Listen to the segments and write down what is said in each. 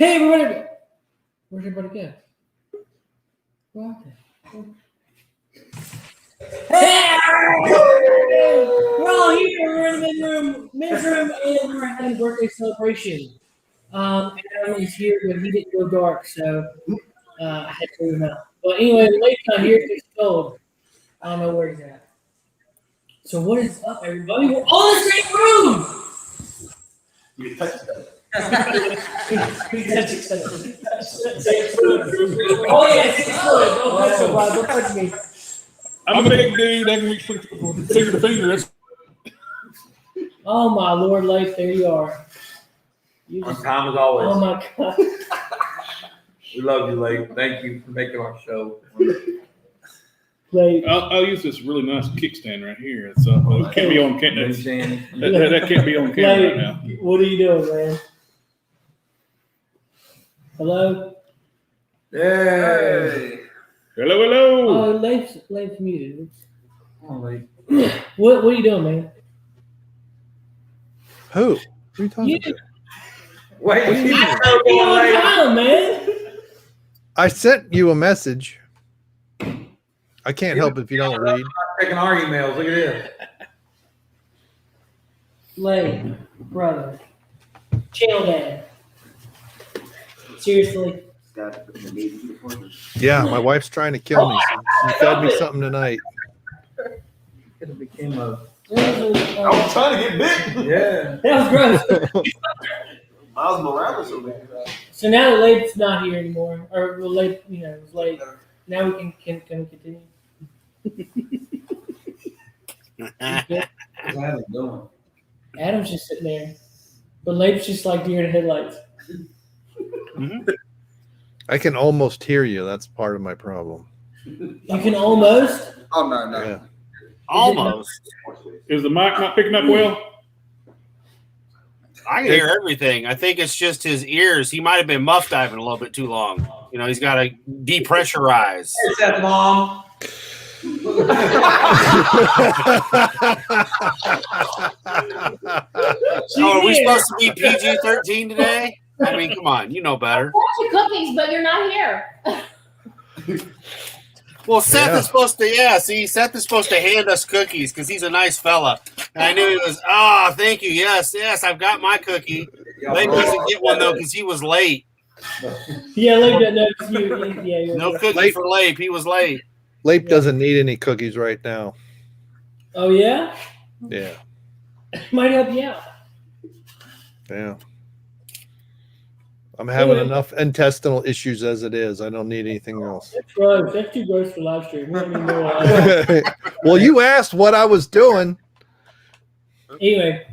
Hey, everybody! Where'd everybody go? What? Hey! We're all here. We're in the men's room, and we're having a birthday celebration. Adam is here, but he didn't go dark, so I had to move him out. But anyway, Lake's not here. He's cold. I don't know where he's at. So what is up, everybody? We're all in the same room. You touch it. Oh yeah, 6 foot. Don't touch me, Bob. Don't touch me. I'm a big dude. I can reach finger to finger. Oh my Lord, Lake, there you are. You On time as always. Oh my God. We love you, Lake. Thank you for making our show. Lake. I'll use this really nice kickstand right here. It's it can't be on camera. That can't be on camera right now. What are you doing, man? Hello? Hey. Hello, hello. Oh, Lake's muted. Come on, Lake. What are you doing, man? Who? What are you talking about? Wait, Be on time, man. I sent you a message. I can't help if you don't read. Checking our emails. Look at this. Lake, brother. Chill, dad. Seriously. Yeah, my wife's trying to kill me. She fed me something tonight. Could have became a. I was trying to get big. Yeah. That was gross. Miles Morales over there. So now that Lake's not here anymore, or well, Lake, it was late. Now we can continue. How's it going? Adam's just sitting there, but Lake's just like deer in the headlights. I can almost hear you. That's part of my problem. You can almost. Oh no. Yeah. Almost. Is the mic not picking up well? I can hear everything. I think it's just his ears. He might have been muff diving a little bit too long. He's got to depressurize. It's that mom. Are we supposed to be PG-13 today? I mean, come on. You know better. I bought you cookies, but you're not here. Well, Seth is supposed to, Seth is supposed to hand us cookies because he's a nice fella. And I knew he was, thank you. Yes, I've got my cookie. Lake doesn't get one, though, because he was late. Yeah, Lake doesn't know. Yeah, no cookie for Lake. He was late. Leip doesn't need any cookies right now. Oh, yeah? Yeah. Might help you out. Yeah. I'm having enough intestinal issues as it is. I don't need anything else. That's gross. That's too gross for live stream. We don't need more. Well, you asked what I was doing. Anyway,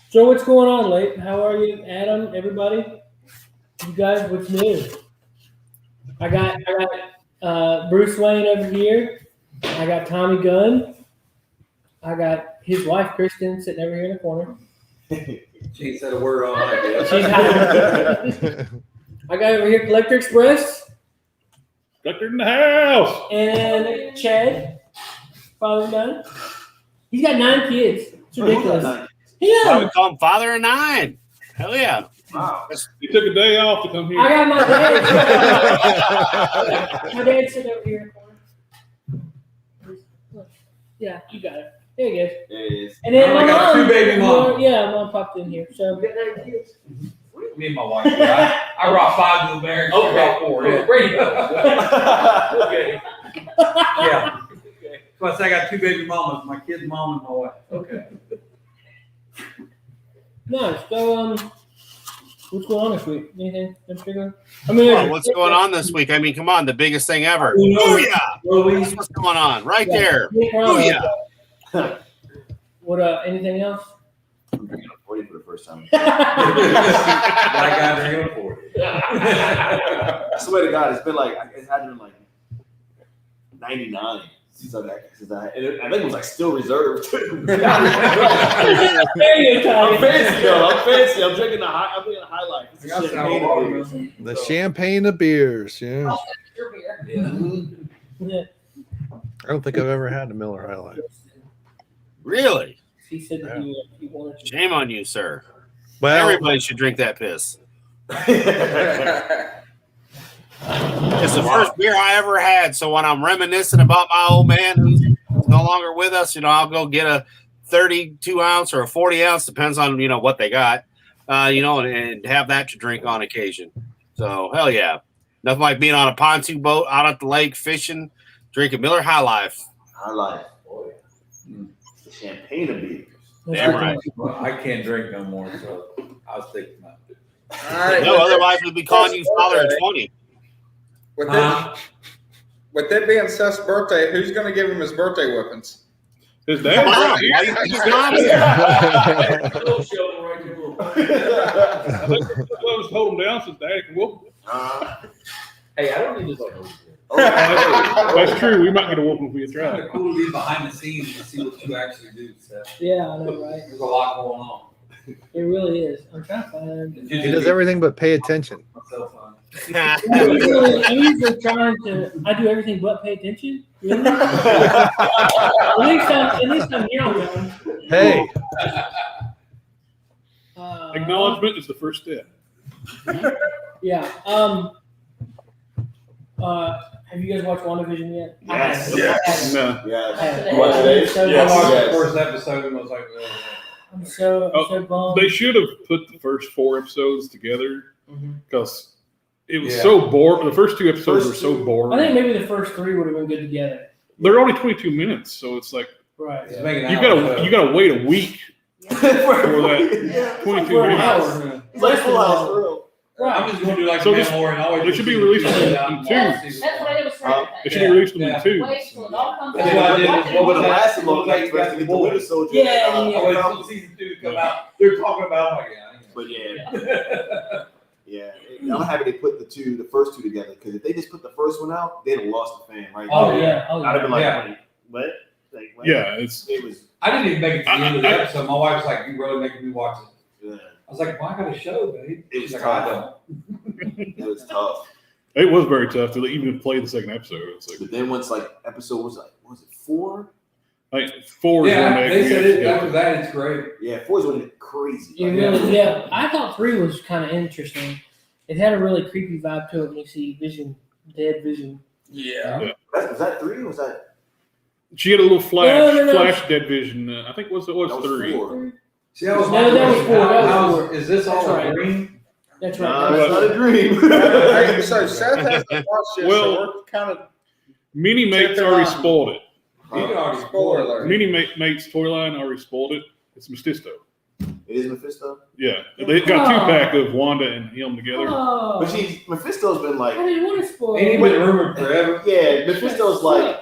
so what's going on, Lake? How are you, Adam? Everybody? You guys, what's new? I got Bruce Wayne over here. I got Tommy Gunn. I got his wife, Kristen, sitting over here in the corner. She ain't said a word all night. I got over here Collector Express. Collector in the house. And Chad, father Gunn. He's got 9 kids. It's ridiculous. I Yeah. would call him father of 9. Hell yeah. Wow. He took a day off to come here. I got my dad. My dad's sitting over here in the corner. Yeah, you got it. There you go. There it is. And then I my got mom, 2 baby moms. Yeah, mom popped in here. So Me and my wife. I brought 5 to the marriage. She brought 4. Yeah. Okay. Yeah. Plus, I got 2 baby mamas. My kid's mom and my wife. Okay. no. So what's going on this week? Anything in particular? I mean, What's going on this week? I mean, come on, the biggest thing ever. Oh, That's what's going on right there. Yeah. What? Anything else? I'm drinking a 40 for the first time. I got her for it. I swear to God, it's been like, it had been like 99 since I think it was like still reserved. I'm fancy, yo. I'm fancy. I'm drinking I'm drinking a High Life. It's champagne. The champagne of beers. Yeah. Your beer. Yeah. I don't think I've ever had a Miller High Life. Really? He said that he wanted to. Shame on you, sir. Well, Everybody should drink that piss. It's the first beer I ever had. So when I'm reminiscing about my old man who's no longer with us, I'll go get a 32 ounce or a 40 ounce, depends on, what they got, and have that to drink on occasion. So hell yeah. Nothing like being on a pontoon boat out at the lake fishing, drinking Miller High Life. High Life, boy. It's the champagne of beers. Damn right. Well, I can't drink no more, so I'll stick to Mountain Dew. All right. No, otherwise we'd be calling you Father of 20. With that being Seth's birthday, who's going to give him his birthday weapons? His dad. Mom, why you think his mom's here? Let's hold him down so Dad can whoop him. Hey, I don't need to go. That's true. We might get a whooping if we It's try. kind of cool to be behind the scenes and see what you actually do, Seth. Yeah, I know, right? There's a lot going on. It really is. I'm trying to find. He does everything but pay attention. Myself on. I'm usually trying to. I do everything but pay attention. Really? at least I'm here on time. Hey, Acknowledgement is the first step. Yeah. Have you guys watched WandaVision yet? Yes. Yes. No. Yes. You What today? So I Yes. watched Yes. the first episode and was like, I'm so bummed. They should have put the first 4 episodes together Mhm. because it was Yeah. so boring. The first 2 episodes were so I boring. think maybe the first 3 would have been good together. They're only 22 minutes, so it's like Right. it's making you out, gotta wait a week for that Yeah. 22 For an minutes. hour. It's like Full House, for real. Right. I'm just going to do like So a this- Mandalorian. Always they should be released in That's what I was trying to They should say. be released in Yeah. 2. Wait till it all comes That's out. what I did. Watch it What But was it all. that? lasted long enough for us to get the Winter Soldier. Yeah, I waited till season 2 to come out. They're talking about it. But yeah, I'm happy they put the first 2 together, because if they just put the first one out, they'd have lost the fan right Oh there. yeah. Oh I'd have yeah. been like, Yeah. wait, what? Like, what? Yeah, it's It was, I didn't even make it to the end of the episode. My wife's like, "You really making me watch it." yeah, I was like, "Well, I got a show, babe." It was She's like, tough. "I don't." it was tough. it was very tough to even play the second episode. It's like, But then once episode was 4? 4 is when Yeah, they said it. yeah. After that, it's great. Yeah, 4 is when it crazy. It really, yeah. I thought 3 was kind of interesting. It had a really creepy vibe to it when you see Vision, dead Vision. Yeah. Was that 3 or was that? She had a little flash, No. Flash dead vision. I think it was That was 3. 4. See, that was No, that was 4, that was 4. Is this all That's a right. dream? That's No, right. it's not a dream. Hey, so Seth hasn't watched this, Well- so we're kind of Mini Mates Check it already out. spoiled it. You can already spoiler alert. Mini Mates toy line already spoiled it. It's Mephisto. It is Mephisto. Yeah, they got 2-pack of Wanda and him together. Oh, But Mephisto's been like, I didn't want to spoil Ain't it. even been rumored forever. yeah, Mephisto's like,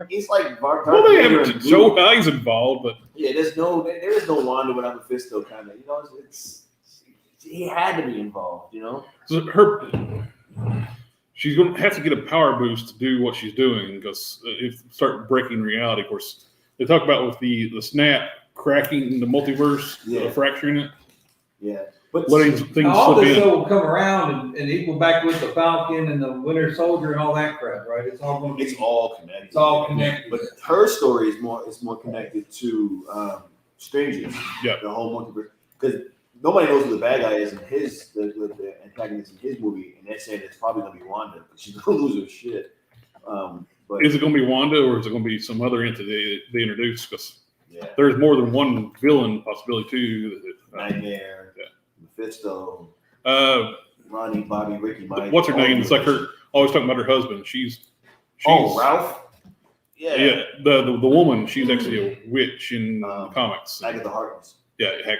he's like Darth Well, they Vader haven't and shown Groot. how he's involved, but Yeah, there is no Wanda without Mephisto, kind of. He had to be involved, so she's going to have to get a power boost to do what she's doing because if start breaking reality. Of course, they talk about with the snap cracking the multiverse, Yeah. fracturing it, Yeah, but letting things All slip this in. stuff will come around and equal back with the Falcon and the Winter Soldier and all that crap, right? It's all going to be. it's all connected. It's all connected. But her story is more connected to Strangers. Yeah. The whole multiverse, because nobody knows who the bad guy is in the antagonist in his movie, and they're saying it's probably gonna be Wanda, but she's gonna lose her shit. But Is it going to be Wanda or is it going to be some other entity they introduce? Because yeah, there's more than one villain possibility too. Nightmare, Yeah. Mephisto, Uh, Ronnie, Bobby, Ricky, Mike. what's her all name? these It's like bitches. her always talking about her husband. She's Ralph. yeah. The woman. She's actually a witch in the comics. Agatha Harkness. Yeah, heck,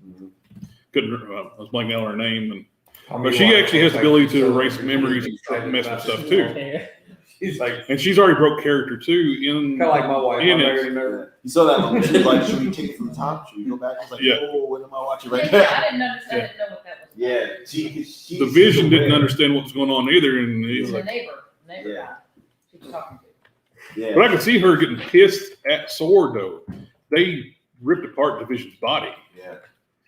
Mhm. couldn't. I was blanking out on her name, and I mean, but she why- actually has the ability to so- erase memories and excited mess with about stuff this. too. Okay. He's like, And she's already broke character too in kind of like my wife. In I'm it. married and married. You saw that moment. She was like, should we take it from the top? Should we go back? I was like, Yeah. oh, what am I watching Yeah, right yeah, now? I didn't understand. I didn't know what that was. Yeah, she the Vision didn't understand what was going on either, and he's The like, neighbor Yeah. guy she was talking to. Yeah. but I could see her getting pissed at Sword though. They ripped apart the Vision's body. Yeah.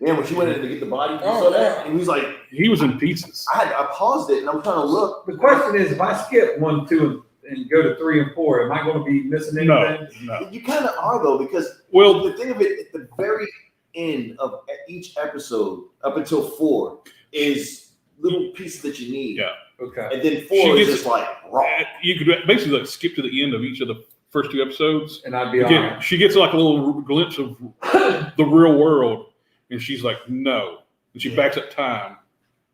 Yeah, when she went in to get the body, you Oh, saw that? yeah. And he was like, He was in pieces. I paused it and I'm trying to look. The question is, if I skip 1, 2, and go to 3 and 4, am I going to be missing anything? No. You kind of are though, because Well, the thing of it, at the very end of each episode, up until 4, is little pieces that you need. Yeah. Okay. And then 4 She is gets- just like raw. You could basically like skip to the end of each of the first 2 episodes. And I'd be all Again, right. she gets like a little glimpse of the real world, and she's like, no. And she backs up time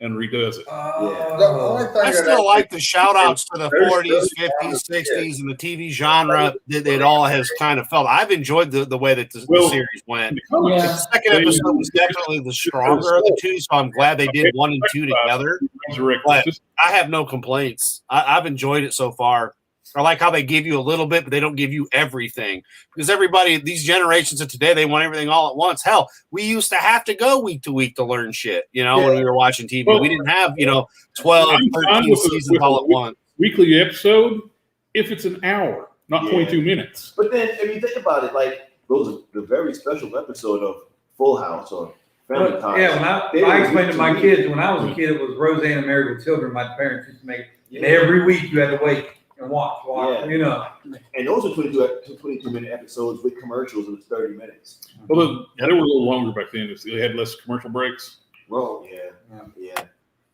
and redoes it. The only thing I that still like the shout outs to the There's 40s, still 50s, 60s, and the TV genre that it all has kind of felt. I've enjoyed the way that the Well, series went. In the comics, Yeah. The second episode was definitely the stronger of the two, so I'm glad they did 1 and 2 together. Resurrect- But just- I have no complaints. I've enjoyed it so far. I like how they give you a little bit, but they don't give you everything. Because everybody, these generations of today, they want everything all at once. Hell, we used to have to go week to week to learn shit, when we were watching TV. Well, we didn't have, 12, I'm fine 13 with seasons all at once. weekly episode if it's an hour, not Yeah. 22 minutes. But then, if you think about it, like those are the very special episode of Full House or Family But, Ties. yeah, They when I were explained to my week to week. kids when I was a kid, it was Roseanne and Married with Children. My parents used to make, and every week you had to wait and watch. Yeah. And those are 22-minute episodes with commercials. It was 30 minutes. Well, they were a little longer back then. They had less commercial breaks. Well, yeah.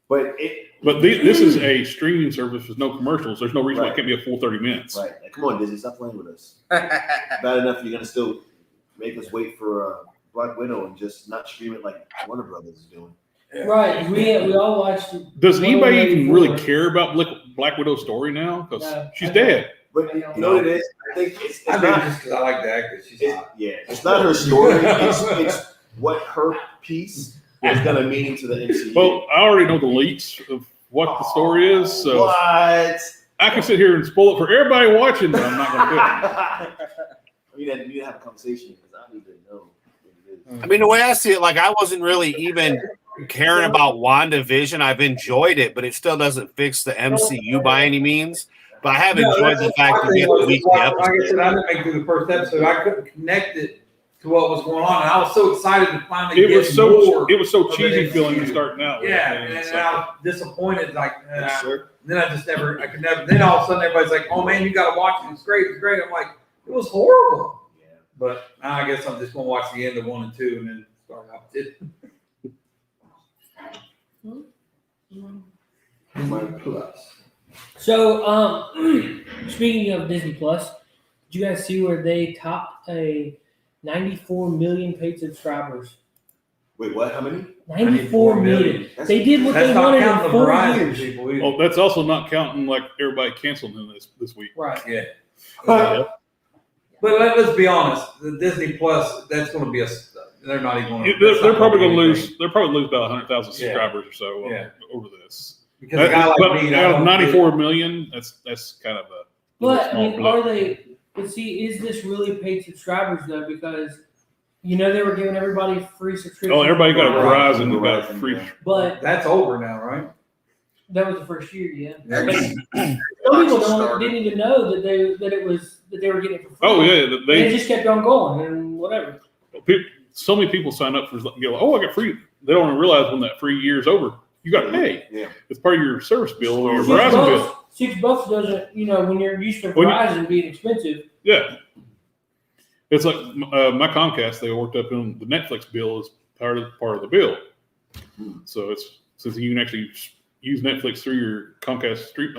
But But this is a streaming service with no commercials. There's no reason why it can't be a full 30 minutes. right, like, come on, Disney, stop playing with us. Bad enough you're gonna still make us wait for Black Widow and just not stream it like Warner Brothers is doing. Right. We all watched. Does anybody even really 184. care about Black Widow's story now? Because No, she's I don't. dead. But you know what it is? I think it's I not. think just because I like the actress. She's hot. It's not her story. It's what her piece is gonna mean to the MCU. Well, I already know the leaks of what the story is, so What? I can sit here and spoil it for everybody watching, but I'm not going to do it. We need to have a conversation because I need to know what it is. I mean, the way I see it, like I wasn't really even caring about WandaVision. I've enjoyed it, but it still doesn't fix the MCU by any means. But I have enjoyed the fact that we get the weekly Like I episodes. said, I didn't make it through the first episode. I couldn't connect it to what was going on, and I was so excited to finally It get was so more. cheesy the feeling MCU. starting out. with Yeah, it, and so- I was disappointed. Like, Sure. then I could never. Then all of a sudden, everybody's like, "Oh man, you got to watch it. It's great. It's great." I'm like, "It was horrible." Yeah. But now I guess I'm just gonna watch the end of 1 and 2 and then start out with it. Plus. So, speaking of Disney Plus, did you guys see where they topped a 94 million paid subscribers? Wait, what? How many? 94 million. That's- They did what That's they not wanted counting in the 4 Verizon years. people either. Oh, that's also not counting like everybody canceled him this week. Right. Yeah. Yeah. But let's be honest, the Disney Plus, that's going to be they're not even going to. They're probably going to lose. They're probably lose about 100,000 Yeah. subscribers or so Yeah. over this. Because a guy like But me, out of 94 million, that's kind of a But, small I mean, blip. are they, but see, is this really paid subscribers, though? Because, they were giving everybody free subscription. Oh, everybody got a Verizon, Verizon, got a Verizon, free. yeah. But that's over now, right? that was the first year, yeah. Yeah. But some people didn't even know that they were getting it for free. Oh yeah, They they just kept on going and whatever. so many people sign up for oh I got free. They don't even realize when that free year's over, you got to pay. Yeah. It's part of your service bill or your $6 Verizon bill. $6 doesn't, when you're used to When you- Verizon being expensive. Yeah, it's like my Comcast. They worked up in the Netflix bill as part of the bill. So it's since you can actually use Netflix through your Comcast street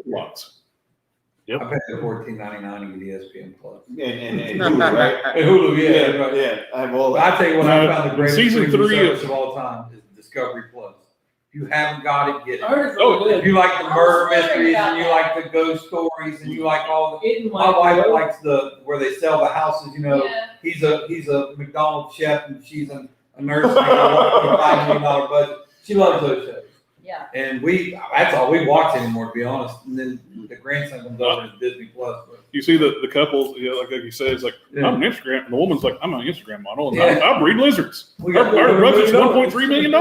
lots. I paid the $14.99 to get ESPN Plus. And Hulu, right? Hey, Hulu, yeah, right. Yeah. I have all But that. I tell you what, I found the greatest Season streaming 3 service of all time is Discovery Plus. If you haven't got it, get I it. heard it's Oh, really If good. you like the I was murder wondering mysteries about and you that. like the ghost stories and you like all the It my wife likes where they sell the houses, Yeah. he's a McDonald's chef and she's a nurse making a $1.5 million budget. She loves those shows. Yeah. And that's all we watch anymore, to be honest. And then the grandson comes over to Disney Plus. But You see the couple, like you said, it's like Yeah. I'm an Instagram. And the woman's like, I'm an Instagram model, and Yeah. I breed lizards. we Our budget's $1.3 million.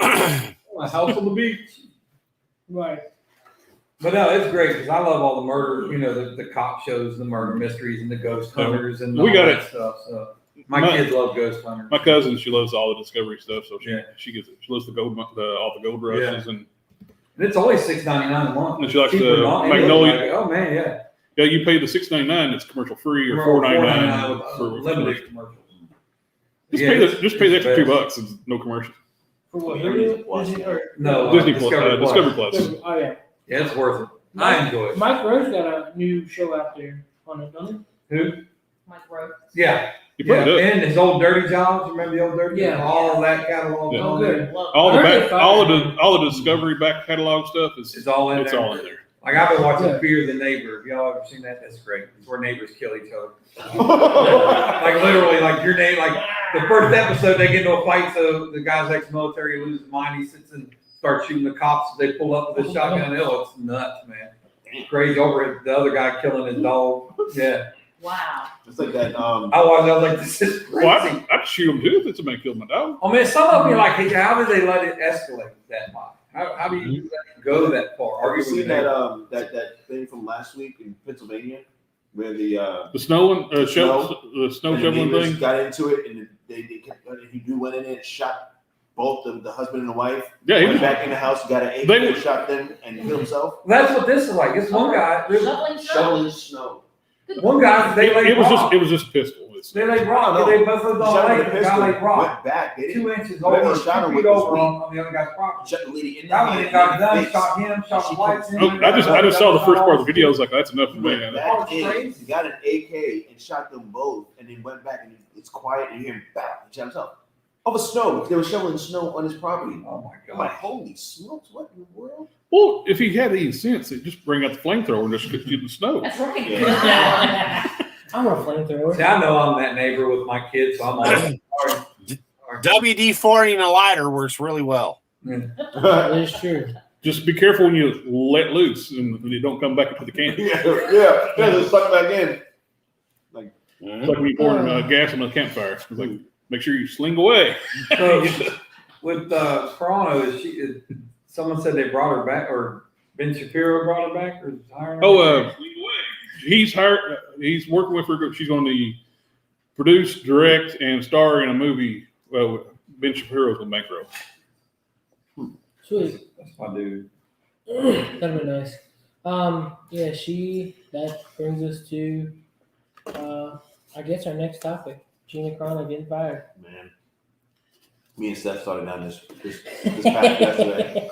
A house on the beach. Right. But no, it's great because I love all the murder, the cop shows, the murder mysteries, and the ghost hunters, and We all got that it. stuff. So my My- kids love ghost hunters. My cousin, she loves all the Discovery stuff, so Yeah. she loves all the gold rushes, and And it's only $6.99 a month. And she likes Cheaper the than all- and Magnolia. like, oh man, yeah. you pay the $6.99, it's commercial free, or $4.99 $4.99 with for limited commercial. commercials. Just pay the extra $2 and no commercials. For what? Disney or No, Disney Plus, Discovery Plus. Oh yeah. Yeah, it's worth it. I enjoy it. Mike Rose got a new show out there on it, doesn't Who? Mike Rose. Yeah. You probably do. And his old Dirty Jobs. Remember the old Dirty? Yeah. All that catalog. Yeah. Oh, good. All the Discovery back catalog stuff It's all in it's there. all in there. Like I've been watching Yeah. Fear the Neighbor. Have y'all ever seen that? That's great. It's where neighbors kill each other. Like literally, like your name, like the first episode, they get into a fight. So the guy's ex-military loses his mind. He sits and starts shooting the cops. They pull up with a shotgun. It's nuts, man. It's crazy. Over the other guy killing his dog. Yeah. Wow. It's like that. I was like, this is crazy. Well, I'd shoot him too if it's a man killed my dog. I mean, some of them you're like, hey, how do they let it escalate that high? How do you let it go that far? Have you Argue with seen the that that thing from last week in Pennsylvania where the The snow one, the snow and the shoveling neighbors thing. got into it and they kept, he went in there and shot both the husband and the wife. Yeah, he Went was, back in the house, got an AK, They- shot them, and killed himself. That's what this is like. This one guy, Shoveling snow. Shoveling snow. one guy, they like it was rock. just a pistol. It's- They like rock. No, They both lived He on shot the him lake. with The a guy pistol, like rock. went back. They didn't 2 inches Whatever over, he shot 2 him feet with was over wrong. on the other guy's property. shot the lady in the That one head, he got done, face. shot him, shot the lights. Oh, I just saw the first part of the video. I was like, that's enough for me. Went Oh, back it's in, crazy. he got an AK and shot them both, and then went back and it's quiet, and you hear him bam, he shot himself. Over snow, because they were shoveling snow on his property. Oh my I'm like, god. holy smokes, what in the world? Well, if he had any sense, he'd just bring out the flamethrower and just get in the snow. That's right. Yeah. I'm a flamethrower. See, I know I'm that neighbor with my kids, so I'm always sorry. WD-40 and a lighter works really well. That is true. Just be careful when you let loose and you don't come back into the can. yeah, just suck back in. It's like when you pour gas on a campfire. It's like, make sure you sling away. So with Toronto, someone said they brought her back, or Ben Shapiro brought her back, or hiring her? Oh, he's hired. He's working with her. She's going to produce, direct, and star in a movie. Well, Ben Shapiro's on bankroll. Sweet. That's my dude. That'd be nice. Yeah, that brings us to I guess our next topic. Gina Carano getting fired. Man, me and Steph started down this path yesterday.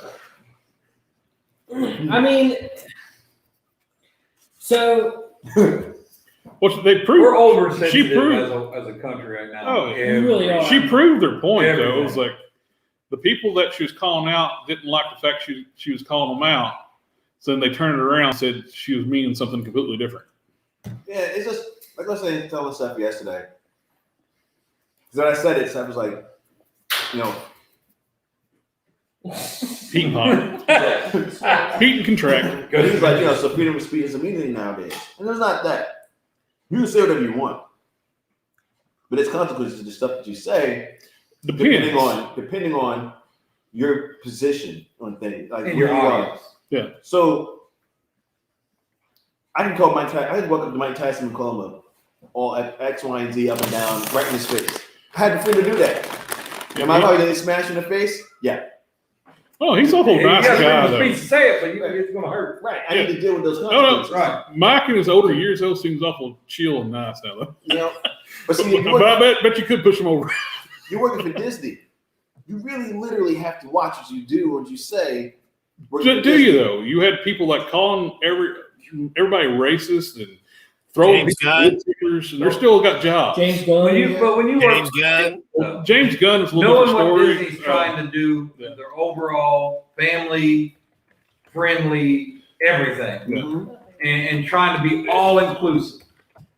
I mean, so Well, they We're proved. oversensitive proved- as a country right now. Oh, we really are. She proved their point, though. Everything. It was like the people that she was calling out didn't like the fact she was calling them out. So then they turned it around and said she was meaning something completely different. Yeah, it's just like I was saying, telling Steph yesterday. Because when I said it, Steph was like, you know, Heat and hot. Heat and contract. he was like, so freedom of speech is a meaning nowadays. And it's not that. You can say whatever you want. But it's consequences to the stuff that you say, Depends. depending on your position on things. Like And where your you are. audience. Yeah. So I can call Mike Tyson. I can walk up to Mike Tyson and call him all X, Y, and Z up and down, right in his face. I had the freedom to do that. Am I probably getting smashed in the face? Yeah. Oh, he's a whole nice guy, though. Please say it, but it's going to hurt. Right. I need to deal with those No, consequences. Right. Mike in his older years, though, seems awful chill and nice now, though. You know, but see, But I bet you could push him over. you're working for Disney. You really, literally have to watch what you do, what you say. working for Do you, Disney. though? You had people like calling everybody racist and throwing James Gunn. stickers, and they're still got jobs. James Gunn. When you James work, Gunn. James Gunn is a little knowing different what story. Disney's trying to do, Yeah. their overall family friendly everything, Mhm. and trying to be all inclusive.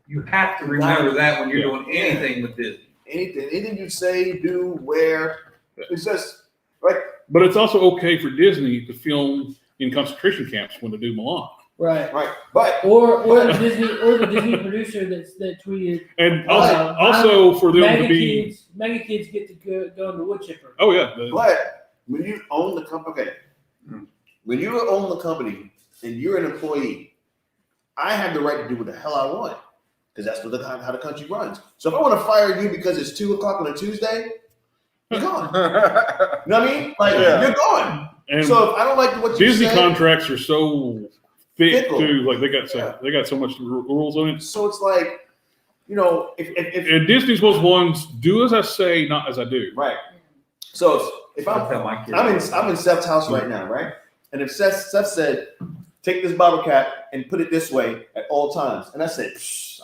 You have to remember that when you're Yeah. doing anything with Disney. Anything you say, do, wear, it's just like But it's also okay for Disney to film in concentration camps when they do Milan. Right. right. But Or the Disney producer that tweeted And also for them to be. mega kids get to go into wood chipper. Oh, yeah. But when you own the company, okay, when you own the company and you're an employee, I have the right to do what the hell I want because that's how the country runs. So if I want to fire you because it's 2:00 on a Tuesday, you're gone. You know what I mean? Like you're gone. And So if I don't like what you Disney say, contracts are so thick Fickle. too. Like they got so much rules on it. so it's like you know, if And Disney's was ones do as I say, not as I do. right. So if I tell my kids. I'm in Seth's house right now, right? And if Seth said, take this bottle cap and put it this way at all times, and I said,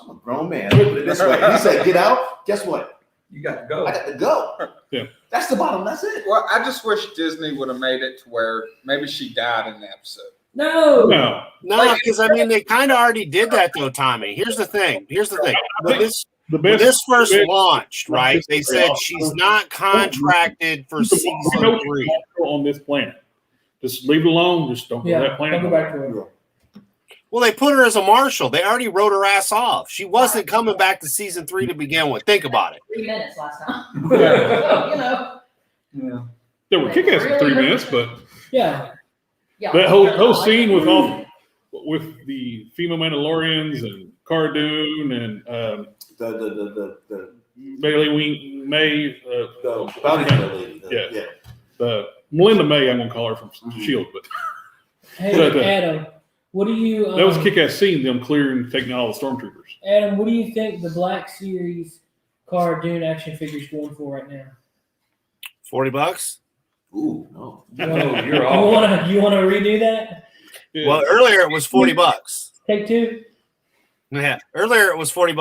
I'm a grown man, put it this way. And he said, get out. Guess what? You got to go. I got to go. Yeah. That's the bottom. That's it. Well, I just wish Disney would have made it to where maybe she died in the episode. No. No, because I mean they kind of already did that though, Tommy. Here's the thing. When this first launched, right? They said she's not contracted for season 3 on this planet. Just leave it alone. Just don't go to that planet. Don't go back to her. Well, they put her as a marshal. They already wrote her ass off. She wasn't coming back to season 3 to begin with. Think about it. 3 minutes last time. Yeah. You know. Yeah. There were kick-ass in 3 minutes, but Yeah. Yeah. that whole scene with the female Mandalorians and Cara Dune and The May bounty hunter lady. Yeah. Melinda May, I'm gonna call her from Shield, but Hey, Adam, what do you? that was a kick-ass scene. Them clearing, taking out all the stormtroopers. Adam, what do you think the Black Series Cara Dune action figures going for right now? $40. Ooh, no. You're off. You want to redo that? Yeah. Well, earlier it was $40. Take 2. Yeah, earlier it was $40.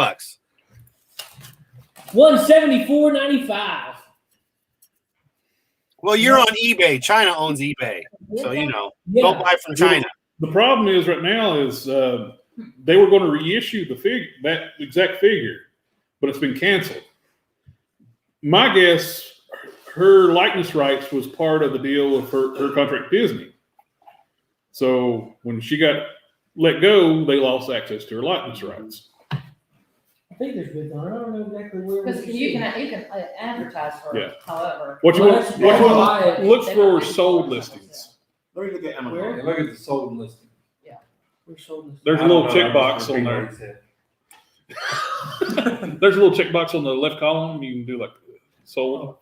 $174.95. Well, you're on eBay. China owns eBay, so don't buy from China. The problem is right now is they were going to reissue that exact figure, but it's been canceled. My guess, her likeness rights was part of the deal with her contract with Disney. So when she got let go, they lost access to her likeness rights. I think there's bids on it. I don't know exactly where. Because you can advertise for Yeah. however. What you Well, want to look for sold listings. Let me look at Amazon. Yeah, look at the sold listing. We're sold this. There's a little checkbox on there. There's a little checkbox on the left column. You can do like sold.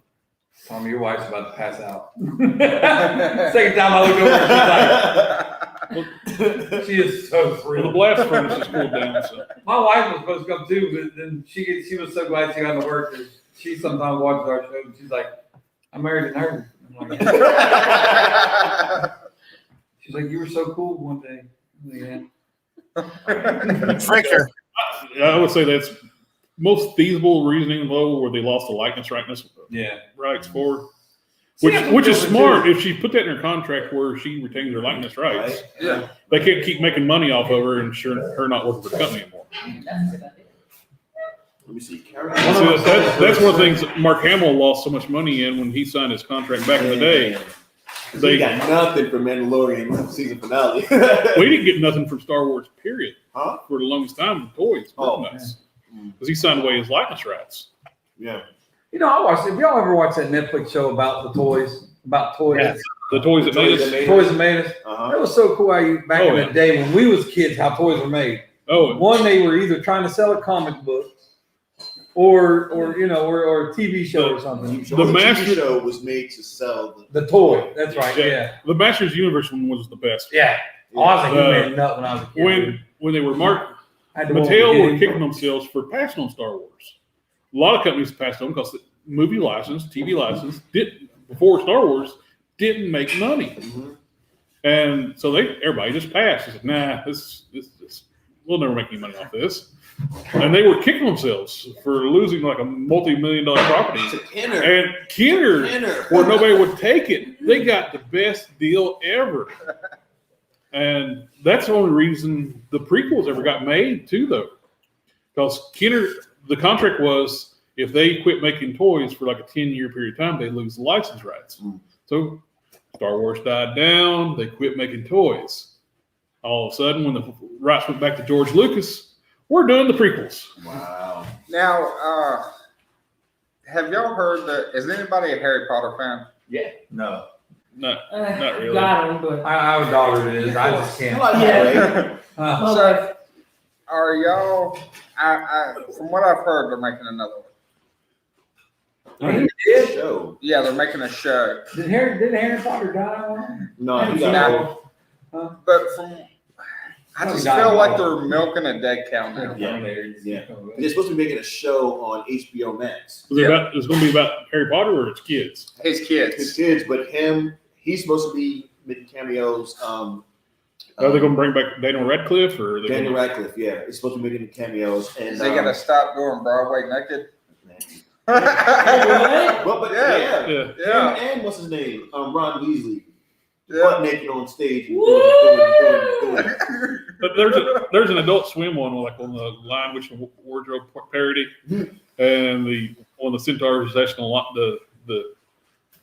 Tommy, your wife's about to pass out. Second time I look over, she's like, she is so Well, the thrilled. blast furnace is cooled down. So My wife was supposed to come too, but then she was so glad she got to work that she sometimes watches our show and she's like, I'm married to her. I'm like, she's like, you were so cool one day. Yeah. Frick her. I would say that's most feasible reasoning though, where they lost the likeness rights for, which is smart. If she put that in her contract where she retains her likeness rights, Yeah. they can't keep making money off of her and her not working for the company anymore. That's a good idea. Let me see. So that's one of the things that Mark Hamill lost so much money in when he signed his contract back in the day. They got nothing for Mandalorian season finale. We didn't get nothing from Star Wars, period. Huh? For the longest time, toys, merchandise. Because he signed away his likeness rights. Yeah. You know, I watched. If y'all ever watched that Netflix show about the toys, Yeah. The toys that made us. Toys that made us. Uh-huh. That was so cool. How you back in the day when we was kids, how toys were made. Oh, One, they were either trying to sell a comic book, or a TV show or something. The Master show was made to sell The toy. That's right. Yeah. The Masters Universe one was the best. Yeah. I was like, he made a nut when I was a kid. When they were marked, I had to Mattel walk were with kicking him. themselves for passing on Star Wars. A lot of companies passed on because the movie license, TV license, before Star Wars didn't make money, and so everybody just passed. They said, "Nah, this we'll never make any money off this," and they were kicking themselves for losing like a multi-million-dollar property. And Kenner, where nobody would take it, they got the best deal ever. And that's the only reason the prequels ever got made, too, though. Because Kenner, the contract was if they quit making toys for like a 10-year period of time, they lose the license rights. So Star Wars died down. They quit making toys. All of a sudden, when the rights went back to George Lucas, we're doing the prequels. Wow. Now, have y'all heard that? Is anybody a Harry Potter fan? Yeah. No. Not really. Got him, but I have a daughter that is. I just can't. yeah. So, are y'all? From what I've heard, they're making another one. He did? Show. Yeah, they're making a show. Did Harry Potter die? No, he No. got old. But from I just feel like they're milking a dead cow now. Yeah. They're supposed to be making a show on HBO Max. It's going to be about Harry Potter or it's kids? His kids. His kids, but he's supposed to be making cameos. Are they going to bring back Daniel Radcliffe or are they Daniel Radcliffe? Yeah, he's supposed to be making cameos. And Is they gonna stop doing Broadway naked? But Yeah. Him and what's his name? Ron Weasley. Yeah. Butt naked on stage. And doing. But there's an Adult Swim one, like on the Lion Witch and Wardrobe parody, and one of the centaurs is asking a lot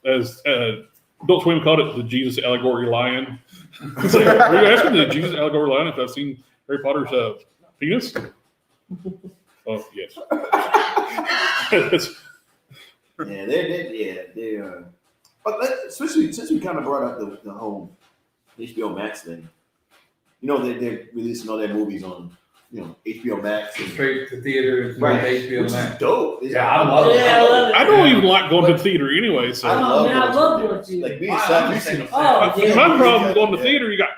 as Adult Swim called it the Jesus allegory lion. It's like, are you asking the Jesus allegory lion if I've seen Harry Potter's penis? Oh yes. They're. But especially since we kind of brought up the whole HBO Max thing, they're releasing all their movies on HBO Max and Straight to theater, right, HBO which Max. is dope. Yeah, I love it. Yeah, I love it. I don't even like going to the theater anyway. So I love going to the like me Wow, and Seth, I'm we've seen saying- Oh, yeah. my problem going to the theater, you got.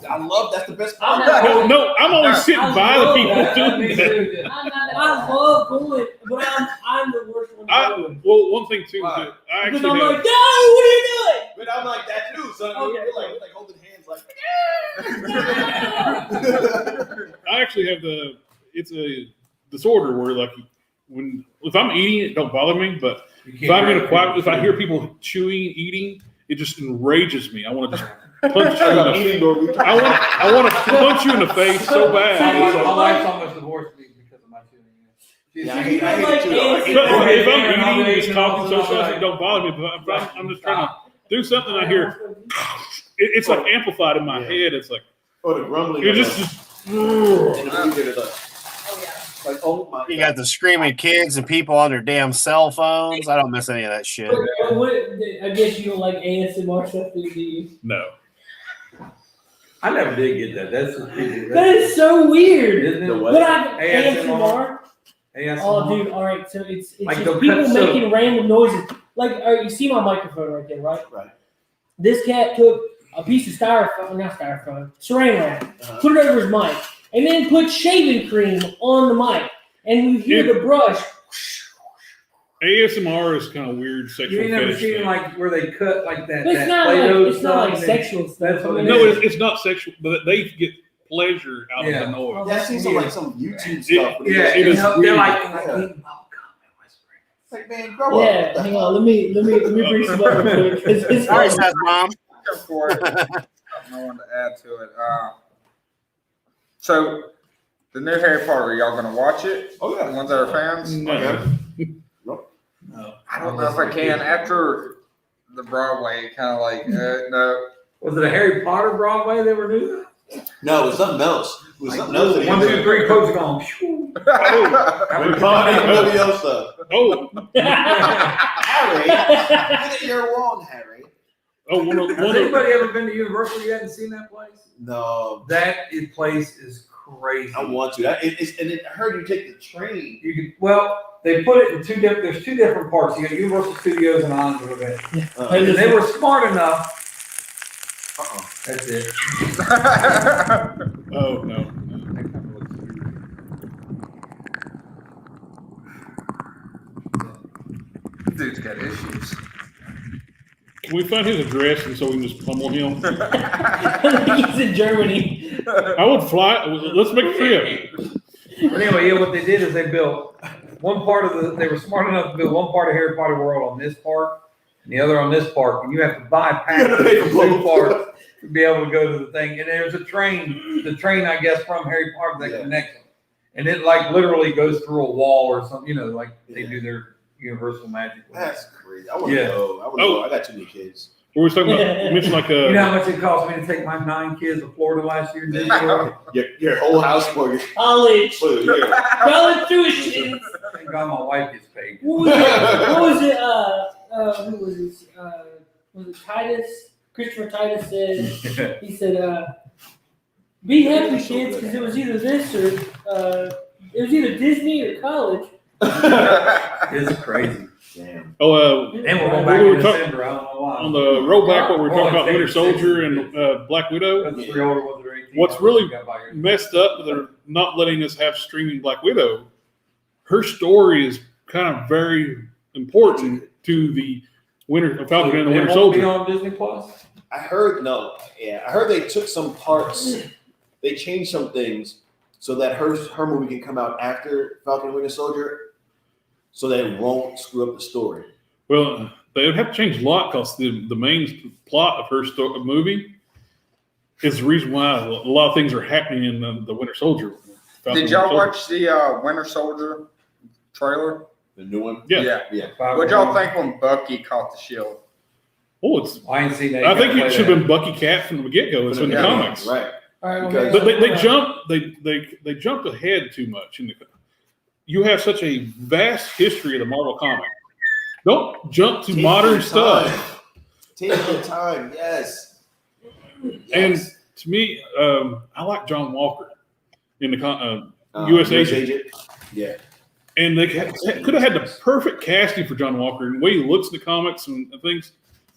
I love that's the best I'm part. not- No, I'm always sitting I by the love people that. doing that. I'm not I love going, but I'm the worst one to go. Well, one thing too, is Why? that I Because actually I'm have, like, no, what are you doing? But I'm like that too. So Okay. we're like holding hands like. I actually have it's a disorder where like if I'm eating, it don't bother me, but if I'm in a quiet, if I hear people chewing, eating, it just enrages me. I want to just punch you in the face. I want to punch you in the face so bad. My wife's almost divorced me because of my chewing. Yeah, I hate it too. But if I'm eating and just talking so fast, it don't bother me. But if I'm just trying to do something, I hear it's like amplified in my head. It's like the grumbling. you're just like, oh my. You got the screaming kids and people on their damn cell phones. I don't miss any of that shit. I guess you don't like ASMR stuff, do you? no. I never did get that. That's That is so weird. Isn't it? But ASMR? ASMR. Oh, dude, all right. So it's Like just the people cuts making random noises. Like, all right, you see my microphone right there, right? Right. This cat took a piece of saran wrap, put it over his mic, and then put shaving cream on the mic. And you hear the brush. ASMR is kind of weird sexual You ain't never fetish seen thing. like where they cut like that. But it's that not Play-Doh like, it's not like stuff sexual stuff. That's what it No, is. it's not sexual, but they get pleasure out of the noise. Yeah, I seen some like some YouTube stuff. but Yeah, It is they're weird. like Yeah. eating bubblegum and whispering. It's like, man, grow Yeah, up. hang on. Let me bring some up real quick. It's Sorry, Seth, Mom. Go for it. No one to add to it. So the new Harry Potter, are y'all gonna watch it? Oh yeah. The ones that are fans? No. No. I don't know if I can. After the Broadway, kind of like no. Was it a Harry Potter Broadway they were doing? No, it was something else. It was something else. that 1, he 2, did. 3, coach gone. Phew. Harry Potter and Leviosa. Oh, Harry, get your wand, Harry. one Has of anybody ever been to Universal yet and seen that place? No, Place is crazy. I want to. And I heard you take the train. You could, well, they put it in two different. There's two different parts. You got Universal Studios and Islands of Adventure. And they were smart enough. That's it. oh no. Dude's got issues. Can we find his address and so we can just pummel him? He's in Germany. I would fly. Let's make a trip. But anyway, yeah, what they did is they built one part of they were smart enough to build one part of Harry Potter World on this park and the other on this park. And you have to bypass You gotta pay for the both. two parks to be able to go to the thing. And there's a train, I guess, from Harry Potter that connects them. And it like literally goes through a wall or something, like they do their Universal Magic. That's crazy. I want to go. I want to go. I got too many kids. We were talking about, you mentioned like You know how much it cost me to take my 9 kids to Florida last year? Your whole house for your College. year. College tuition. Thank God my wife gets paid. What was it? Who was this? Was it Titus? Christopher Titus said, he said, be happy, kids, because it was either this or, it was either Disney or college. It's crazy. Damn. oh And we're going back in December. I don't know why. on the road back what we were talking about Winter Soldier and Black Widow. That's the 3 older ones that are 18 what's really messed up, they're not letting us have streaming Black Widow. Her story is kind of very important to the Falcon and the Winter It won't Soldier. be on Disney Plus. I heard I heard they took some parts, they changed some things so that her movie can come out after Falcon and Winter Soldier, so that it won't screw up the story. Well, they would have to change a lot because the main plot of her movie is the reason why a lot of things are happening in the Winter Soldier. Did y'all watch the Winter Soldier trailer? The new one? Yeah. What'd y'all think when Bucky caught the shield? Oh, I ain't seen that. I think it should have been Bucky Cap from the get-go. It's in the comics. Right. All right, Because- But they jumped ahead too much. You have such a vast history of the Marvel comic. Don't jump to Take modern your stuff. time. Take your time, yes. And to me, I like John Walker in the U.S. Agent. Yeah. And they could have had the perfect casting for John Walker. And the way he looks in the comics and things,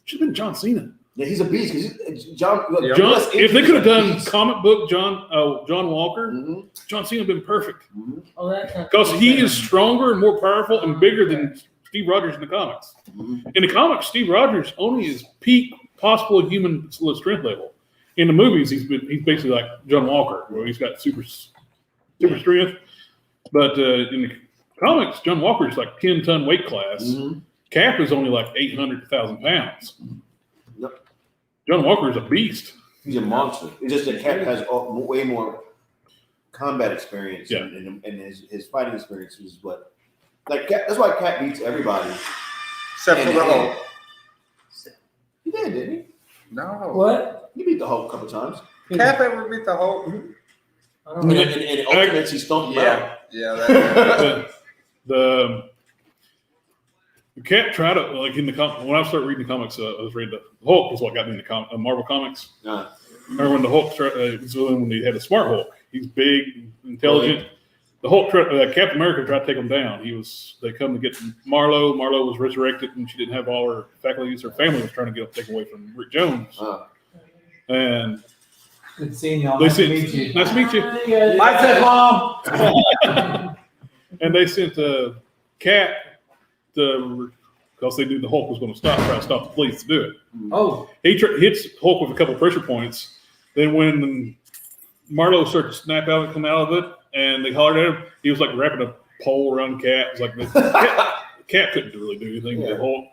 should have been John Cena. Yeah, he's a beast. John, If they could have done comic book John Walker, Mm-hmm. John Cena would have been perfect. Mm-hmm. Oh, that's not Because he is stronger and more powerful and bigger than Steve Rogers in the comics. Mm-hmm. In the comics, Steve Rogers only is peak possible human strength level. In the movies, he's basically like John Walker, where he's got super strength. But in the comics, John Walker is like 10-ton weight class. Mm-hmm. Cap is only like 800 to 1,000 pounds. Yep. John Walker is a beast. He's a monster. It's just that Cap has way more combat experience and his fighting experience is what. Like Cap, that's why Cap beats everybody. Except for the Hulk. He did, didn't he? No. What? He beat the Hulk a couple times. Cap ever beat the Hulk? I don't know. And Ultimates, he stomped him out. Yeah. That, the Cap tried to, like in the when I started reading the comics, I was reading the Hulk was what got me into Marvel comics. Remember when the Hulk when they had a smart Hulk? He's big, intelligent. The Hulk, Captain America tried to take him down. They come to get Marlo. Marlo was resurrected, and she didn't have all her faculties. Her family was trying to get them taken away from Rick Jones. And Good seeing y'all. they Nice to sent, meet you. nice to meet you. I said, Mom. And they sent Cap because they knew the Hulk was going to try to stop the police to do it. Oh, He hits Hulk with a couple of pressure points. Then when Marlo started to snap out and come out of it, and they hollered at him, he was like wrapping a pole around Cap. It was like Cap couldn't really do anything to Hulk.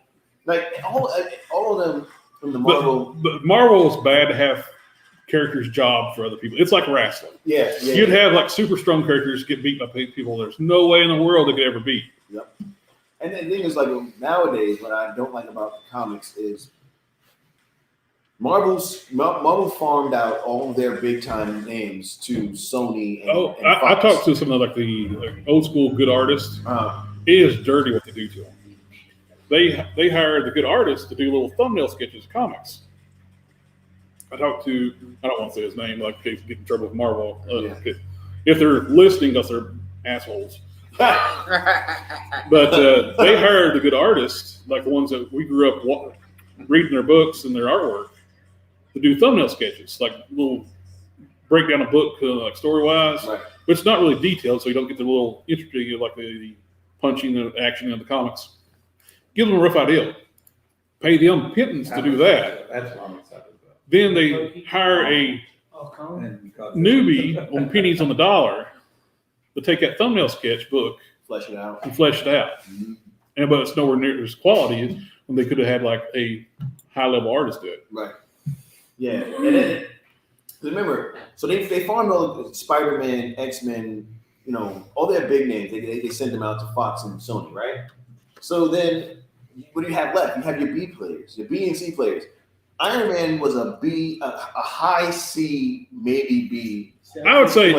Like all of them from the Marvel. But Marvel is bad to have characters job for other people. It's like wrestling. Yeah. You'd have like super strong characters get beat by people there's no way in the world they could ever beat. Yep. And the thing is, like nowadays, what I don't like about comics is Marvel farmed out all their big time names to Sony. And I Fox. talked to some of the old school good artists. It is dirty what they do to them. They hire the good artists to do little thumbnail sketches of comics. I don't want to say his name, like in case get in trouble with Marvel. If they're listening, because they're assholes. But they hired the good artists, like the ones that we grew up reading their books and their artwork, to do thumbnail sketches, like little break down a book, like story wise. Right. But it's not really detailed, so you don't get the little interesting, like the punching, the action of the comics. Give them a rough idea. Pay them pittance to do that. That's what I'm excited about. Then they hire a newbie on pennies on the dollar to take that thumbnail sketch book, Flesh it out. and flesh it out. Mm-hmm. But it's nowhere near as quality as when they could have had like a high level artist do it. Right. Yeah. And then remember, so they farmed all Spider-Man, X-Men, all their big names. They sent them out to Fox and Sony, right? So then what do you have left? You have your B players, your B and C players. Iron Man was a B, a high C, maybe B. I would say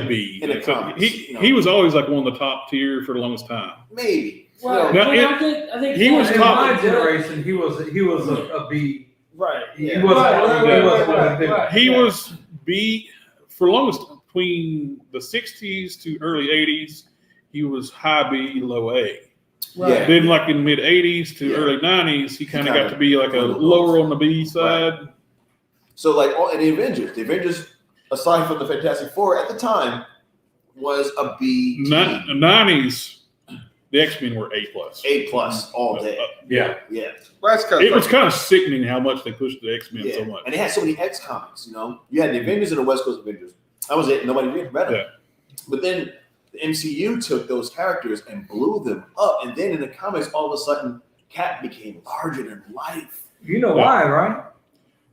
B. In the comics, He was always like one of the top tier for the longest time. Maybe. Well, Now, I think he was In top- my generation, he was a B. Right. He Yeah. wasn't. He was B for the longest between the 60s to early 80s. He was high B, low A. Yeah. Then, like in mid 80s to early 90s, he kind of got to be like a lower on the B side. So, like, in the Avengers, aside from the Fantastic Four at the time, was a B. 90s, the X-Men were A+. A+ all day. Yeah. Yeah. Well, that's 'cause, It was kind of sickening how much they pushed the X-Men Yeah. so much. And they had so many X comics, you know. You had the Avengers and the West Coast Avengers. That was it. Nobody read them. Yeah. But then the MCU took those characters and blew them up. And then in the comics, all of a sudden, Cap became larger than life. You know why, right?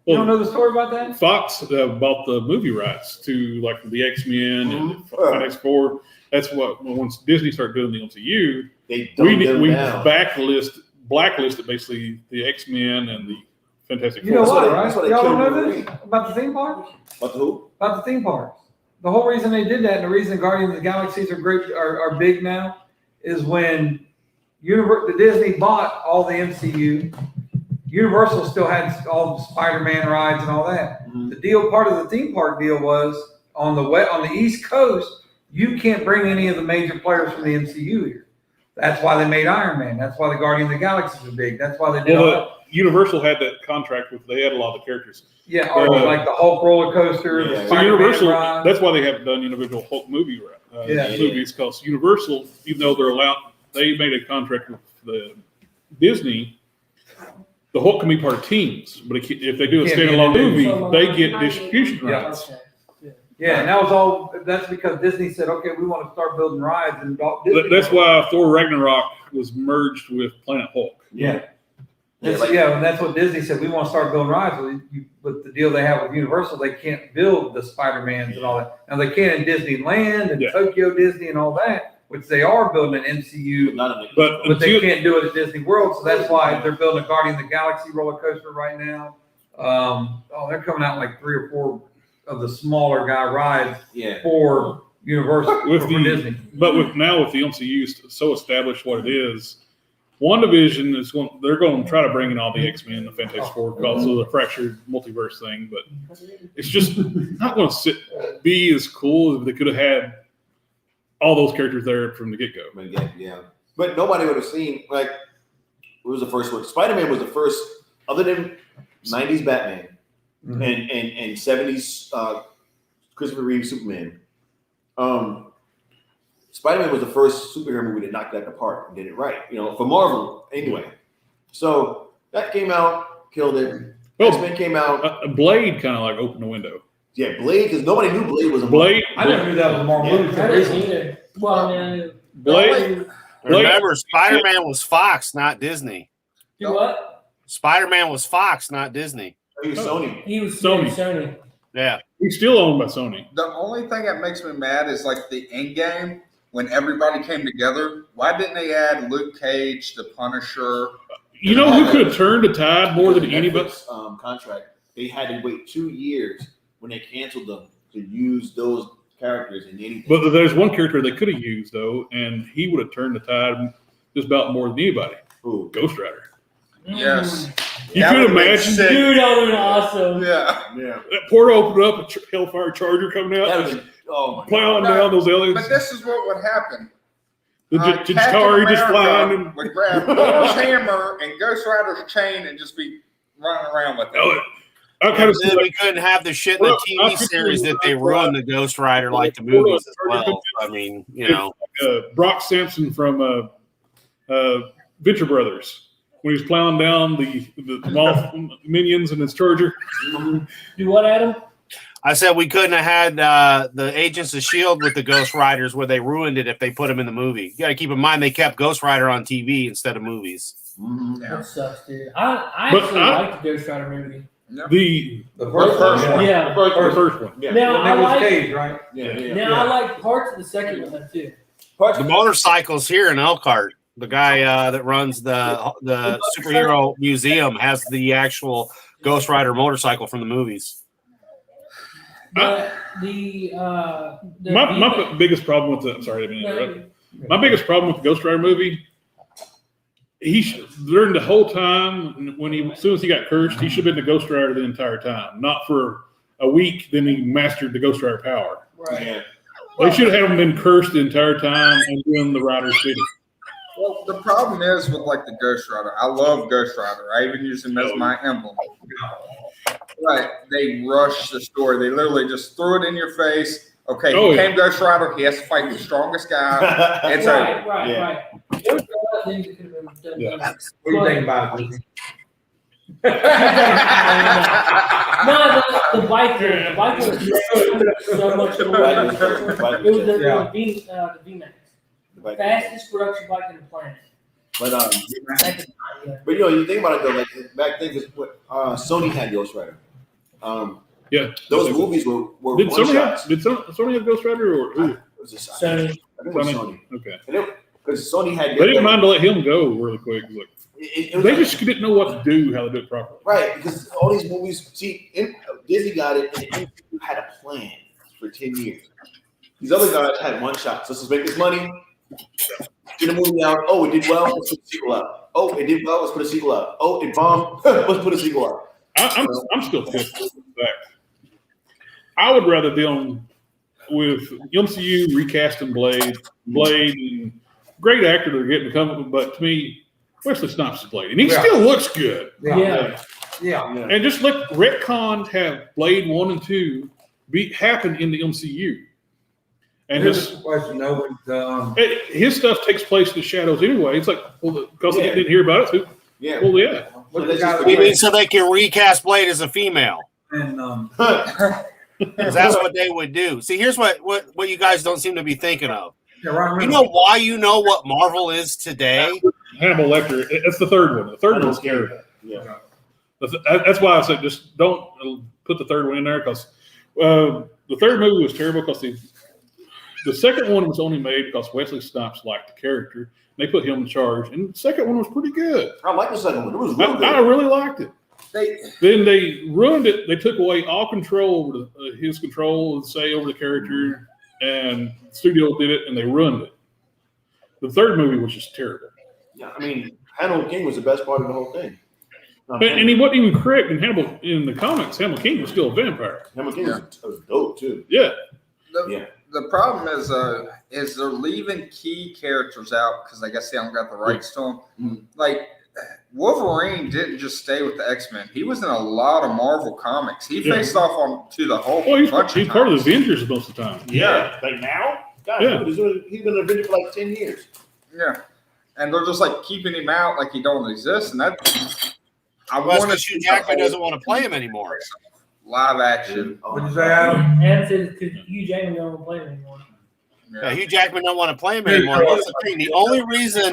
You Well, don't know the story about that? Fox bought the movie rights to like the X-Men and Mhm. Fantastic Four. That's what once Disney started doing the MCU, They we dumbed them we down. blacklisted basically the X-Men and the Fantastic You know Four. why, That's why right? they Y'all don't killed know Wolverine. this about the theme parks? But who? About the theme parks. The whole reason they did that, and the reason Guardians of the Galaxies are big now, is when the Disney bought all the MCU. Universal still had all the Spider-Man rides and all that. Mhm. The deal, part of the theme park deal, was on the East Coast, you can't bring any of the major players from the MCU here. That's why they made Iron Man. That's why the Guardians of the Galaxies are big. That's why they did all that. Universal had that contract with. They had a lot of the characters. Yeah, or like the Hulk roller coaster, Yeah. the So So Spider-Man Universal. ride. That's why they haven't done individual Hulk movie Yeah. movies because Universal, even though they're allowed, they made a contract with the Disney. The Hulk can be part of teams, but if they do a Can't be standalone movie, individual. they get distribution Yeah. rights. Yeah, and that's because Disney said, okay, we want to start building rides and Disney. That's why Thor Ragnarok was merged with Planet Hulk. Yeah. Yeah, And that's what Disney said. We want to start building rides. But the deal they have with Universal, they can't build the Spider-Mans and all that. Now they can in Disneyland and Yeah. Tokyo Disney and all that, which they are building an MCU, None of it. But but they until, can't do it at Disney World. So that's why they're building a Guardian of the Galaxy roller coaster right now. They're coming out like 3 or 4 of the smaller guy rides Yeah. for Universal, With for the- Disney. but with the MCU so established what it is, WandaVision is they're going to try to bring in all the X-Men and the Fantastic Four because of the fractured multiverse thing, but it's just not going to be as cool as they could have had all those characters there from the get-go. Yeah. But nobody would have seen, like, what was the first one? Spider-Man was the first, other than 90s Batman Mhm. and 70s Christopher Reeve Superman. Spider-Man was the first superhero movie that knocked that apart and did it right, for Marvel anyway. So that came out, killed it. Well, X-Men came out. Blade kind of like opened the window. Yeah, Blade, because nobody knew Blade was a Blade, I never knew that was a Marvel Yeah. movie. I until didn't recently. either. Well, I mean, I knew. Blade, Remember, Spider-Man was Fox, not Disney. Do what? Spider-Man was Fox, not Disney. He was Sony. He was Sony. Sony. Yeah. he's still owned by Sony. The only thing that makes me mad is like the end game when everybody came together. Why didn't they add Luke Cage, the Punisher? You know who could have turned the tide more than anybody? Netflix, contract. They had to wait 2 years when they canceled them to use those characters in anything. But there's one character they could have used though, and he would have turned the tide just about more than anybody. Who? Ghost Rider. Yes. You That could would've been imagine sick. Dude, that would have been awesome. Yeah. Yeah. that portal opened up, a Hellfire Charger coming That out, was, oh my plowing God. down those aliens. But this is what would happen. The Captain Jatari just America flying and would grab Thor's hammer and Ghost Rider's chain and just be running around with it. oh, I kind of see Then we like couldn't have the shit in the TV series that they ruined the Ghost Rider like the movies as well. I mean, Brock Sampson from Venture Brothers when he was plowing down the Moth minions in his Charger. Do what, Adam? I said we couldn't have had the Agents of S.H.I.E.L.D. with the Ghost Riders where they ruined it if they put them in the movie. You got to keep in mind they kept Ghost Rider on TV instead of movies. Mhm. That sucks, dude. I But actually I- like the Ghost Rider movie. The The first first one. Yeah. first one. Yeah. Now, I Nicolas like, Cage, right? Yeah. now I like parts of the second one too. The motorcycles here in Elkhart, the guy that runs the superhero museum has the actual Ghost Rider motorcycle from the movies. But the My biggest problem with the I'm sorry, I didn't mean to interrupt. My biggest problem with the Ghost Rider movie, during the whole time as soon as he got cursed, he should have been the Ghost Rider the entire time, not for a week. Then he mastered the Ghost Rider power. right. Yeah. They should have him been cursed the entire time and doing the Rider's bidding. Well, the problem is with like the Ghost Rider. I love Ghost Rider. I even use him as my emblem. Right. They rushed the story. They literally just threw it in your face. Okay, Oh, he yeah. became Ghost Rider. He has to fight the strongest guy. It's Right, over. right, Yeah. right. There was a lot of things that could have been done. Yeah. What do you think about it? No, the biker. The biker was so much more. It was the V-Max. Fastest production bike in the planet. But At the time, yeah. but you think about it though, like back then, because what Sony had Ghost Rider. Yeah. Those movies were Did one Sony shots. have, Sony have Ghost Rider or who? It was just, So I think it was Sony. Okay. Because Sony had. They didn't mind to let him go really quick. Like, It was they like- just didn't know what to do, how to do it properly. right, because all these movies. See, Disney got it, and MCU had a plan for 10 years. These other guys had one shot. So let's make this money. Get a movie out. Oh, it did well. Let's put a sequel out. Oh, it did well. Let's put a sequel out. Oh, it bombed. Let's put a sequel out. I'm still pissed with that. I would rather deal with MCU recasting Blade, and great actor they're getting to come, but to me, Wesley Snipes is Blade, and he still looks good. Yeah. And just let retcon have Blade 1 and 2 happen in the MCU. And Here's the question. No one's his stuff takes place in the shadows anyway. It's like, well, because they didn't hear about it. So, Yeah. well, yeah. So that's just You mean so they can recast Blade as a female? and Because that's what they would do. See, here's what you guys don't seem to be thinking of. yeah, Ryan You Reynolds. know why you know what Marvel is today? Hannibal Lecter. That's the third one. The third one's terrible. Yeah. That's why I said just don't put the third one in there, because the third movie was terrible because the second one was only made because Wesley Snipes liked the character. They put him in charge, and the second one was pretty good. I like the second one. It was real good. I really liked it. They Then they ruined it. They took away all control over his control, say, over the character, and the studio did it, and they ruined it. The third movie was just terrible. Yeah, I mean, Hannibal King was the best part of the whole thing. And he wasn't even correct in Hannibal in the comics. Hannibal King was still a vampire. Hannibal King was dope too. Yeah. the problem is they're leaving key characters out because I guess they don't got the rights to them. Mhm. Like Wolverine didn't just stay with the X-Men. He was in a lot of Marvel comics. He Yeah. faced off on to the whole Well, he's bunch part of of the times. Avengers most of the time. Yeah. Like now? God, Yeah. he's been an Avenger for like 10 years. Yeah. And they're just like keeping him out like he don't exist. And that I Well, want to because Hugh Jackman doesn't want to play him anymore. live action. What'd you say, Adam? And says because Hugh Jackman don't want to play anymore. Yeah, Hugh Jackman don't want to play him anymore. That's the thing. The only reason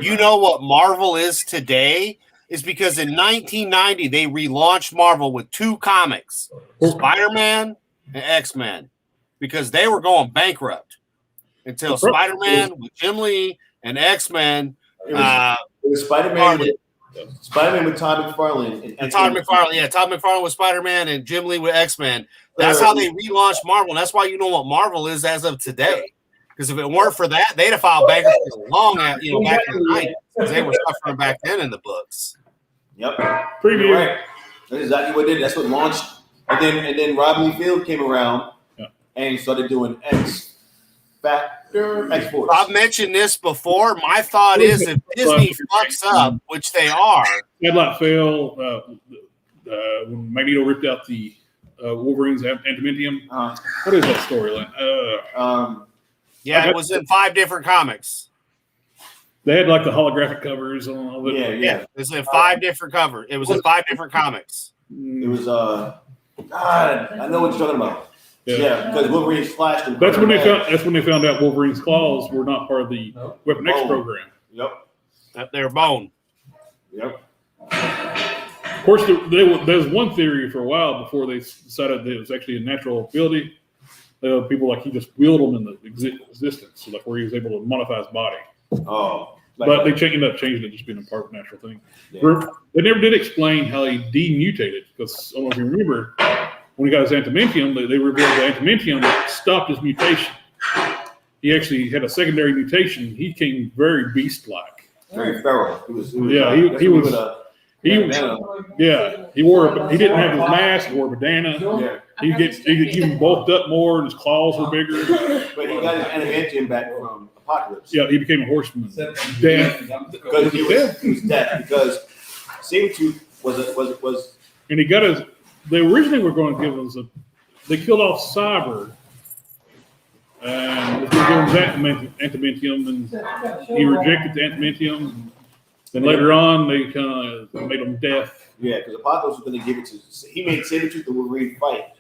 you know what Marvel is today is because in 1990 they relaunched Marvel with two comics, Spider-Man and X-Men, because they were going bankrupt until Spider-Man with Jim Lee and X-Men. It was Spider-Man with Todd McFarlane. And Todd McFarlane with Spider-Man and Jim Lee with X-Men. That's how they relaunched Marvel. And that's why you know what Marvel is as of today. Because if it weren't for that, they'd have filed bankruptcy long back in the night, because they were suffering back then in the books. Yep. Preview. You're right. That's exactly what it did. That's what launched. And then Rob Lee Field came around and started doing X Force. I've mentioned this before. My thought is if Disney fucks up, which they are. Headlight fell when Magneto ripped out the Wolverine's adamantium. What is that storyline? Yeah, it was in 5 different comics. They had like the holographic covers and all that. Yeah. It was in 5 different covers. It was in 5 different comics. It was God, I know what you're talking about. Yeah, because Wolverine flashed him. That's when they found out Wolverine's claws were not part of the Weapon X program. Yep. They're bone. Yep. Of course, there was one theory for a while before they decided that it was actually a natural ability. People like he just willed them into existence, so like where he was able to modify his body. But they ended up changing it, just being a part of the natural thing. Yeah. They never did explain how he demutated, because I don't know if you remember, when he got his adamantium, they revealed the adamantium that stopped his mutation. He actually had a secondary mutation. He became very beast-like. Very feral. He was he didn't have his mask. He wore a bandana. Yeah. He even bulked up more, and his claws were bigger. But he got his adamantium back from Apocalypse. Yeah, he became a horseman. Death. Because he was death. Because Sabretooth was and he got his they originally were going to give us they killed off Cyber, and was going to give him adamantium, and he rejected the adamantium. Then later on, they kind of made him deaf. Yeah, because Apocalypse was going to give it to. He made Sabretooth and Wolverine fight.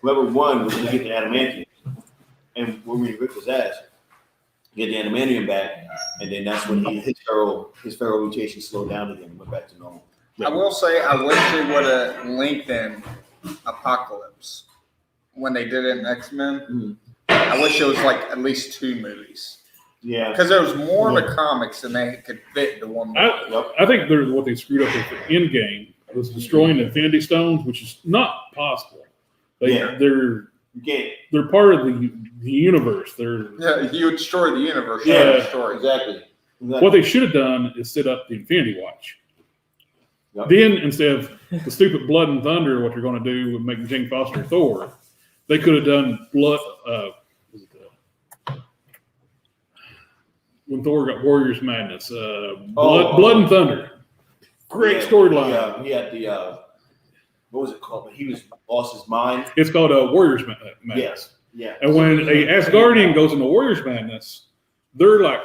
Whoever won was going to get the adamantium, and Wolverine ripped his ass, get the adamantium back, and then that's when his feral mutation slowed down again and went back to normal. I will say, I wish they would have linked in Apocalypse when they did it in X-Men. Mm-hmm. I wish it was like at least 2 movies. Yeah, Because there was more in the comics than they could fit into one movie. I think what they screwed up with the Endgame was destroying the Infinity Stones, which is not possible. They're part of the universe. Yeah, you would destroy the universe. Yeah, destroy. exactly. What they should have done is set up the Infinity Watch. Yep. Then, instead of the stupid Blood and Thunder, what they're going to do with making Jane Foster Thor, they could have done when Thor got Warriors Madness, Blood and Thunder. Great storyline. Yeah, he had the what was it called? He was lost his mind. It's called Warriors Madness. Yes. Yeah. And when a Asgardian goes into Warriors Madness, they're like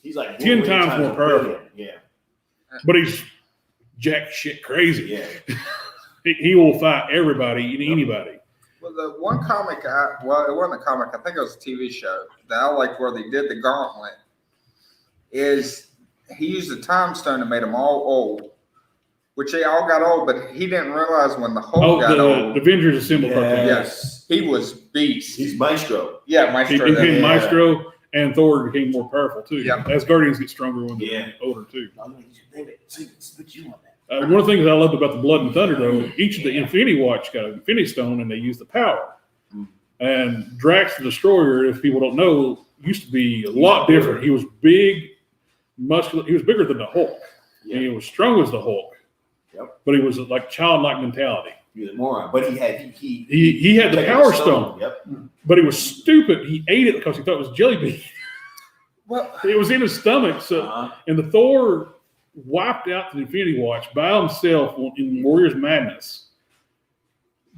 he's like 10 times more powerful. Yeah. But he's jack shit crazy. Yeah. He will fight everybody and anybody. Well, the one comic, it wasn't a comic, I think it was a TV show that I liked where they did the gauntlet, is he used a time stone and made them all old, which they all got old, but he didn't realize when the Hulk got old. The Avengers Assemble cartoon. Yes, he was beast. He's Maestro. Yeah, Maestro. He became Maestro, and Thor became more powerful too. Yep. Asgardians get stronger when they're older too. One of the things I loved about the Blood and Thunder, though, each of the Infinity Watch got an Infinity Stone, and they used the power. And Drax the Destroyer, if people don't know, used to be a lot different. He was big, muscular. He was bigger than the Hulk, and he was strong as the Hulk. Yep. But he was like childlike mentality. He was a moron, but he had the Power Stone. Yep. But he was stupid. He ate it because he thought it was jelly bean. Well, it was in his stomach. So, and the Thor wiped out the Infinity Watch by himself in Warriors Madness.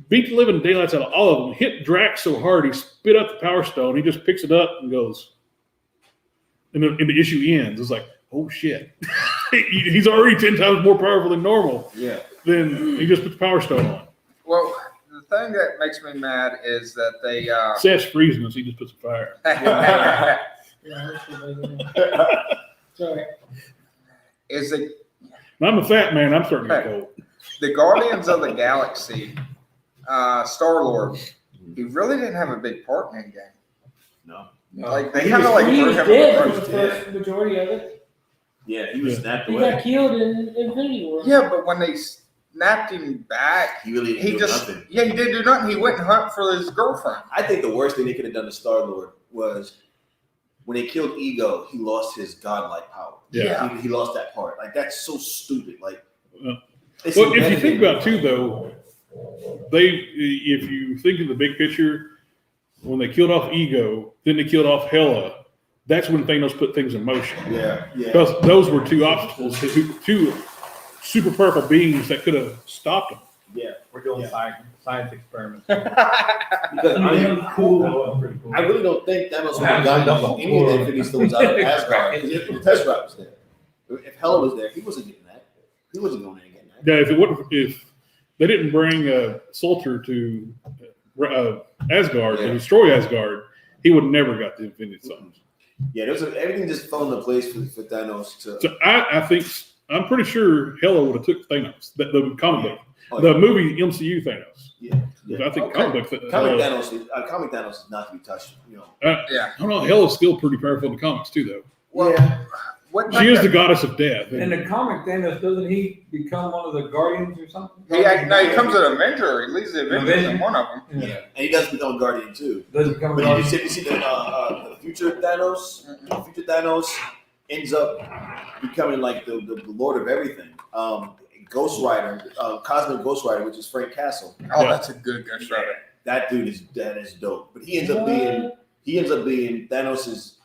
Beat the living daylights out of all of them. Hit Drax so hard he spit out the Power Stone. He just picks it up and goes. And the issue ends. It's like, oh shit. He's already 10 times more powerful than normal. Yeah. Then he just put the Power Stone on. Well, the thing that makes me mad is that they Seth's freezing us. He just puts a fire. Sorry. Is it? I'm a fat man. I'm starting to get cold. The Guardians of the Galaxy, Star-Lord, he really didn't have a big part in that game. No. Like they kind of like He threw was him dead in for the the first. first majority of it. Yeah, he was snapped He away. got killed in Infinity War. Yeah, but when they snapped him back, He really didn't do nothing. Yeah, he didn't do nothing. He went and hunt for his girlfriend. I think the worst thing they could have done to Star-Lord was when they killed Ego, he lost his godlike power. Yeah. He lost that part. Like, that's so stupid. Like, well, if you think about it too, though, if you think of the big picture, when they killed off Ego, then they killed off Hela, that's when Thanos put things in motion. Yeah. Because those were two obstacles, two super powerful beings that could have stopped them. Yeah. We're doing science experiments. Because I really don't think Thanos would have gotten any of the Infinity Stones out of Asgard. Because if the Tesseract was there, if Hela was there, he wasn't getting that. He wasn't going in and getting that. Yeah, if they didn't bring Sultor to Asgard to destroy Asgard, he would never got the Infinity Stones. Yeah, everything just fell into place for Thanos to. So I'm pretty sure Hela would have took Thanos, the comic book, the movie MCU Thanos. Yeah. I think comic book. Comic Thanos is not to be touched. You know. I don't know. Hela's still pretty powerful in the comics too, though. Well, She is the goddess of death. In the comic, Thanos, doesn't he become one of the Guardians or something? He comes an Avenger. He leads the Avengers in one of them. Yeah, and he does become a Guardian too. Does become a But Guardian. you see the future Thanos? Future Thanos ends up becoming like the Lord of everything. Ghost Rider, Cosmic Ghost Rider, which is Frank Castle. Oh, that's a good Ghost Rider. That dude is dope. But he ends up being Thanos's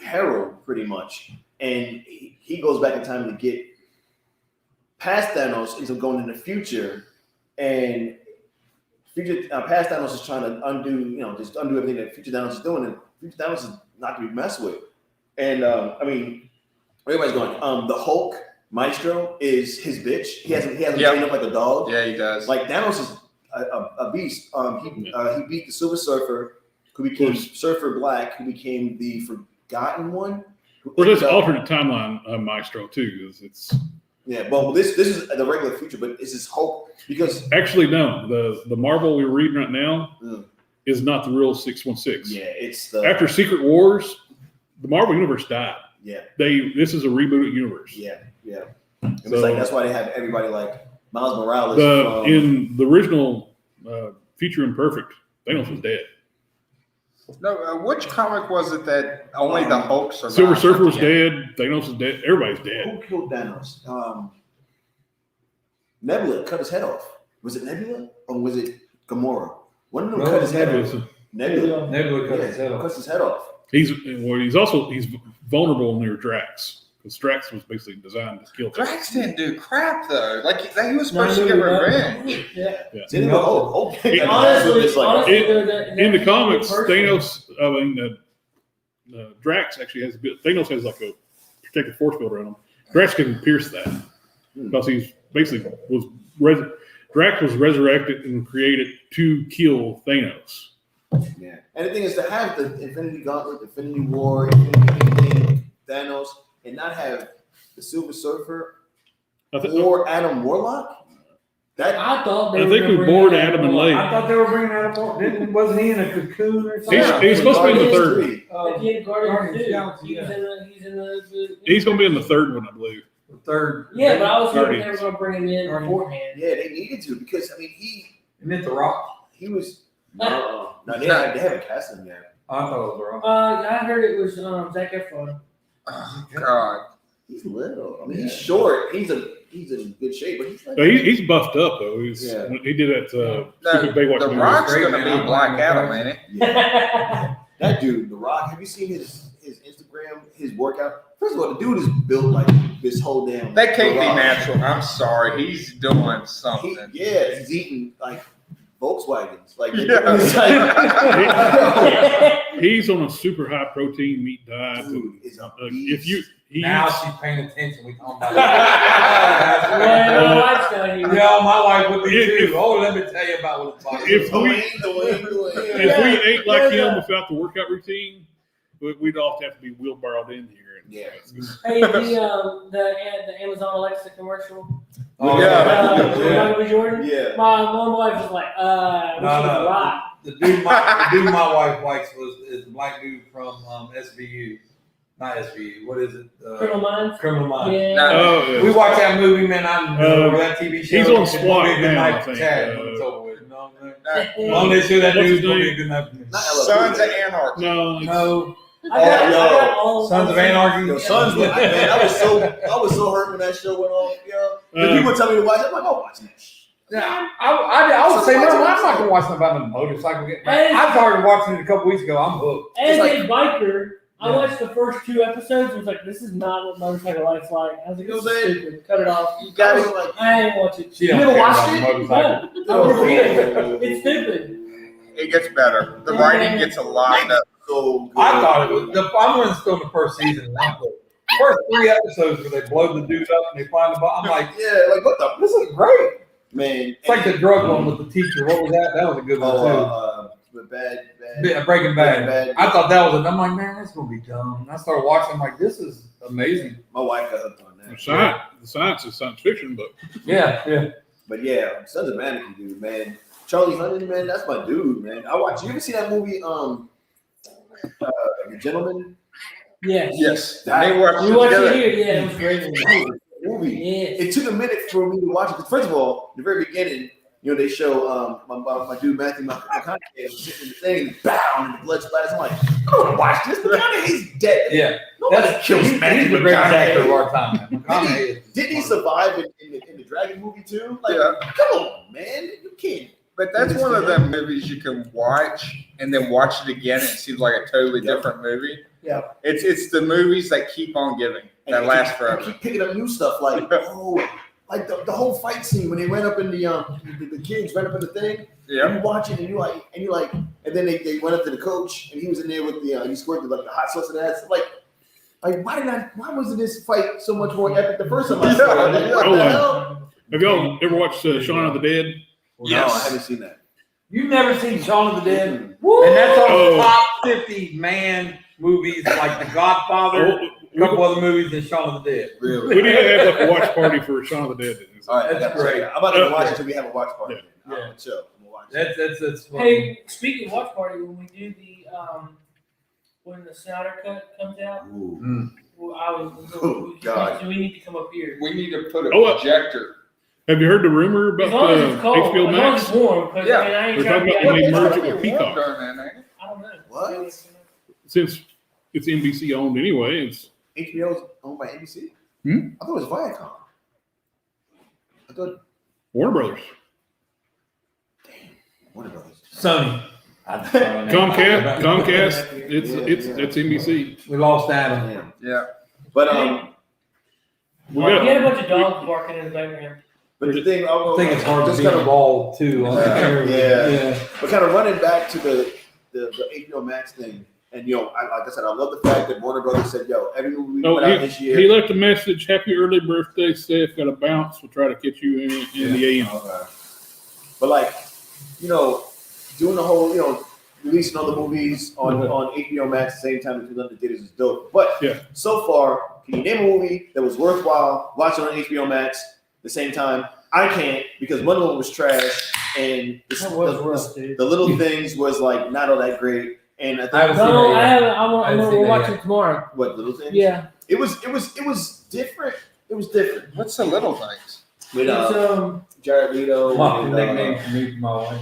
herald pretty much, and he goes back in time to get past Thanos, ends up going in the future, and past Thanos is trying to undo everything that future Thanos is doing, and future Thanos is not to be messed with. And I mean, everybody's going. The Hulk Maestro is his bitch. He hasn't trained up like a dog. Yeah, he does. Like Thanos is a beast. He beat the Silver Surfer, who became Surfer Black, who became the Forgotten One. Well, there's an alternate timeline Maestro too. It's well, this is the regular future, but it's his Hulk because actually no. The Marvel we're reading right now is not the real 616. Yeah, it's the after Secret Wars, the Marvel universe died. Yeah, this is a rebooted universe. Yeah. It was like that's why they have everybody like Miles Morales. In the original Future Imperfect, Thanos was dead. No, which comic was it that only the Hulk survived? Silver Surfer was dead. Thanos is dead. Everybody's dead. Who killed Thanos? Nebula cut his head off. Was it Nebula or was it Gamora? One of them cut his head off. Nebula cut his head off. Cuts his head off. He's vulnerable near Drax because Drax was basically designed to kill. Drax didn't do crap though. Like he was supposed to get revenge. Yeah. In the comics, Drax actually has a bit. Thanos has like a protective force field around him. Drax can pierce that because he's basically Drax was resurrected and created to kill Thanos. Yeah, and the thing is to have the Infinity Gauntlet, Infinity War, Infinity Thanos, and not have the Silver Surfer or Adam Warlock. I thought I think we bored Adam and Lay. I thought they were bringing Adam Warlock. Wasn't he in a cocoon or something? He's supposed to be in the third. He's going to be in the third one, I believe. The third. Yeah, but I was hoping they were going to bring him in beforehand. Yeah, they needed to because I mean he meant The Rock. He was. No, they haven't cast him yet. I thought it was The Rock. I heard it was Zac Efron. Oh God, he's little. I mean, he's short. He's in good shape, but he's like he's buffed up though. He did that stupid Baywatch. The Rock's going to be Black Adam, ain't it? Yeah. That dude, The Rock. Have you seen his Instagram? His workout. First of all, the dude is built like this whole damn. That can't be natural. I'm sorry. He's doing something. He's eating like Volkswagens. Like, he's on a super high protein meat diet. Dude is a beast. Now she's paying attention. We talking about yeah, my wife would be too. Let me tell you about what it's like. If we ate like him without the workout routine, we'd all have to be wheelbarrowed in here. Yeah. Hey, the Amazon Alexa commercial. Oh, yeah. Jordan? Yeah. My one wife was like, no. The dude my wife likes is the black dude from SVU. Not SVU. What is it? Criminal Minds? Criminal Minds. Yeah. Oh, yeah. We watch that movie, man. I know that TV show. He's on SWAT now, I think. It's over with. Long as that dude's going to be a good enough. Sons of Anarchy. No. Sons of Anarchy. Man, I was so hurt when that show went off. The people tell me to watch it. I'm like, I'll watch it. Yeah, I would say no. I'm not gonna watch something about a motorcycle. I started watching it a couple weeks ago. I'm hooked. As a biker, I watched the first 2 episodes. I was like, this is not what motorcycle life's like. I was like, this is stupid. Cut it off. You guys like, I ain't watch it. You never watched it? No. It's stupid. It gets better. The writing gets a lot better. So good. I thought it was. I'm still in the first season. First 3 episodes where they blow the dude up and they find the body. I'm like, like what the? This is great. Man, it's like the drug one with the teacher. What was that? That was a good one too. Breaking Bad. I thought that was. I'm like, man, that's gonna be dumb. And I started watching. I'm like, this is amazing. My wife got hooked on that. The science is science fiction, but But yeah, Sons of Anarchy, dude, man. Charlie Hunnam, man, that's my dude, man. You ever see that movie, The Gentleman? Yes. We watched it here. Yeah, it was great. Movie. Yes. It took a minute for me to watch it. Because first of all, the very beginning, they show my dude Matthew McConaughey sitting in the thing, and bam, and the blood splatters. I'm like, I don't want to watch this. McConaughey's dead. Yeah. Nobody kills Matthew He's the greatest actor of McConaughey. our time, man. Didn't he survive in the Dragon movie too? Like, come on, man, you can't. But that's one of them movies you can watch and then watch it again and it seems like a totally different movie. Yeah. It's the movies that keep on giving, that last forever. Keep picking up new stuff like, like the whole fight scene when they went up in the kids went up in the thing. Yeah. And you watch it and you like, and then they went up to the coach and he was in there with he scored the hot sauce and that. Like why wasn't this fight so much more epic the first time I saw it? Like, what the hell? Have y'all ever watched Shaun of the Dead? No, I haven't seen that. You've never seen Shaun of the Dead? And Woo! that's on the top 50 man movies like The Godfather, a couple other movies, and Shaun of the Dead. Really? We need to have like a watch party for Shaun of the Dead. All right, That's great. I'm about to watch it until we have a watch party. Yeah. I'm chill. I'm gonna watch it. That's fun. Hey, speaking of watch party, when we do the when the Snyder cut comes out, Ooh. well, Oh, God. so we need to come up here. We need to put a Oh, projector. Have you heard the rumor about As long as it's cold, HBO as long as Max? it's warm. 'Cause, Yeah. I mean, I ain't We're trying talking to about when they get merge it It'll with be warm Peacock. during that, ain't it? I don't know. What? Since it's NBC owned anyway, it's HBO's owned by NBC? Hmm? I thought it was Viacom. I thought Warner Brothers. Warner Brothers. Sony. Comcast. Yeah. That's NBC. We lost Adam. Damn. Yeah. But We He got had a bunch of dogs barking in the background. but the thing I think it's hard to just be kind of involved too. On the camera. Yeah. But kind of running back to the HBO Max thing, and like I said, I love the fact that Warner Brothers said, "Yo, every movie we put out this year." He left a message. Happy early birthday, Steph. Got a bounce. We'll try to catch you in the AM. Okay. But doing the whole, releasing all the movies on HBO Max at the same time as doing the theaters is dope. But so far, can you name a movie that was worthwhile watching on HBO Max at the same time? I can't, because one of them was trash, and the little things was like not all that great. And I think No, I haven't. We'll watch it tomorrow. What little things? Yeah. It was different. It was different. What's the little things? With It's, Jared Leto. My and, nickname for me, for my wife.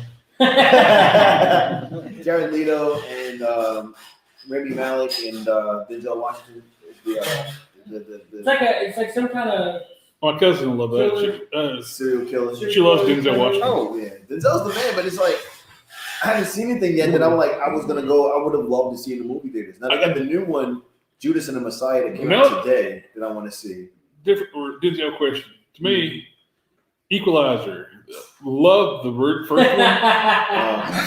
Jared Leto and Rami Malek and Denzel Washington. it's like some kind of. My cousin will love that. Serial killer. She loves Denzel Washington. Oh yeah, Denzel's the man, but it's like I haven't seen anything yet that I'm like I was gonna go. I would have loved to see in the movie theaters. Now I got the new one, Judas and the Messiah, that came out today that I want to see. Different or Denzel question to me. Equalizer. Love the first one.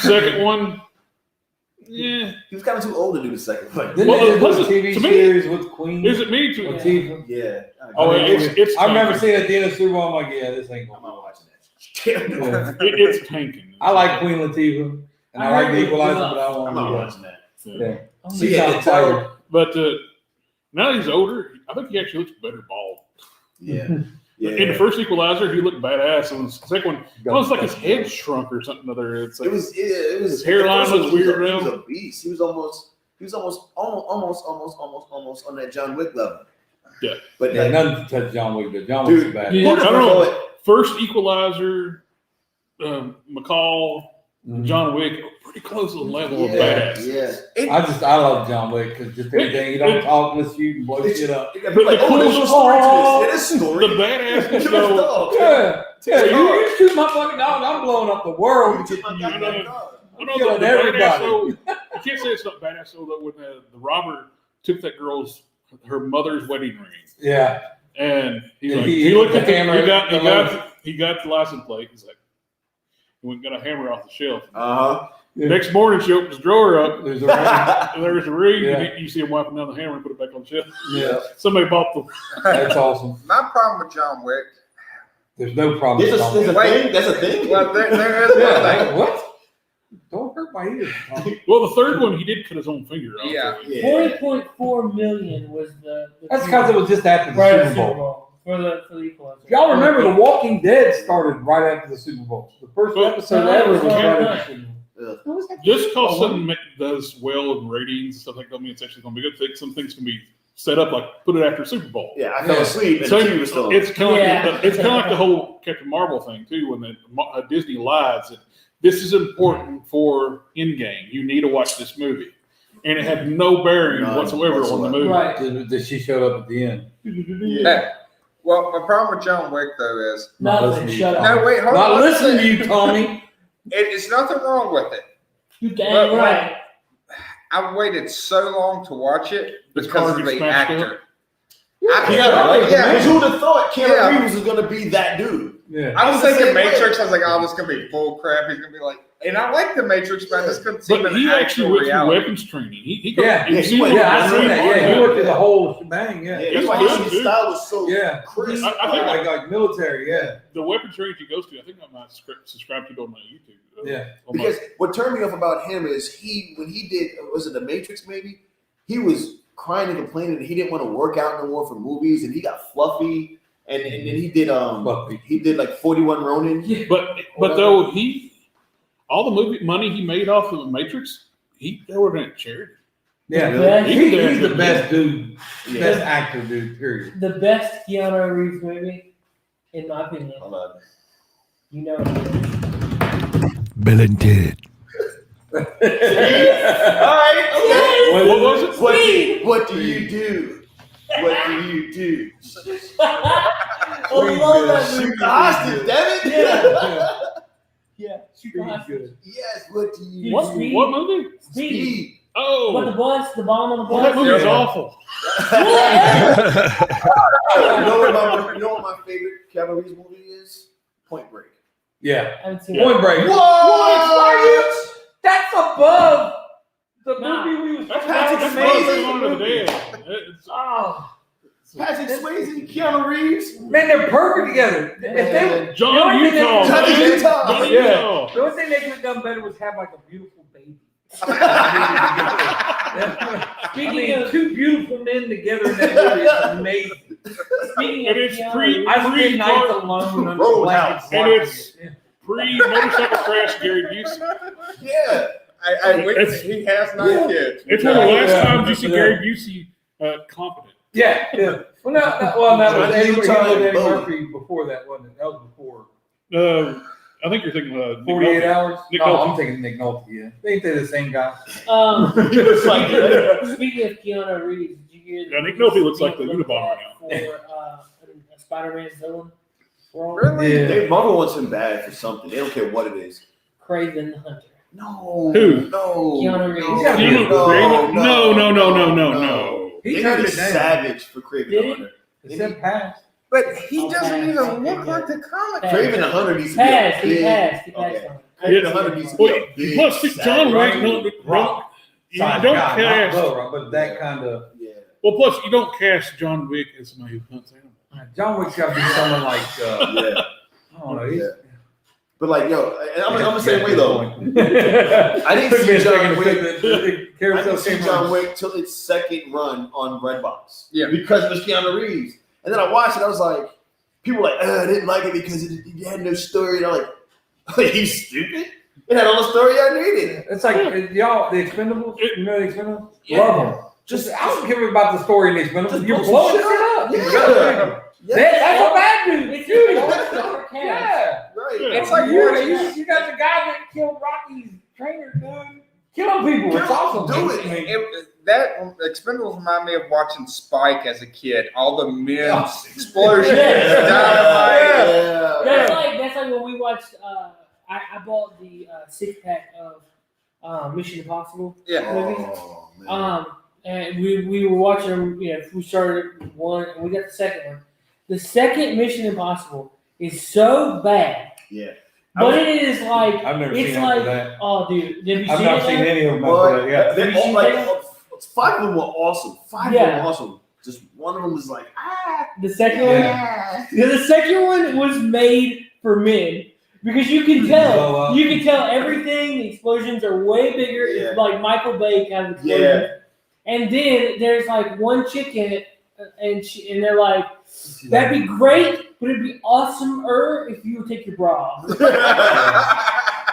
Second one. Yeah. He was kind of too old to do the second one. Didn't they just do a TV series with Queen? Is it me too? Latifah? Yeah. Oh, it's I remember seeing it at the end of Super Bowl. I'm like, yeah, this ain't I'm going not watching that. It's tanking. I like Queen Latifah, and I like the Equalizer, but I don't I'm not want watching that. Yeah. So yeah, Denzel. But now he's older. I think he actually looks better bald. Yeah. In the first Equalizer, he looked badass. And the second one, it was like his head shrunk or something other. It's like, it was his hairline was weird. He was a beast. He was almost on that John Wick level. Yeah. But Yeah, nothing to touch John Wick, but John Wick's bad. I don't know. First Equalizer, McCall, John Wick, pretty close to the level of badass. Yeah. I love John Wick because just everything, you don't talk, let's shoot and blow shit up. But like, there's no story to this. It is story. The badass though. Yeah, you shoot my fucking dog, I'm blowing up the world to get you. I know Killing the everybody. badass though. You can't say it's not badass though. That when the robber took that girl's her mother's wedding ring. Yeah. And he's And like, he he looked at the hammer. he got the license plate. He's like, he went and got a hammer off the shelf. Uh-huh. Next morning, she opens the drawer up. There's a ring. And there's a ring. Yeah. And you see him wiping down the hammer and put it back on the shelf. Yeah. Somebody bought the. That's awesome. My problem with John Wick. There's no problem. There's with a John Wick. thing. That's a thing. Well, there is one Yeah, thing. what? Don't hurt my ears. Well, the third one, he did cut his own finger off. Yeah. 40.4 million was the That's because it was just after the right at Super Super Bowl. Bowl for the Equalizer. Y'all remember The Walking Dead started right after the Super Bowl. The first episode ever was right after the Super Bowl. Just because something does well in ratings and stuff like that, I mean, it's actually going to be a good thing. Some things can be set up like put it after Super Bowl. Yeah, I fell asleep and So the TV was still on. it's kind of Yeah. like it's kind of like the whole Captain Marvel thing too. When Disney lies that this is important for Endgame, you need to watch this movie, and it had no bearing None whatsoever on the movie. Right. That she showed up at the end. Hey, well, my problem with John Wick though is Nothing. Shut up. no. Wait, hold Not on. listening to you, Tommy. It's nothing wrong with it. You dang But, Because who would have thought Keanu Yeah. Reeves was gonna be that dude? Yeah. I was It's the thinking same way. Matrix. I was like, oh, this is gonna be full crap. He's gonna be like, and I like the Matrix, but I just couldn't see him But in he actual actually went through reality. weapons training. He Yeah, yeah, he he went- Yeah, I seen that. Yeah, he went through the Yeah. whole shebang. Yeah. Yeah, that's why He's his good. style was so Yeah. crisp. I think like military. Yeah. The weapons training he goes to, I think I'm not subscribed to it on my YouTube. Yeah. On my- Because what turned me off about him is when he did, was it The Matrix maybe? He was crying and complaining that he didn't want to work out no more for movies, and he got fluffy, and then he did like 41 Ronin. But though all the movie money he made off of the Matrix, they were in charity. Yeah. He- He's the best dude. Yeah. Best actor, dude. Period. The best Keanu Reeves movie, in my opinion. Hold on. You know it. Bill and Ted. All right. Okay. What was it? What do you do? What do you do? I love that movie. Shoot the hostage, damn it! Yeah. Yeah, super Pretty hot. good. Yes. What do you What? do? What movie? Speed. Oh, What the bus? The bomb on the that bus? movie is Yeah. awful. You know what my favorite Keanu Reeves movie is? Point Break. Yeah. I haven't seen Yeah. Point Break. What? Why are you? That's above the Nah. movie we was That's Patrick that's Swayze. Dawn of the Dead. It's- Oh, Patrick Swayze and Keanu Reeves. man, they're perfect together. If they, John The only thing Utah. Johnny man. Utah. Johnny Yeah. Utah. the only thing they could have done better was have like a beautiful baby. Speaking of two beautiful men together in that movie is amazing. speaking And of it's Keanu pre- Reeves, I spent Three nights car- alone under Roadhouse. blankets And watching it's- it. Pre-motorcycle crash, Gary Busey. Yeah. I witnessed he has 9 kids. It's one of the last Yeah. times you see Yeah. Gary Busey confident. Yeah, yeah. Well, that was Eddie, Johnny Utah and Eddie Bowie. Murphy before that, wasn't it? That was before I think you're thinking Nick 48 Nolte. hours. Nick No, Nolte. I'm thinking Nick Nolte. Yeah, ain't they the same guy? He looks like that. speaking of Keanu Reeves, did you hear? Yeah, Nick Nolte looks like the Look Unabomber at now. For Spider-Man villain. role? Really? Yeah. They Marvel wants him bad for something. They don't care what it is. Craven the Hunter. No. Who? No. Keanu Reeves. No. gotta be a Craven? No. He They turned gonna be it down. savage for Craven Did the he? Hunter. It said pass. But he Oh, doesn't pass. even Okay, look yeah. like the comic. Pass. Craven the Hunter needs to be Passed. a He big. passed. He passed Okay. on it. Craven the Hunter needs to be Well, a big. plus John savage. Wick, Rock. you don't cast. But that kind of Yeah. Well, plus you don't cast John Wick as somebody who hunts animals. John Wick's got to be someone like Yeah. I don't know. He's, Yeah. But like, yo, and I'm the same way though. I didn't see John Wick. I Carousel didn't see came John on. Wick till its second run on Redbox. Yeah. Because it was Keanu Reeves. And then I watched it, I was like, people were like, I didn't like it because it had no story. And I'm like, are you stupid? It had all the story I needed. It's like y'all, the Expendables. You know the Expendables? Yeah. Love them. Just I don't care about the story in the Expendables. Just You're blow some blowing shit shit up. Yeah. That's a bad dude. It's Dude. a cast. Yeah. Right. Yeah. It's like you got the guy that killed Rocky's trainer, dude. Killing people. It's awesome. Do I mean, That Expendables remind me of watching Spike as a kid. All the men, Yeah. explosions, Yeah. dynamite. Yeah. That's like when we watched. I bought the 6-pack of Mission Impossible movies. Oh, man. And we were watching them. You know, we started one and we got the second one. The second Mission Impossible is so bad, Yeah. but it is like I've never it's seen like after that. oh, dude, have you I've seen not it? seen Now? any of them But after that. Yeah. they're Have you all seen like, that? 5 of them were awesome. 5 of them Yeah. were awesome. Just one of them was like, The second Yeah. one, yeah, the second one was made for men because you can tell, everything. The explosions are way bigger. Yeah. It's like Michael Bay kind of explosion. Yeah. And then there's like one chick in it, and they're like, "That'd be great, but it'd be awesomer if you would take your bra off."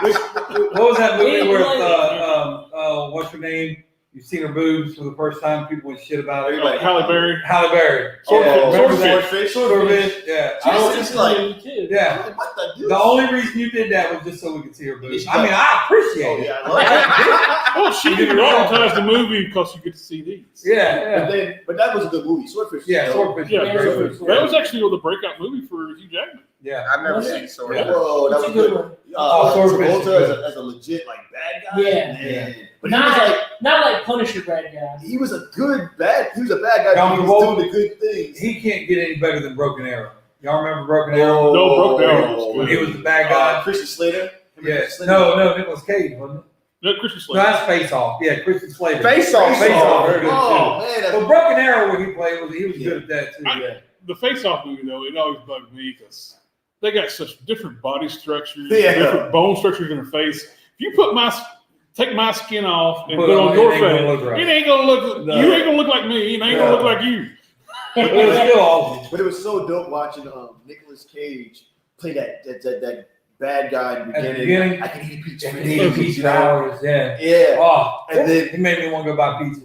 What was that movie It where was- what's her name? You've seen her boobs for the first time. People went shit about it. Like, Halle Berry. Halle Berry. Swordfish. Swordfish. Yeah. I was just like, too. Yeah. what the dude? The only reason you did that was just so we could see her boobs. She's I mean, I appreciate Oh, it. yeah, I love that. Oh, she didn't advertise the movie because you get to see these. Yeah. But that was a good movie. Swordfish. Yeah. Swordfish. Swordfish. Yeah, Yeah, very yeah. good. That was actually the breakout movie for Hugh Jackman. Yeah. I've never Was seen it? Sword. Yeah. Whoa, that It's was a good good. one. Oh, Swordfish is Travolta good. as a legit like bad guy. Yeah. Man. But he was like, Not like Punisher bad guy. he was a bad guy. John He was Travolta. doing the good things. He can't get any better than Broken Arrow. Y'all remember Broken Arrow? Oh, No, Broken Arrow was When he good. was the bad guy. Christian Slater. Yes. No, Nicolas Cage, wasn't it? No, Christian No, Slater. that's Face Off. Yeah, Christian Slater. Face Off. Face Off. Very good. Oh man, that's Well, Broken Arrow, where he played, he was good at that too. I- The Face-Off movie, though, it always bugged me because they got such different body structures, Yeah. different bone structures in their face. If you take my skin off and Put put on on your it ain't gonna face, look right. it ain't gonna look. No. You ain't gonna look like me, and I ain't gonna look like you. But it was still awesome. But it was so dope watching Nicolas Cage play that bad guy in the At the beginning. beginning, I can eat a peach. and he pizza hours, yeah. Yeah. Oh, And then he made me want to go buy pizza.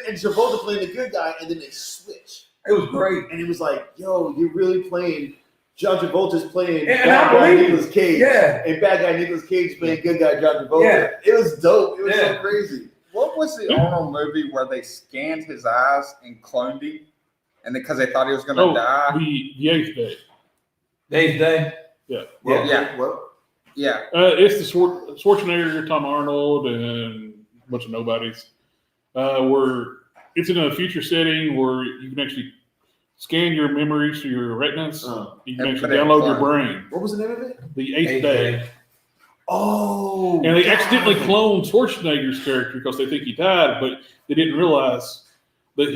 and Travolta playing the good guy, and then they switch. It was great. And he was like, "Yo, you're really playing." John Travolta's playing And bad I guy believe it. Nicolas Cage, Yeah. and bad guy Nicolas Cage playing good guy John Travolta. Yeah. It was dope. It was Yeah. so crazy. What was the Arnold movie where they scanned his eyes and cloned him, and because they thought he was going to Oh, die? the Eighth Day. Dave's Day. Well, Yeah. Well, Yeah, It's the Schwarzenegger, Tom Arnold, and a bunch of nobodies. Where it's in a future setting where you can actually scan your memories through your retinas. You can And actually put it in download your clone. brain. what was the name of it? The Eighth Day. Oh, And they God. accidentally cloned Schwarzenegger's character because they think he died, but they didn't realize that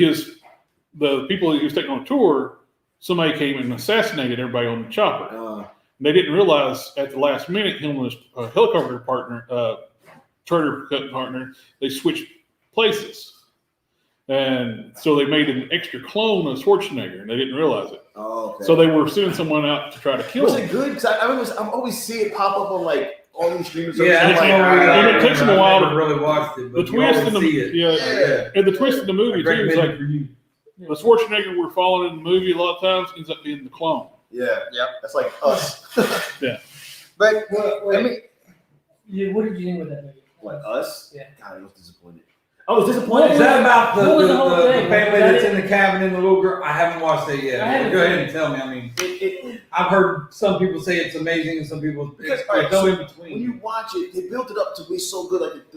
the people he was taking on tour, somebody came and assassinated everybody on the chopper. They didn't realize at the last minute, him and his helicopter partner, charter partner, they switched places. And so they made an extra clone of Schwarzenegger, and they didn't realize it. Oh, okay. So they were sending someone out to try to kill Was him. it good? Because I always see it pop up on like all these streamers. Yeah, It's that's like- what we and it takes them a while I to- never really watched it, The but you twist always in the see it. yeah, and the twist in the movie too is like for you. the Schwarzenegger we're following in the movie a lot of times ends up being the clone. Yeah. Yep. That's like us. but Wait, I mean, what did you think with that movie? Like us? Yeah. God, I was disappointed. I was disappointed. Is that about What was the whole thing? family Was that that's it? in the cabin and the little girl? I haven't watched it yet. I haven't Go seen ahead it. and tell me. I mean, I've heard some people say it's amazing and some people Because, it's all right, go so in when between. you watch it, they built it up to be so good. Like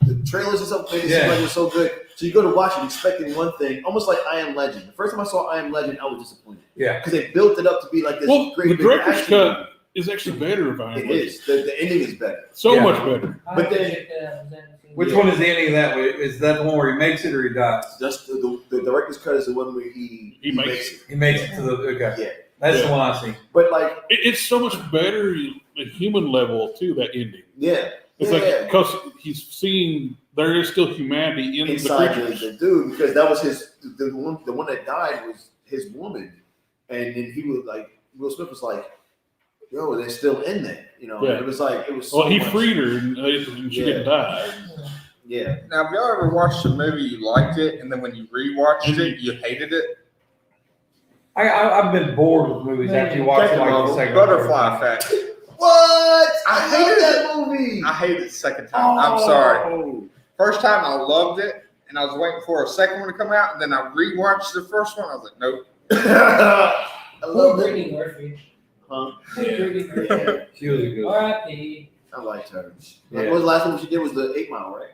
the trailers and stuff made it Yeah. seem like it was so good. So you go to watch it expecting one thing, almost like I Am Legend. The first time I saw I Am Legend, I was disappointed. Yeah. Because they built it up to be like this Well, great the big director's action cut movie. is actually better if I It is. The ending is better. so Yeah. much better. I But have to then- check that out. Which Yeah. one is the ending of that? Is that the one where he makes it or he dies? Just the director's cut is the one where he makes it. He makes it to the okay. Yeah. That's Yeah. the one I see. But like, It's so much better at human level too. That ending. yeah. It's yeah. like because he's seeing there is still humanity in Inside the creatures. the dude, because that was the one that died was his woman, and then he was like, Will Smith was like, yo, they're still in there, you know. Yeah. It was like it was. Well, so he much- freed her and she Yeah. didn't die. Yeah, now have y'all ever watched a movie you liked it, and then when you rewatched it, you hated it? I've been bored with movies after you watch it like the second or third Butterfly time. Effect. what? I hate hated that movie. I hated it the second time. I'm sorry. Oh. First time I loved it, and I was waiting for a second one to come out, and then I rewatched the first one. I was like, nope. I Poor love Brittany that. Murphy. Huh? Poor Brittany Murphy. Yeah, She was a good. R.I.P. I liked her. Yeah. What was the last one she did? Was the 8 Mile, right?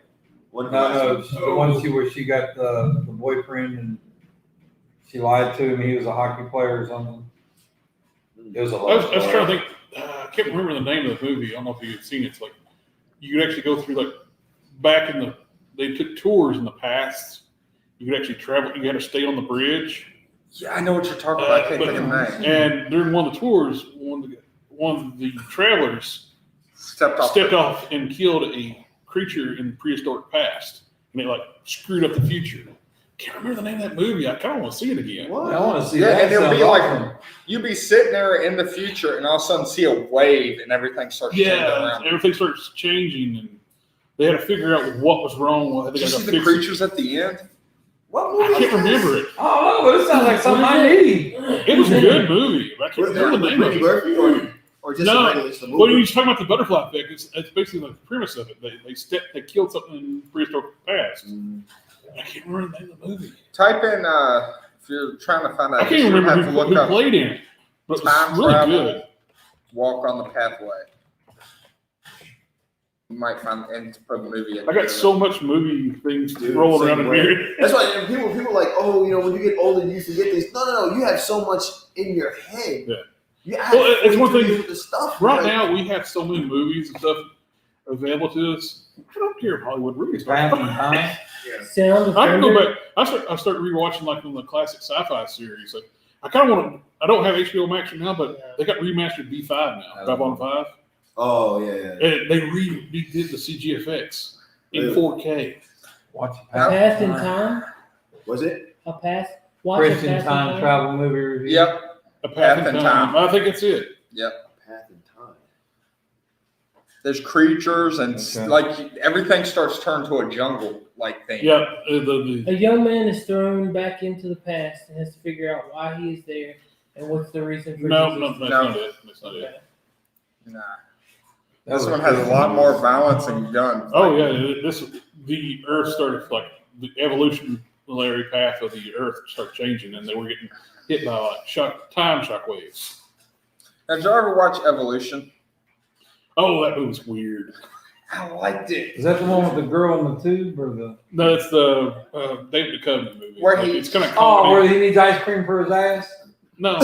One of the last No, ones. the one where she got the boyfriend and she lied to him. He was a hockey player or something. It was a I was lot. trying to think. I can't remember the name of the movie. I don't know if you've seen it. It's like you could actually go through like back in the. They took tours in the past. You could actually travel. You had to stay on the bridge. Yeah, I know what you're talking about. I can't But- think of the name. And during one of the tours, one of the travelers Stepped off. stepped off and killed a creature in the prehistoric past, and it like screwed up the future. Can't remember the name of that movie. I kind of want to see it again. What? I want to see Yeah, that. and it'll be Sounds like awesome. you'd be sitting there in the future, and all of a sudden see a wave, and everything starts changing Yeah, around. everything starts changing, and they had to figure out what was wrong. They Did you got see to the fix it. creatures at the end? What movie? I can't remember it. Oh, no, but it sounds like something I need. It was a good movie. But I can't Was that remember the with name of Brittany it. Murphy or just No. a regular just a movie? Well, you're talking about the butterfly effect. It's basically the premise of it. They killed something in the prehistoric past. I can't remember the name of the movie. Type in if you're trying to find out. I can't you remember have to who look up played in it, but it Time was really Travel. good. Walk on the Pathway. You might find and put a movie. I got so much movie things Dude, rolling around same in way. here. That's why and people are like, oh, when you get older, you forget things. No. You have so much in your head. Yeah. You have Well, it's one thing. with the stuff. Right like, now, we have so many movies and stuff available to us. I don't care if Hollywood really starts. Time and time. Sound of I can go Thunder. back. I start rewatching like on the classic sci-fi series. Like I kind of want to. I don't have HBO Max right now, but they got remastered B5 now. 5 on 5. Oh yeah. And they redid the CGFX in Really? 4K. Watch A Past in Time. Was it? A Past. Watch Chris A in Past in Time travel movie review. Yep. A Path in Time. I think it's it. Path in Time. There's creatures and Okay. like everything starts turning to a jungle like thing. Yeah. The A young man is thrown back into the past and has to figure out why he is there and what's the reason for no, his no, existence. that's not it. That's not it. Nah. This one has a lot more violence and guns. Oh yeah, the Earth started like the evolutionary path of the Earth started changing, and they were getting hit by like time shock waves. Now, did you ever watch Evolution? Oh, that movie's weird. I liked it. Is that the one with the girl in the tube or the? No, it's the David Duchovny movie. Where Like, he- it's kind of Oh, where comedy. he needs ice cream for his ass. No,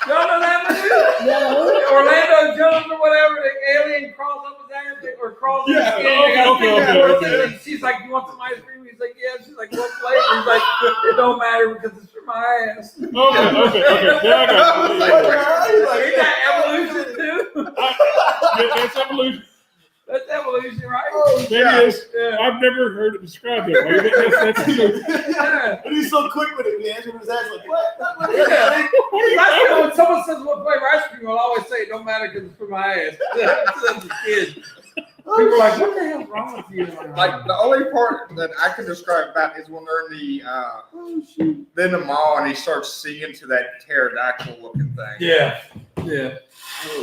Y'all know that movie? No. Orlando Jones or whatever, the alien crawls up his ass or crawls in his Yeah, skin. okay, They got okay, fingers okay, for it. She's like, "You want some ice cream?" He's like, "Yeah." She's like, "What flavor?" He's like, "It don't matter because it's for my ass." okay. Yeah, I got you. Ain't that evolution too? That's evolution. That's evolution, right? That is. Yeah. I've never heard it described that way. That's Yeah. And he's so quick with it. He answered his ass like, what? Yeah. That's why when someone says what flavor ice cream, I'll always say it don't matter because it's for my ass. That's a kid. People are like, what the hell's wrong with you? Like the only part that I can describe that is when they're in the mall and he starts singing to that pterodactyl looking thing. Yeah. Yeah.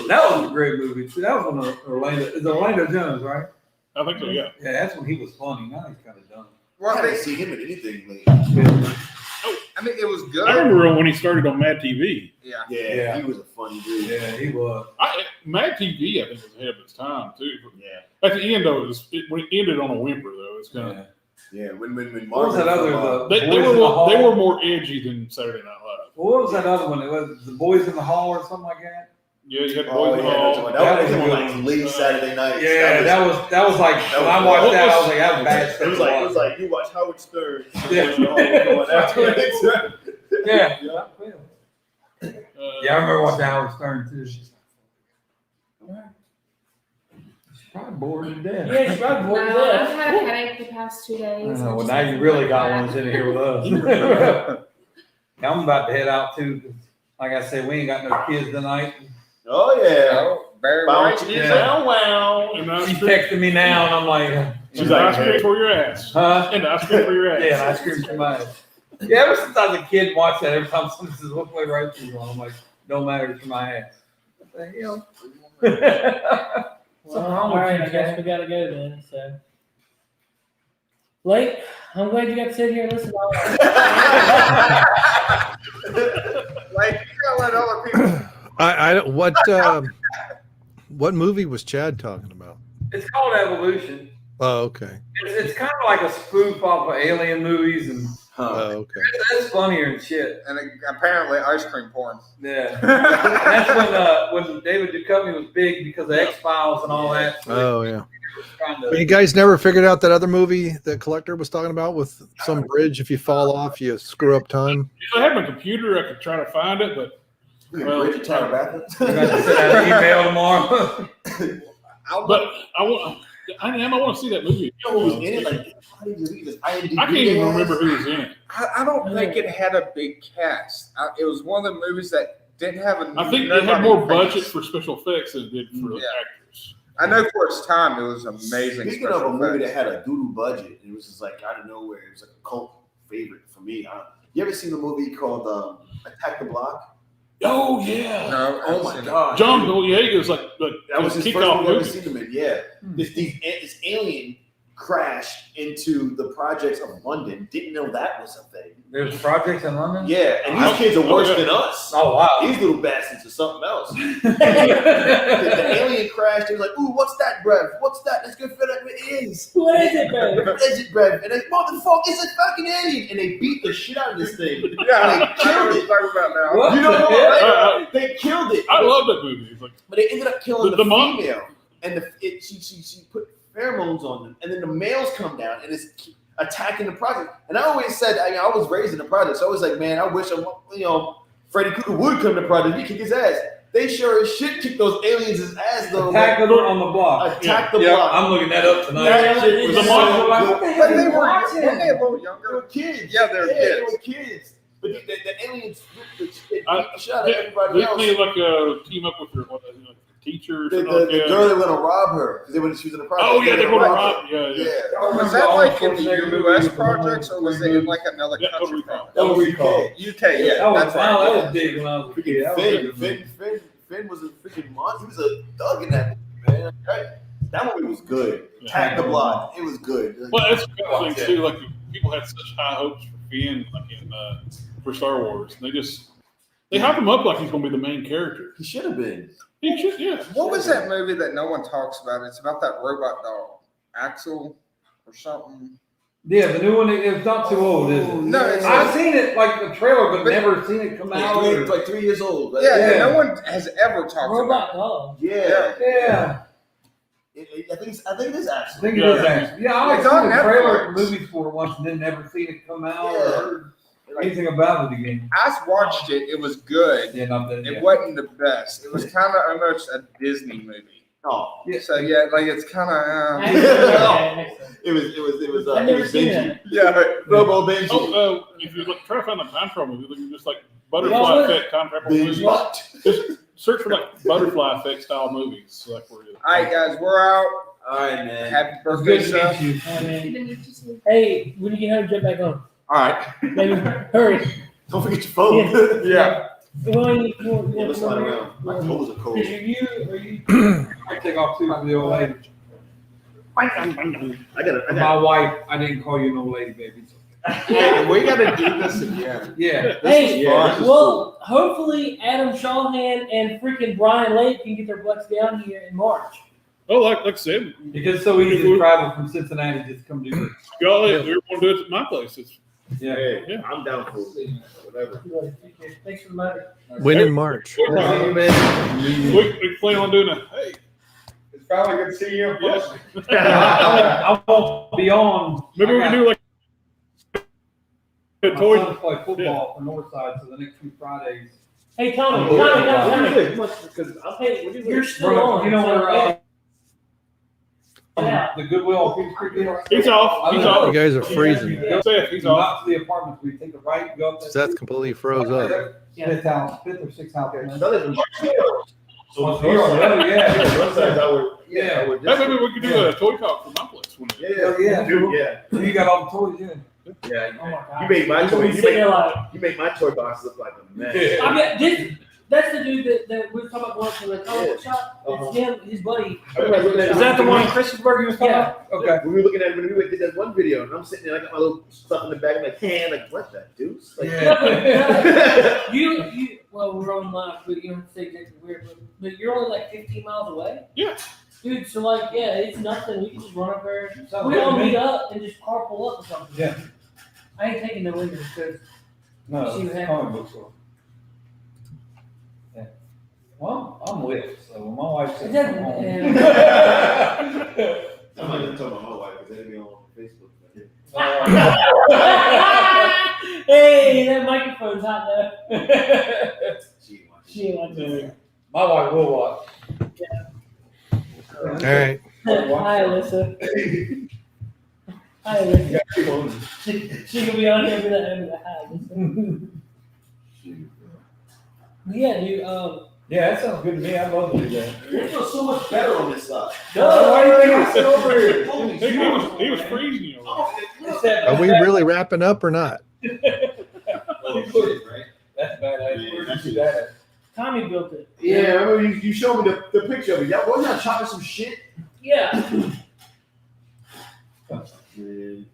That was a great movie too. That was one of Orlando Jones, right? I think so. Yeah. Yeah, that's when he was funny. Now he's kind of dumb. I Well, haven't seen him in anything lately. I mean, it was good. I remember when he started on Mad TV. Yeah. Yeah, he was a funny dude. Yeah, he was. Mad TV, I think, was ahead of its time too. Yeah. At the end, though, when it ended on a whimper, though, it's kind of Yeah, when What was that Margaret other? from, The they Boys were in the Hall? they were more edgy than Saturday Night Live. What was that other one? It was The Boys in the Hall or something like that. Yeah, you had the oh, Boys in the yeah, Hall. that was That was like late Saturday night. Yeah, that was like when I watched that, I was like, that was bad stuff. It was like you watch Howard Stern. Yeah. Yeah. Yeah, I remember watching Howard Stern too. She's probably bored to death. Yeah, it's right. No, Boy, I've had a headache the past 2 days. I know, well, now you really got one sitting here with us. I'm about to head out too. 'Cause like I said, we ain't got no kids tonight. Oh yeah. Oh, Barry Bounce White. it Yeah. down, wow. And ice She's cream, texting me now, and I'm like, and ice cream for your ass. huh? And ice cream for your ass. Yeah, and ice cream for mine. Yeah, ever since I was a kid, watch that every time someone says, "What flavor ice cream you want?" I'm like, "Don't matter, it's for my ass." What the hell? Well, Something wrong all with right, you, I guess Jack. we gotta go then. So, Blake, I'm glad you got to sit here and listen to all that. Like, you gotta let other people. I don't what movie was Chad talking about? It's called Evolution. Oh, okay. It's kind of like a spoof off of alien movies, and Oh, okay. it's funnier than shit. And apparently ice cream porn. Yeah, that's when David Duchovny was big because of X-Files and all that. So Oh, yeah. they were trying to- You guys never figured out that other movie that Collector was talking about with some bridge? If you fall off, you screw up time. If I had my computer, I could try to find it, but well, We're gonna send out an email tomorrow. I want to see that movie. You know who was in it? Like, I can't even remember who was in it. I don't think it had a big cast. It was one of the movies that didn't have a. I think it had more nobody budget famous. for special effects than it did for the Yeah. actors. I know for its time it was amazing. Speaking of a special movie that effects. had a doodle budget, it was just like out of nowhere. It was like a cult favorite for me. You ever seen the movie called Attack the Block? Oh yeah, No, Oh my god, John Boyega is like that was his first kickoff movie I've ever movie. seen him in. Yeah, this alien crashed into the projects of London. Didn't know that was a thing. There's projects in London? Yeah, and these kids are worse than us. Oh, wow. These little bastards are something else. the alien crashed. They was like, ooh, what's that, bruv? What's that? Let's go fill it with is. What is it, bro? What is it, bruv? And they, motherfucker, it's a fucking alien. And they beat the shit out of this thing. Yeah, And they killed it. talking about now. What? You know the what? hell? Right? They killed it. I love that movie. It's like, But they ended up killing The the mom- female. And she put pheromones on them. And then the males come down and it's attacking the project. And I always said, I was raised in the project, so I was like, man, I wish Freddy Krueger would come to the project. He kick his ass. They sure as shit kick those aliens' ass though. Attack the on the block. Attack the Yeah. block. I'm looking that up tonight. That shit was The so mom- like, good. what the But hell they are you were, watching? weren't they a little They were younger? kids. Yeah, they're kids. They were kids. But the aliens beat I- the shit out of everybody Didn't else. they team up with her teacher or The something like that? girl that went to rob her because she was in the project. Oh yeah, they're going to her. rob. Yeah. Was that like in the U.S. projects or was it in like another Yeah, country? Total Recall. That was recalled. UK, yeah. That was, That's wow, right. that was big when I was a kid. That was a good movie. Finn was a freaking monster. He was a thug in that movie, man. That movie was good. Attack the block. It was good. Well, that's the kind of thing too. Like people had such high hopes for Finn, like for Star Wars. And they hype him up like he's going to be the main character. He should have been. He should, yeah. What was that movie that no one talks about? It's about that robot dog, Axel or something. Yeah, the new one, it's not too old, is it? No, it's I've seen it, like the trailer, but never seen it come out. It's like 3 years old. Right? Yeah, Yeah. no one has ever talked about Robot dog. Yeah. Yeah, I think it is I actually. think it is actually. Yeah, I It's like on seen the trailer Netflix. at movies for it once and then never seen it come out Yeah. or heard anything about it again. it. I watched it. It was good. Yeah, not that. It Yeah. wasn't the best. It was kind of almost a Disney movie. Oh. So yeah, like it's kind of It was I've never seen Benji. that. yeah. Robo Benji. Oh, if you try to find a time travel movie, looking just like Yeah, butterfly what? effect time travel Benji. movies. What? Just search for like butterfly effect style movies. So like where it is. All right, guys, we're out. All right, man. Happy It's birthday, good to Seth. meet you. Oh, man. Even if you say- Hey, when you get home, jump back on. All right. Baby, hurry. Don't forget your phone. Yeah. Let's slide around. My toes are cold. Are you? I take off too for the old lady. I got My wife, I didn't call you an old lady, baby. Hey, we got to do this again. Yeah. Hey, Yeah, this is well, hopefully Adam Shawhan and freaking Brian Lake can get their butts down here in March. Oh, like I said, Because it's so easy to travel from Cincinnati just to come do this. y'all, we were going to do it at my place. It's Yeah. Hey, Yeah. I'm down for whatever. Thanks for the money. When in March? we plan on doing a hey. It's probably good to see you in person. I won't be on. Maybe we can do like a My toy. sons play football for Northside, so the next 2 Fridays. Hey, Tommy, Hey, you're still Bro, on. you know so- where Yeah. the Goodwill on Peach Creek is? He's off. He's You off. guys are freezing. Seth, he's Go off. out to the apartments, we take a right, go up. Seth completely froze up. Fifth house, 5th or 6th house. man. So Yeah. Hey, maybe we could do a toy talk for my place. one day. Yeah. Dude, yeah. You got all the toys, yeah. Yeah. Oh my God. You made my He's toy. gonna be sitting there like, You make my toy box look like a mess. Yeah. I mean, that's the dude that we were talking about going to the comic book shop. It's him, his buddy. Is that the one in Christiansburg you was talking Yeah. about? Okay. We were looking at it when we did that one video, and I'm sitting there, I got my little stuff in the back, I'm like, hey, like, what the deuce? Like, You, well, we're on live, but you don't have to say exactly where, but you're only like 15 miles away. Yeah. Dude, so like, yeah, it's nothing. We can just run up there. Sounds We good all to me. meet up and just carpool up or something. Yeah. I ain't taking no windows because No, See what it's a happens. comic book store. Yeah. Well, I'm lit, so when my wife says It doesn't- come home. I'm not gonna tell my wife because they'll be on Facebook. hey, that microphone's hot though. She watches. She ain't watching that. My wife will watch. All right. Hi, Alyssa. Hi, Alyssa. She can be on here with that. Hi, Alyssa. Yeah, dude. Yeah, that sounds good to me. I'd love to do that. It feels so much better on this side. Why do you think I sit over here? Holy He shit. was freezing you. Oh, It's that- Are we really wrapping up or not? oh, shit, right? That's badass. Yeah, Where'd that's you do that? Tommy built it. Yeah, I remember you showed me the picture of it. Y'all wasn't y'all chopping some shit? Yeah. man.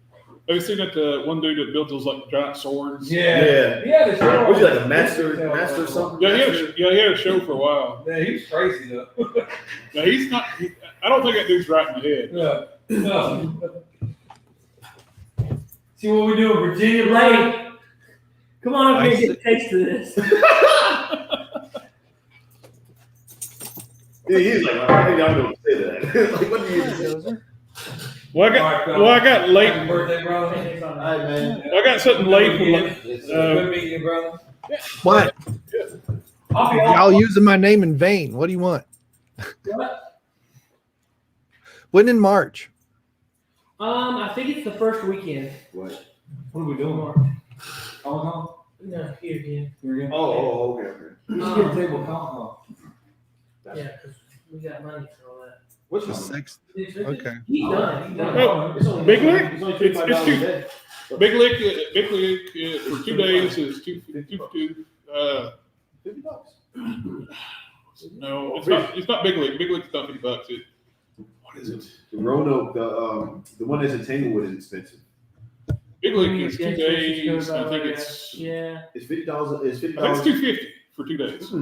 Have you seen that one dude that built those like giant swords? Yeah. Yeah. Was he like a master or something? Yeah, he had a show for a while. Yeah, he was crazy though. No, he's not. I don't think that dude's right in the head. Yeah. No. See what we do in Virginia, Blake? Come on up here and I get a taste of this. Yeah, he's like, I think I'm going to say that. Like, what do you Well, I got late. Happy birthday, brother. Hi, man. I got something late. Good meeting you, brother. What? I'll be Y'all using my name in vain. What do you want? What? When in March? I think it's the first weekend. What? What are we doing, Mark? Alcohol? No, here again. Here again? Oh, okay. Let's get a table of alcohol. Yeah, because we got money for all that. What's The wrong? 6th. Okay. Okay. He's done. He's done. Oh, Big Lick? It's only It's $25 too- a day. Big Lick for 2 days is two. $50. No, it's not Big Lick. Big Lick's not $50. What is it? The Roanoke, the one that's in Tanglewood is expensive. Big Lick is 2 days. I think it's Yeah. It's $50. It's I think $50. it's $250 for 2 days.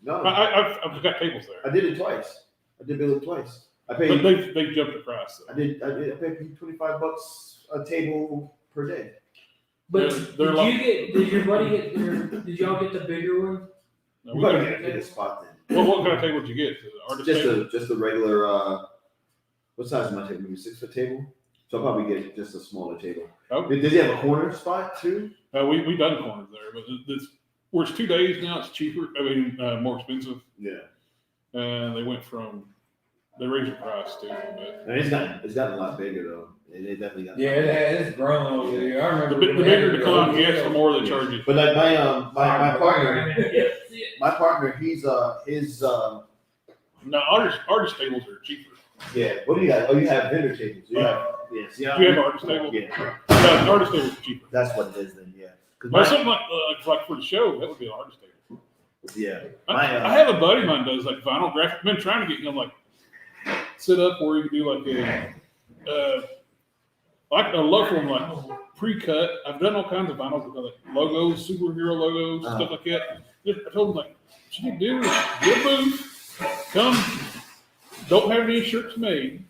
No, I've got tables there, I did it twice. I did Bill it twice. I but paid. they jumped the price. I paid $25 a table per day. But They're like- did your buddy did y'all get the bigger one? No, We we gotta got- get a bigger spot then. what kind of table did you get? The artist table? Just a regular. What size is my table? Maybe 6-foot table. So I'll probably get just a smaller table. Oh. Does he have a corner spot too? We done corners there, but where it's 2 days now, it's cheaper. I mean, more expensive. Yeah. They raised the price too. But And it's gotten a lot bigger though. They definitely got. Yeah, it's grown over there. I remember. the bigger the con gets, the more they charge you. But like my partner, he's his No, artist tables are cheaper. yeah. What do you got? Oh, you have vendor tables. You have yes. Yeah. Do you have artist tables? Yeah. The artist tables are cheaper. That's what it is then. Yeah. 'Cause But my- something like for the show, that would be an artist table. yeah. I have a buddy of mine does like vinyl graphic. I've been trying to get him like set up where you can do like a local like pre-cut. I've done all kinds of vinyl like logos, superhero logos, stuff like that. I told him like, what you can do is get a booth, come, don't have any shirts made,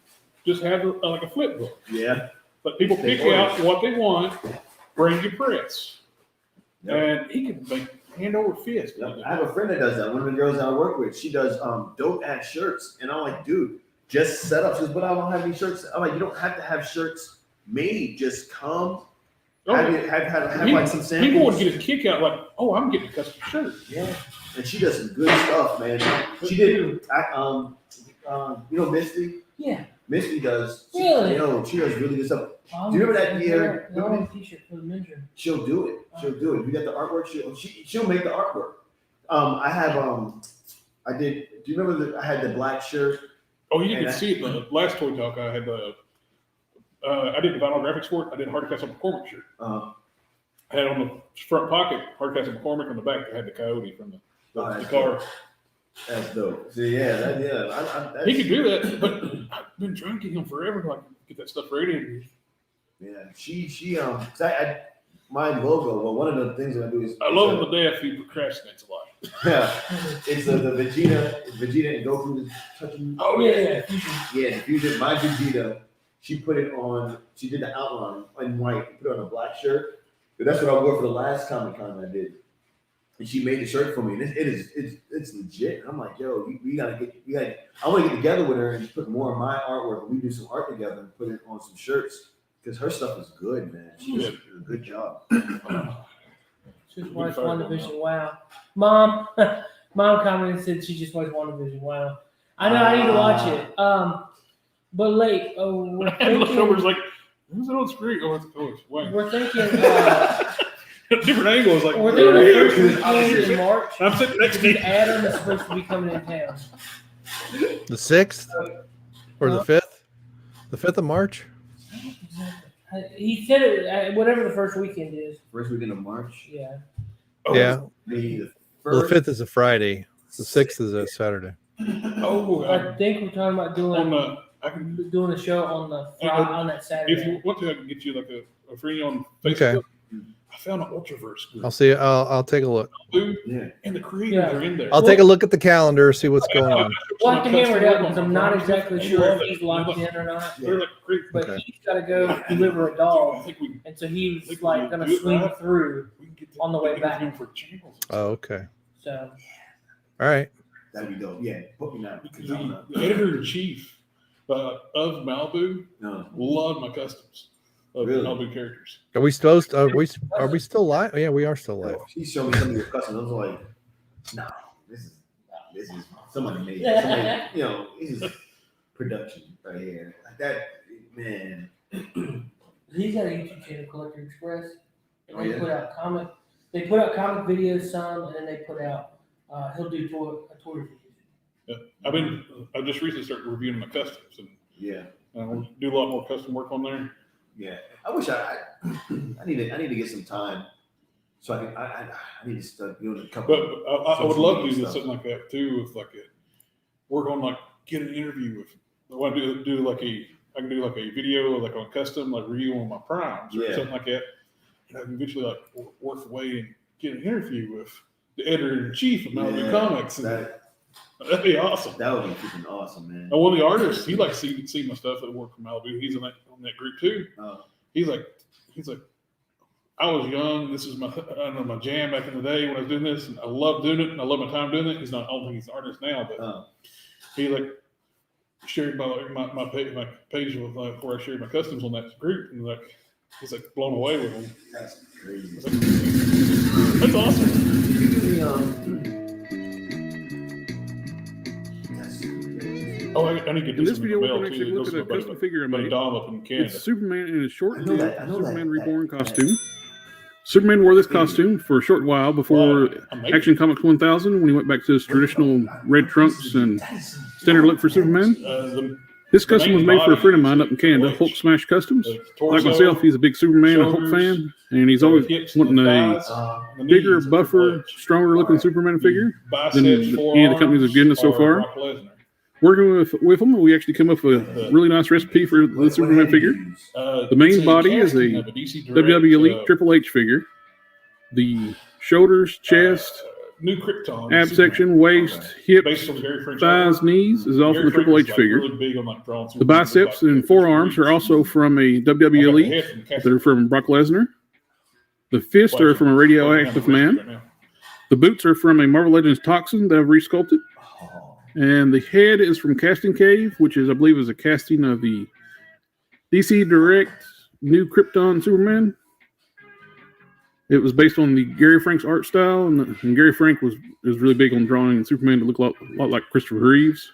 just have like a flip book. Yeah. Let people pick out what they want, bring you prints, and he can make hand over fist. Yep. I have a friend that does that. One of the girls that I work with, she does dope ass shirts, and I'm like, dude, just set up. She goes, but I don't have any shirts. I'm like, you don't have to have shirts made. Just come. Have like some samples. People would get a kick out like, oh, I'm getting a custom shirt. Yeah, and she does some good stuff, man. She did. You know, Misty. Yeah. Misty does. Really? She does really good stuff. Do you remember that year? I want a t-shirt for the men's room. She'll do it. She'll do it. If you got the artwork, she'll make the artwork. I have I did. Do you remember I had the black shirt? Oh, you can see it. The last Toy Talk, I had I did the vinyl graphics for it. I did Hardcastle McCormick shirt. I had on the front pocket Hardcastle McCormick, on the back I had the coyote from the car. That's dope. So yeah, He could do that, but I've been trying to get him forever to like get that stuff ready. Yeah, my logo. Well, one of the things that I do is I love him to death. He procrastinates a lot. Yeah, it's the Vegeta and Goku touching. Oh yeah. Yeah, the fusion. My Vegeta, she put it on. She did the outline in white, put it on a black shirt. But that's what I wore for the last Comic-Con I did. And she made the shirt for me. And it's legit. I'm like, yo, I want to get together with her and just put more of my artwork. And we do some art together and put it on some shirts because her stuff is good, man. She does a good job. She just watched WandaVision. Wow. Mom commented and said she just watched WandaVision. Wow. I know I need to watch it. But late. Oh, we're And look over, thinking. like, who's it on screen? Oh, it's Wayne. We're thinking. Different angles. Like, We're thinking the first weekend in March. I'm sitting next to you. Adam is supposed to be coming in town. The 6th or the 5th? The 5th of March? He said it. Whatever the first weekend is. First weekend of March. Yeah. Yeah. The Well, the first. 5th is a Friday. The 6th is a Saturday. Oh, I think we're talking about doing. doing a show on the on that Saturday. If you want to, I can get you like a friend on Facebook. Okay. I found an Ultraverse group. I'll see. I'll take a look. Yeah. And the creators are in there. I'll take a look at the calendar, see what's going on. We'll have to hammer it out because I'm not exactly sure if he's locked in or not. They're like great. But Okay. he's got to go deliver a I dog, think we and so he's like going to swing through. can get On the way interview back. him for channels. Oh, okay. So All right. That'd be dope. Yeah, put me down. Because the editor in chief of Malibu No. loved my customs of Really? Malibu characters. Are we supposed? Are we still live? Yeah, we are still live. She showed me some of your customs. I was like, no, this is somebody made it. Somebody, you know, this is production right here. Like that, man. he's got a YouTube channel, Collector Express, and Oh, they yeah? put out comic. They put out comic videos some, and then they put out. He'll do tour reviews. I just recently started reviewing my customs and Yeah, do a lot more custom work on there. yeah. I wish I need to get some time so I can. I need to start doing a couple. But I would love to do stuff. something like that too, with like work on like get an interview with. I want to do like I can do like a video like on custom like review on my primes or Yeah. something like that. And I can eventually like work away and get an interview with the editor in chief of Malibu Yeah, Comics. And that'd be awesome. That would be freaking awesome, man. And one of the artists, he likes to see my stuff that work for Malibu. He's on that group too. Oh. He's like, I was young. This is my my jam back in the day when I was doing this, and I love doing it, and I love my time doing it. He's not. I don't think he's an artist now, but he like shared my page with where I shared my customs on that group, and like he's like blown away with them. That's crazy. That's awesome. Oh, I need to get In this some video, we're mail, going to too. actually It look goes at a to my custom figure I buddy made. Dom up in Canada. It's Superman in a short I know that- Superman that- Reborn that- costume. Superman wore this costume for a short while before Action Comics 1000 when he went back to his traditional red trunks and standard look for Superman. This custom was made for a friend of mine up in Canada, Hulk Smash Customs. Like myself, he's a big Superman and Hulk fan, and he's always wanting a bigger, buffer, stronger looking Superman figure than any of the companies have given us so far. Working with them, we actually come up with a really nice recipe for the Superman figure. The main body is a WWE Elite Triple H figure. The shoulders, chest, New Krypton, ab section, waist, hips, thighs, knees is all from the Triple H figure. The biceps and forearms are also from a WWE Elite. They're from Brock Lesnar. The fists are from a Radioactive Man. The boots are from a Marvel Legends Toxin that I've resculpted. And the head is from Casting Cave, which is, I believe, is a casting of the DC Direct New Krypton Superman. It was based on the Gary Frank's art style, and Gary Frank was really big on drawing Superman to look a lot like Christopher Reeves.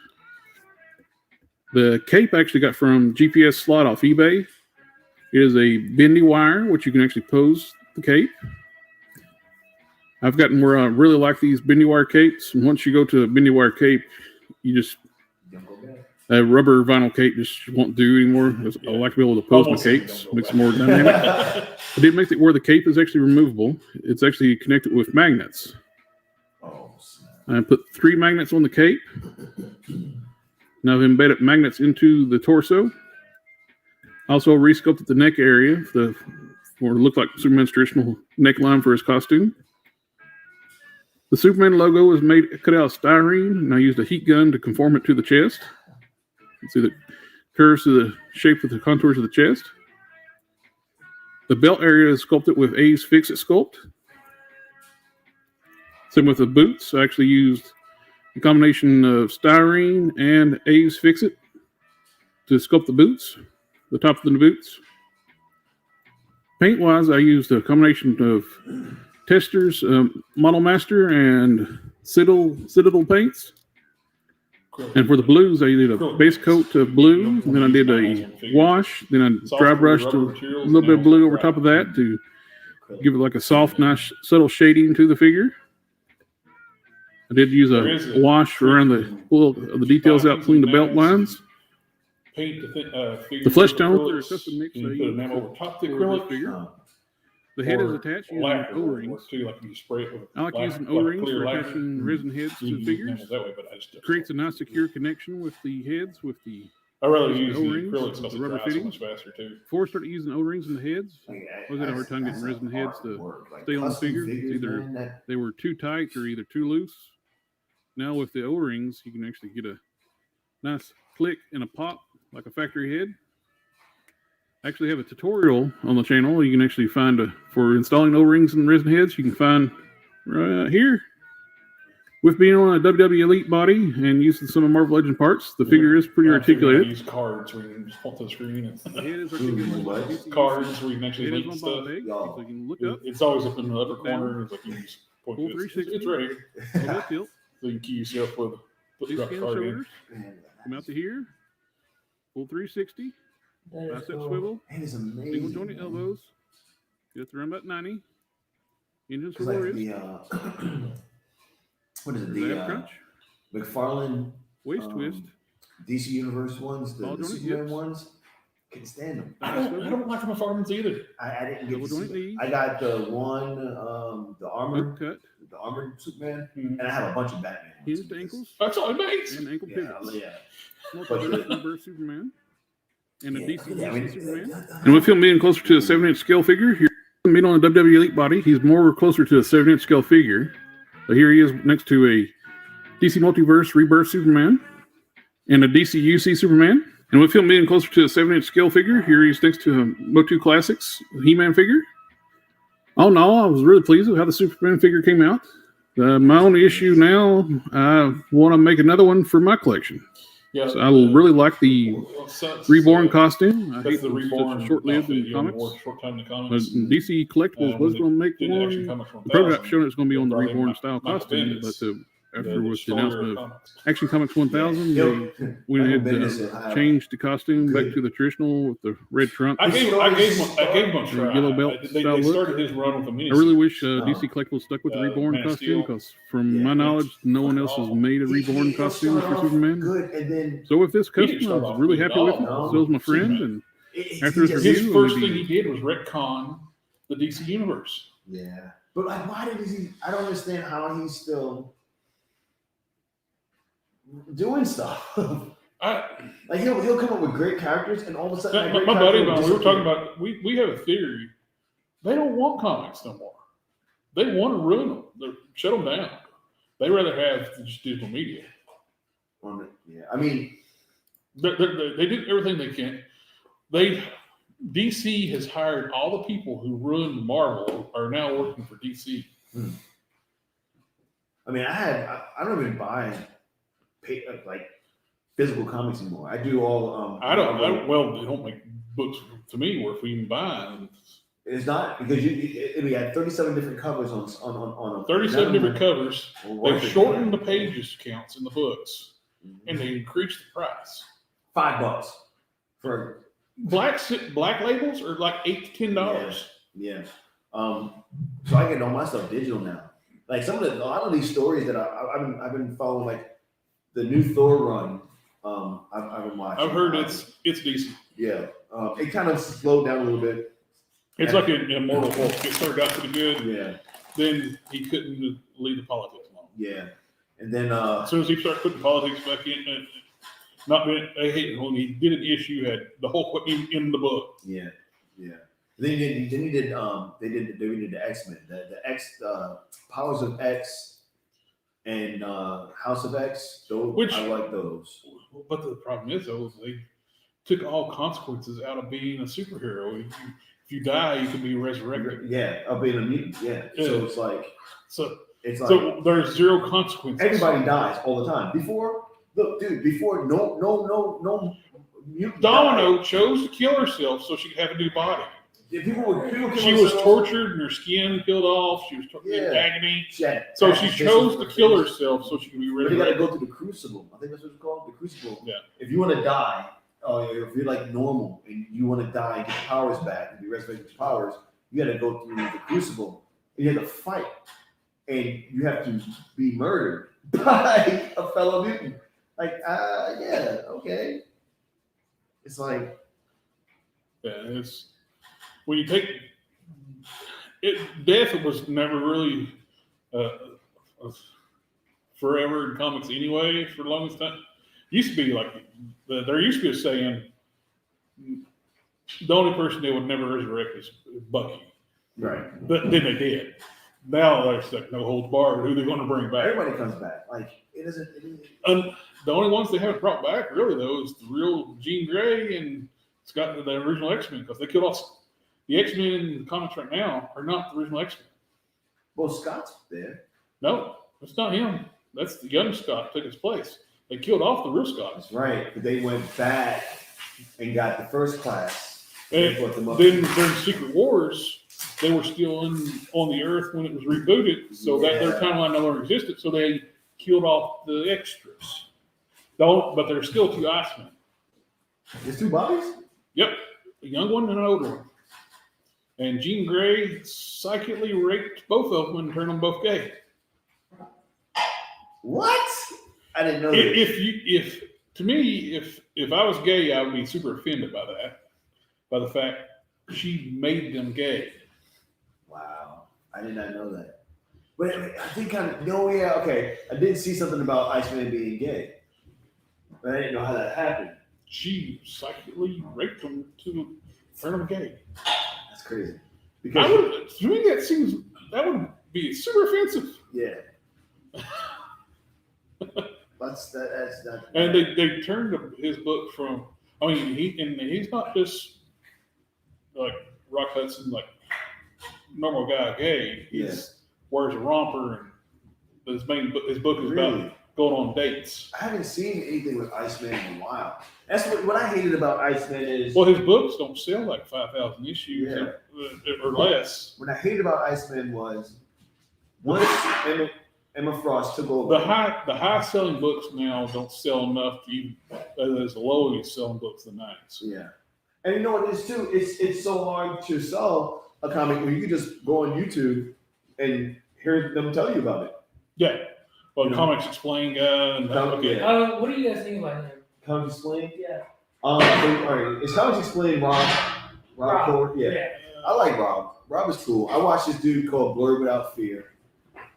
The cape I actually got from GPS slot off eBay. It is a bendy wire, which you can actually pose the cape. I've gotten where I really like these bendy wire capes, and once you go to a bendy wire cape, you just a rubber vinyl cape just won't do anymore. I like to be able to pose my capes, makes it more dynamic. But it makes it where the cape is actually removable. It's actually connected with magnets. I put 3 magnets on the cape. Now I've embedded magnets into the torso. Also resculpted the neck area for it looked like Superman's traditional neckline for his costume. The Superman logo was cut out of styrene, and I used a heat gun to conform it to the chest. You can see the curves to the shape of the contours of the chest. The belt area is sculpted with A's Fix-It sculpt. Same with the boots. I actually used a combination of styrene and A's Fix-It to sculpt the boots, the top of the boots. Paint-wise, I used a combination of Testers, Model Master, and Citadel paints. And for the blues, I did a base coat of blue, and then I did a wash, then I dry brushed a little bit of blue over top of that to give it like a soft, nice, subtle shading to the figure. I did use a wash around the details out between the belt lines. The flesh tones are a custom mix. You put them over top the acrylic figure. The head is attached using O-rings. I like using O-rings for attaching resin heads to the figures. Creates a nice secure connection with the heads, with the I rather Just use the O-rings acrylics with because the it rubber dries so fittings. much faster too. Before I started using O-rings in the heads, I was having a hard time getting That's resin heads to work. Like stay on the custom figure. It's figures, either man, that- they were too tight or either too loose. Now with the O-rings, you can actually get a nice click and a pop like a factory head. I actually have a tutorial on the channel. You can actually find for installing O-rings and resin heads. You can find right here. With being on a WWE Elite body and using some of Marvel Legend parts, the figure is pretty I figured I'd articulated. use cards where you can just point to the screen and The head is articulated. What? DC cards where you can It actually is link on stuff. ball peg, Y'all. so you can look up. It's always up in the upper Look down. corner. It's like you just point Full to it. It's 360. right here. Little tilt. So you can key yourself with These drop the skin card in. shoulders come out to here. Full 360. That is Bicep cool. swivel. It is amazing. Single jointed man. elbows. Get around about 90. Engine It's swivel like wrist. the what is it? Rear The ab crunch. McFarlane Waist twist. DC Universe ones, the Ball joint Superman hips. ones. Can't stand them. I don't like my farmers either. I didn't get Double the joint Super- knees. I got the one, the armor, Hook cut. the armored Superman, Mhm. and I have a bunch of Batman ones. Hinged ankles. That's all it makes. And ankle Yeah, pivots. yeah. Multi-burst reverse Superman. And a Yeah, DC yeah, I mean, Superman. And with him being closer to a 7-inch scale figure, here being on a WWE Elite body, he's more closer to a 7-inch scale figure. But here he is next to a DC Multiverse Rebirth Superman and a DC UC Superman. And with him being closer to a 7-inch scale figure, here he's next to a Motu Classics He-Man figure. All in all, I was really pleased with how the Superman figure came out. My only issue now, I want to make another one for my collection. Yeah, So I really like the Reborn costume. I That's hate the that Reborn it's short-lived outfit, in you only comics. wore short time in the But comics. DC Collectibles was going to make Didn't actually one. come from The prototype 1000. showing it's going to be on the Probably Reborn Mike- style Michael costume, Bendis, but after with the destroyer announcement of of comics. Action Comics 1000, Yo, they went ahead Michael Bendis and will changed the costume back Good. to the traditional with the red trunk. I gave him a The try. yellow belt They style look. started his run with a mini. I really wish No. DC Collectibles stuck with the Reborn Man of costume Steel. because, from Yeah. my knowledge, no one else has made a Reborn costume for Superman. Good, and then So with this He didn't custom, I start was off really good happy at with all. it. No. So was my friend, Superman. and after this he just- review, His I'm first gonna thing be- he did was retcon the DC universe. yeah, but like, why did he? I don't understand how he's still doing stuff. Like he'll come up with great characters, and all of a sudden, that My great buddy, character we were talking disappears. about, we have a theory. They don't want comics no more. They want to ruin them. Shut them down. They rather have just digital media. Yeah, I mean, They do everything they can. DC has hired all the people who ruined Marvel are now working for DC. I don't even buy like physical comics anymore. I do all. Well, they don't make books to me where if we even buy them. It's not because we had 37 different covers on a 37 different covers. Worth They've it. shortened the pages counts in the books, and they increased the price. $5 for Black labels are like $8 to $10. yeah. So I get all my stuff digital now. Like a lot of these stories that I've been following, like the new Thor run. I've been watching. I've heard it's decent. Yeah. It kind of slowed down a little bit. It's like an Immortal Hulk. It started out pretty good. Yeah. Then he couldn't leave the politics alone. Yeah. And then As soon as he started putting politics back in, I hate it when he did an issue had the whole in the book. yeah. Then he did they did the X-Men, the X Powers of X and House of X. Which- I like those. But the problem is, though, is they took all consequences out of being a superhero. If you die, you can be resurrected. Yeah, of being a mutant. Yeah. So it's like So it's there's zero consequences. everybody dies all the time. Before, look, dude. Before, no mutant Domino died. chose to kill herself so she could have a new body. Yeah, people kill She was themselves. tortured and her skin peeled off. She was in Yeah. agony. Yeah. So she chose to kill herself so she could be But you got to resurrected. go through the crucible. I think that's what it's called, the crucible. Yeah. If you want to die, if you're like normal and you want to die and get your powers back and be resurrected with your powers, you got to go through the crucible. And you have to fight, and you have to be murdered by a fellow mutant. Like, yeah, okay. It's like, Yeah, it's when you take it. Death was never really forever in comics anyway. For the longest time, Used to be like there used to be a saying, the only person they would never resurrect is Bucky. Right. But then they did. Now there's like no holds barred. Who are they going to bring back? Everybody comes back. Like it isn't. The only ones they haven't brought back really though is the real Jean Grey and Scott, the original X-Men, because they killed off the X-Men in the comics right now are not the original X-Men. Well, Scott's there. No, it's not him. That's the young Scott took his place. They killed off the real Scott. That's right. But they went back and got the first class. And put them up. then during Secret Wars, they were still on the Earth when it was rebooted, so that their timeline no longer existed. So they killed off the extras. But there's still 2 Icemen. There's 2 bodies? Yep, a young one and an older one. And Jean Grey psychically raped both of them and turned them both gay. What? I didn't know that. If I was gay, I would be super offended by that, by the fact she made them gay. Wow, I did not know that. But I think okay. I did see something about Iceman being gay, but I didn't know how that happened. She psychically raped them to turn them gay. That's crazy. To me, that would be super offensive. Yeah. That's not. And they turned his book from. I mean, he's not just like Rock Hudson, like normal guy gay. He's wears a romper, and his book is about going on dates. I haven't seen anything with Iceman in a while. That's what I hated about Iceman is. Well, his books don't sell like 5,000 issues or less. What I hated about Iceman was once Emma Frost took over. The high selling books now don't sell enough to even as the lowest selling books in the 90s. Yeah. And you know what it is too? It's so hard to sell a comic when you can just go on YouTube and hear them tell you about it. Yeah. Well, Comics Explain guy and what do you guys think about him? Comics Explain? Yeah. All right. It's Comics Explain Rob Ford? Yeah. I like Rob. Rob is cool. I watched this dude called Blurred Without Fear.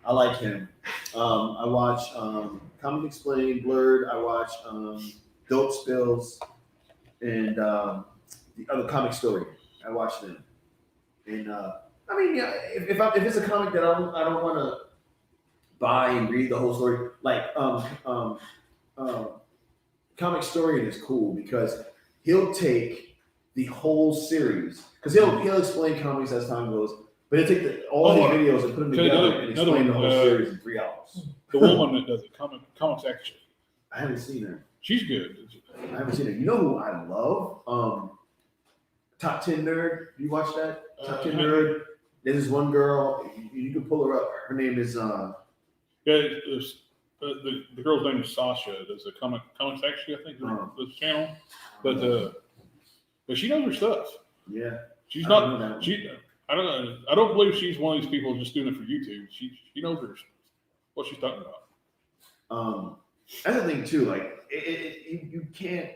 I like him. I watch Comics Explain, Blurred. I watch Dope Spills and the other Comic Story. I watch them. And I mean, yeah, if it's a comic that I don't want to buy and read the whole story, like Comic Story is cool because he'll take the whole series because he'll explain comics as time goes, but he'll take all his videos and put them together and explain the whole series in 3 hours. The woman that does it, Comics Actually. I haven't seen her. She's good. I haven't seen her. You know who I love? Top 10 Nerd. You watch that? Top 10 Nerd. There's this one girl. You can pull her up. Her name is. The girl's name is Sasha. There's a Comics Actually, I think, this channel. But she knows her stuff. Yeah. She's not. I don't know. I don't believe she's one of these people just doing it for YouTube. She knows what she's talking about. That's the thing too. Like you can't.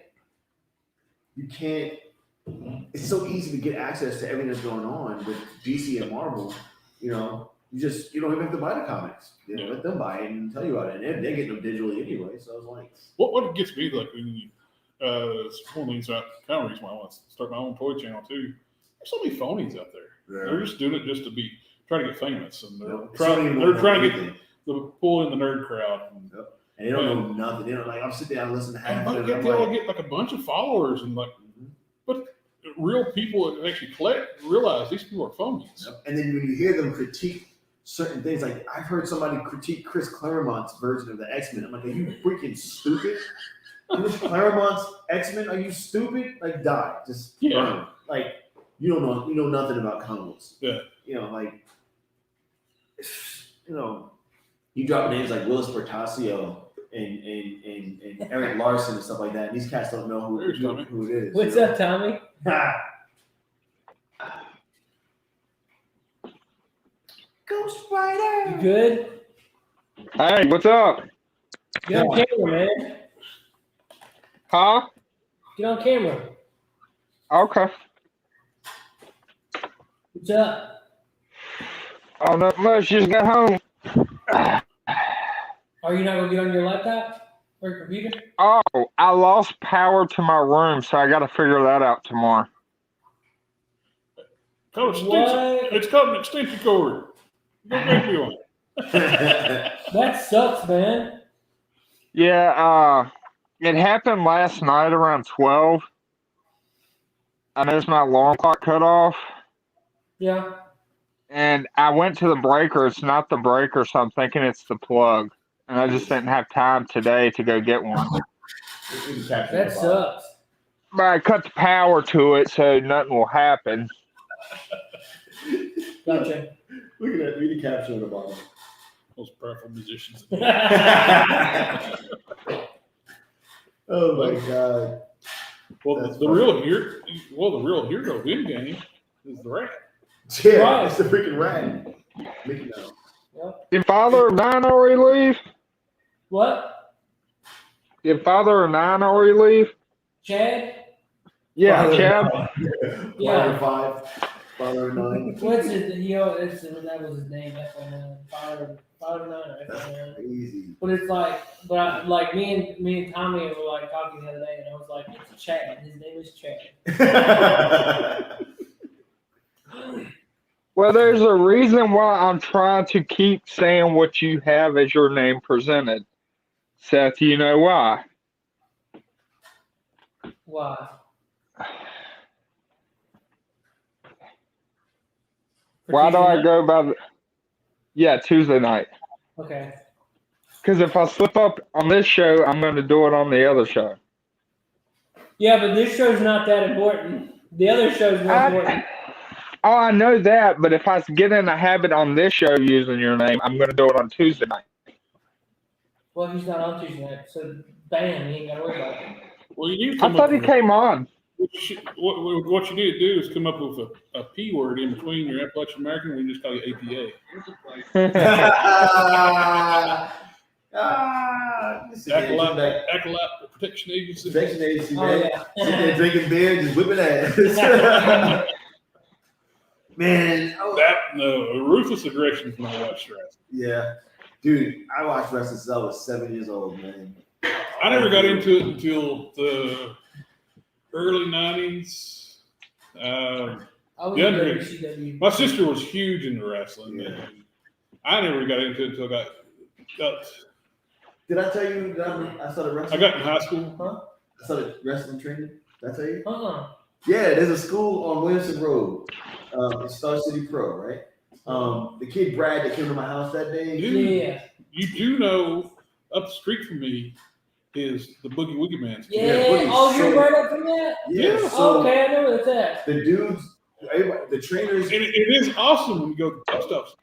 It's so easy to get access to everything that's going on with DC and Marvel. You know, you don't even have to buy the comics. Let them buy it and tell you about it. And they're getting them digitally anyway. So I was like, what gets me like when you, it's one of the things that kind of reason why I want to start my own toy channel too. There's so many phonies out there. Yeah. They're just doing it just to trying to get famous, and they're trying to get the pull in the nerd crowd. And they don't know nothing. They don't like. I'm sitting down and listening to half of it. Get like a bunch of followers and like, but real people that actually realize these people are phonies. And then when you hear them critique certain things, like I've heard somebody critique Chris Claremont's version of the X-Men. I'm like, are you freaking stupid? Chris Claremont's X-Men? Are you stupid? Like, die. Just burn. Like, you know nothing about comics. Yeah. You know, like, you drop names like Willis Portacio and Eric Larson and stuff like that. And these cats don't know who it is. What's up, Tommy? Ghost Rider. You good? Hey, what's up? Get on camera, man. Huh? Get on camera. Okay. What's up? Oh, not much. Just got home. Are you not gonna get on your laptop? Or computer? Oh, I lost power to my room, so I got to figure that out tomorrow. It's called an extension cord. Don't make me one. That sucks, man. Yeah, it happened last night around 12. I noticed my alarm clock cut off, Yeah. and I went to the breaker. It's not the breaker, so I'm thinking it's the plug. And I just didn't have time today to go get one. That sucks. But I cut the power to it, so nothing will happen. Gotcha. Look at that. Read the caption on the bottom. Most powerful musicians. Oh my God. Well, the real hero in game is the rat. Yeah, Right. it's the freaking rat. Mickey Mouse. Did Father of Nine already leave? What? Did Father of Nine already leave? Chad? Yeah, Father of Chad. Nine. Yeah. Father of 5. Father of 9. What's it? That was his name. Father of Nine. That's crazy. But it's like me and Tommy were like talking the other day, and I was like, it's Chad. His name is Chad. Well, there's a reason why I'm trying to keep saying what you have as your name presented. Seth, you know why? Why? Why do I go by the... Yeah, Tuesday night. Okay. Because if I slip up on this show, I'm going to do it on the other show. Yeah, but this show's not that important. The other show's more important. Oh, I know that, but if I get in a habit on this show using your name, I'm going to do it on Tuesday night. Well, he's not on Tuesday night, so bam, he ain't got to worry about it. Well, you need to I come thought up he with came on. what you need to do is come up with a P word in between your Appalachian American. We just call you APA. Acolyte Protection Agency. Protection Agency, Oh, man. yeah. Sitting there drinking beer, just whipping ass. Man. Ruthless aggression is when I watch wrestling. Yeah. Dude, I watched wrestling since I was 7 years old, man. I never got into it until the early 90s. I was Yeah, in WCW. My sister was huge into wrestling. Yeah. I never got into it until I got Did I tell you that I started I wrestling? got in high school. Huh? I started wrestling training. Did I tell you? Yeah, there's a school on Williamson Road. It's Star City Pro, right? The kid Brad that came to my house that day. Yeah. You do know up the street from me is the Boogie Woogie Man's. Yeah. Boogie's Oh, you're so- right up from that? Yeah. So Okay, I know where that's at. the dudes, everybody, the trainers. And it is awesome when you go to stuff.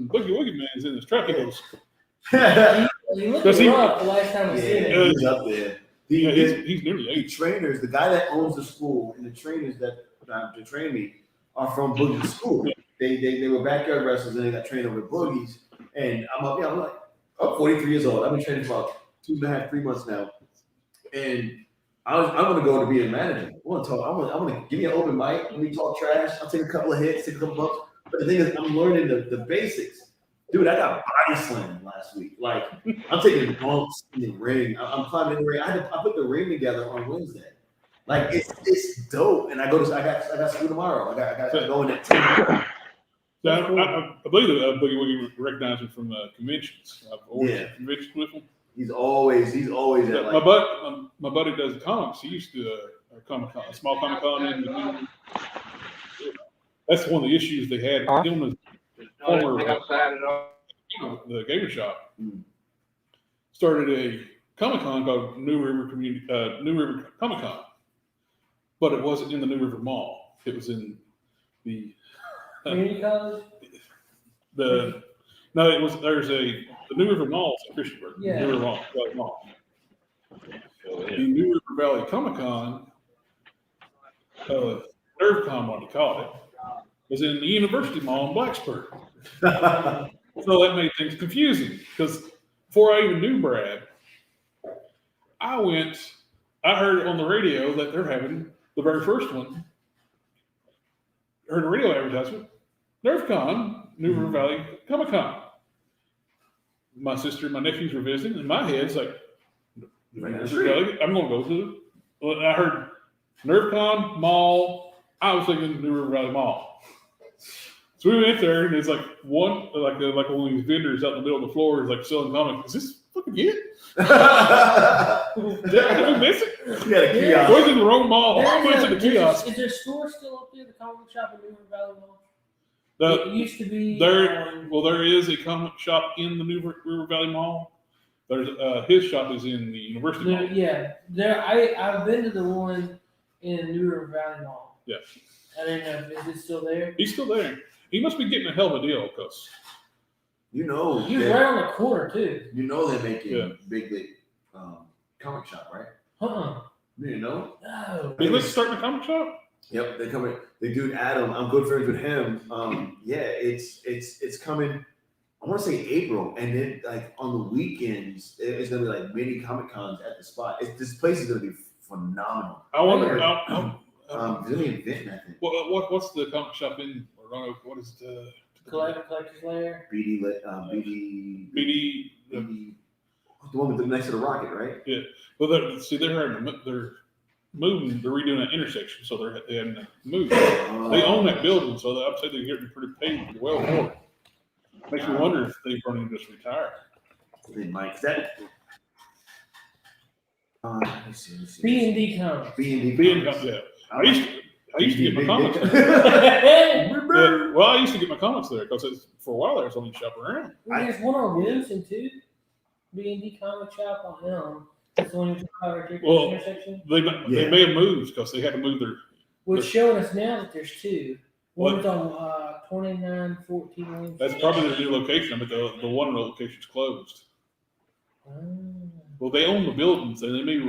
Boogie Woogie Man's in his truck. He goes, You looked Does he- rough the last time I seen it. He's up there. he's nearly The 8. trainers, the guy that owns the school, and the trainers that to train me are from Boogie's school. They were backyard wrestlers, and they got trained over at Boogie's. And I'm like, I'm 43 years old. I've been training for about 2.5, 3 months now, and I'm gonna go to be a manager. I want to talk. I'm gonna give me an open mic. Let me talk trash. I'll take a couple of hits, take a couple bucks. But the thing is, I'm learning the basics. Dude, I got body slammed last week. Like, I'm taking bumps in the ring. I'm climbing in the ring. I put the ring together on Wednesday. Like, it's dope. And I got school tomorrow. I got to go in at 10. I believe that Boogie Woogie recognized him from conventions. I've always Yeah. conventions with him. He's always at My buddy does the comics. He used to a Comic Con, a small Comic Con. That's one of the issues they had. Him as former the Gamer Shop started a Comic Con called New River Comic Con, but it wasn't in the New River Mall. It was in the Community college? the New River Mall in Christiansburg. Yeah. New River Mall. The New River Valley Comic Con, NerveCon, what they call it, was in the University Mall in Blacksburg. So that made things confusing because before I even knew Brad, I heard on the radio that they're having the very first one. Heard a radio advertisement, NerveCon, New River Valley Comic Con. My sister and my nephews were visiting, and my head's like, Right down the street. I'm gonna go to. Well, I heard NerfCon Mall. I was thinking New River Valley Mall. So we went there, and it's like one of these vendors out in the middle of the floor is like selling comics. Is this fucking it? Did we miss it? You got a kiosk. We're in the wrong mall. I went to the kiosk. Is there a store still up there? The comic shop in New River Valley Mall? It used to be there is a comic shop in the New River Valley Mall. There's his shop is in the University Mall. Yeah, I've been to the one in New River Valley Mall. Yeah. I don't know. Is it still there? He's still there. He must be getting a hell of a deal because You know, He was right on the corner too. you know they're making Big League comic shop, right? You know? No. Big League's starting a comic shop. Yep, they're coming. The dude Adam, I'm good friends with him. Yeah, it's coming. I want to say April, and then like on the weekends, it's gonna be like mini Comic Cons at the spot. This place is gonna be phenomenal. I wonder. There's gonna be an event, I think. What's the comic shop in Orlando? What is the Collector's Lair. BD, the one with the next to the rocket, right? Yeah. Well, they're moving. They're redoing that intersection, so they haven't moved. They own that building, so I'd say they're getting pretty paid well for it. Makes me wonder if they're going to just retire. They might. That. Let's see. B&D Comics. B&D Comics. Yeah. I used to get my comics there. Well, I used to get my comics there because for a while there was only shop around. There's one on Williamson too. B&D Comic Shop on Elm. That's the one you're talking about right there, Well, intersection. They may have moved because they had to move their. Well, it's showing us now that there's two. One's on 2914. That's probably their new location, but the one location's closed. Well, they own the buildings, and they may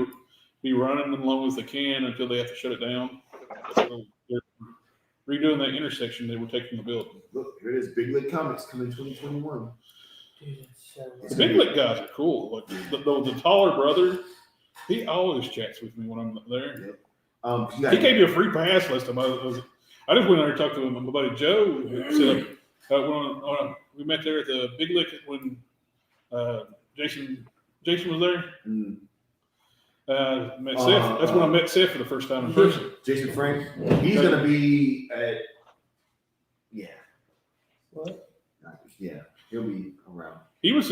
be running as long as they can until they have to shut it down. So they're redoing that intersection. They were taking the building. Look, here it is. Big League Comics coming 2021. Dude, the Big League guys are cool. Like the taller brother, he always chats with me when I'm there. Yep. He gave me a free pass last time. I just went there and talked to him. My buddy Joe said we met there at the Big League when Jason was there. Met Seth. That's when I met Seth for the first time in person. Jason Frank. He's gonna be at. Yeah. What? Yeah, he'll be around. He was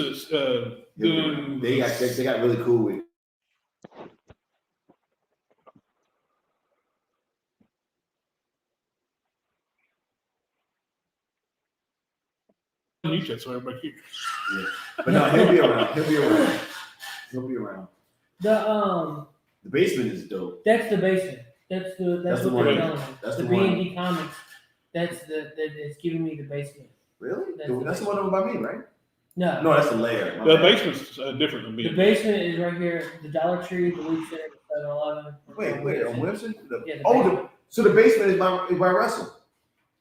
doing. They got really cool with. You chat, so everybody keep. Yeah, but no, he'll be around. The basement is dope. That's the basement. That's what they're telling me. That's the B&D Comics. That's it's giving me the basement. Really? That's the one over by me, right? No. No, that's the lair. The basement's different than me. The basement is right here. The Dollar Tree, the League Center, the 7-Eleven. Wait, on Wilson? Yeah, so the basement is by Russell.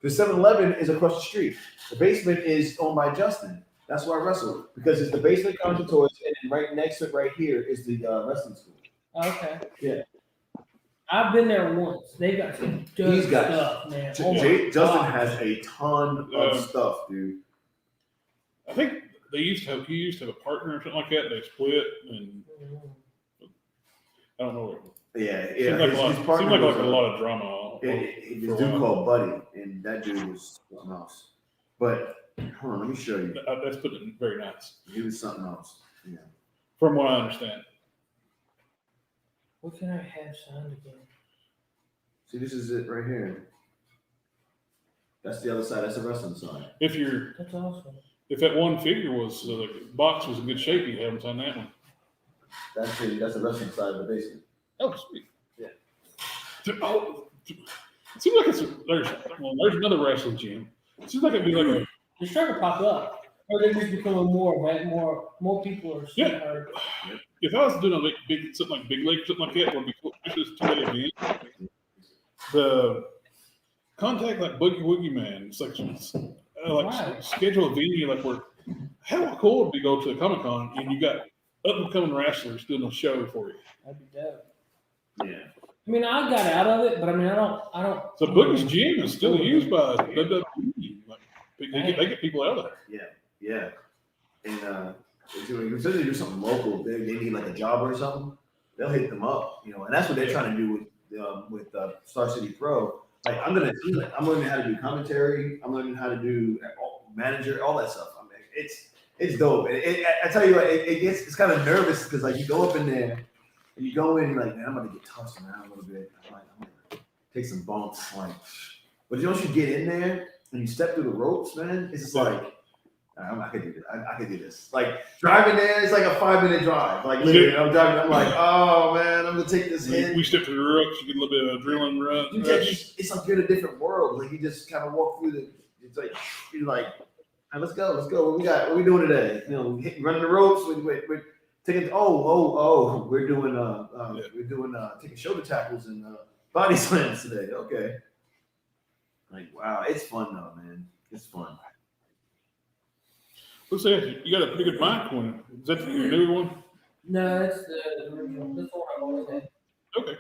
The 7-Eleven is across the street. The basement is owned by Justin. That's why Russell, because it's the basement counter toys, and right next to it, right here, is the wrestling school. Okay. Yeah. I've been there once. They got some dope stuff, man. Justin has a ton of stuff, dude. I think he used to have a partner or something like that. They split, and I don't know. Yeah. Seemed like a lot of drama. This dude called Buddy, and that dude was something else. But hold on, let me show you. That's putting it very nice. He was something else. Yeah. From what I understand. What can I have signed again? See, this is it right here. That's the other side. That's the wrestling side. That's awesome. If that one figure was the box was in good shape, you'd have them sign that one. That's the wrestling side of the basement. Oh, sweet. Yeah. Oh, it seems like there's another wrestling gym. It seems like it'd be like they're starting to pop up, or they're just becoming more people are. Yeah. If I was doing something like Big League, something like that, would be cool. This is 2-day event. The contact like Boogie Woogie Man. It's like schedule a venue like where how cool would it be to go to a Comic Con and you got up and coming wrestlers doing a show for you. That'd be dope. Yeah. I mean, I got out of it, but I mean, I don't. So Boogie's gym is still used by WWE. Like, they get people out of there. Yeah. And especially do something local, they need like a job or something. they'll hit them up, and that's what they're trying to do with Star City Pro. Like I'm learning how to do commentary. I'm learning how to do manager, all that stuff. I mean, it's dope. I tell you what, it's kind of nervous because like you go up in there and you go in, you're like, man, I'm gonna get tossed around a little bit. I'm gonna take some bumps, like. But once you get in there and you step through the ropes, man, it's just like. I could do this. I could do this. Like driving there, it's like a 5-minute drive. Like literally, I'm driving. I'm like, oh man, I'm gonna take this hit. We step through the ropes, you get a little bit of adrenaline rush. It's like you're in a different world. Like you just kind of walk through it's like you're like, hey, let's go. What we got? What we doing today? Running the ropes. We're taking. We're doing taking shoulder tackles and body slams today. Okay. Like wow, it's fun though, man. It's fun. What's that? You got a pretty good mic one. Is that your new one? No, it's the original. This one I always had. Okay.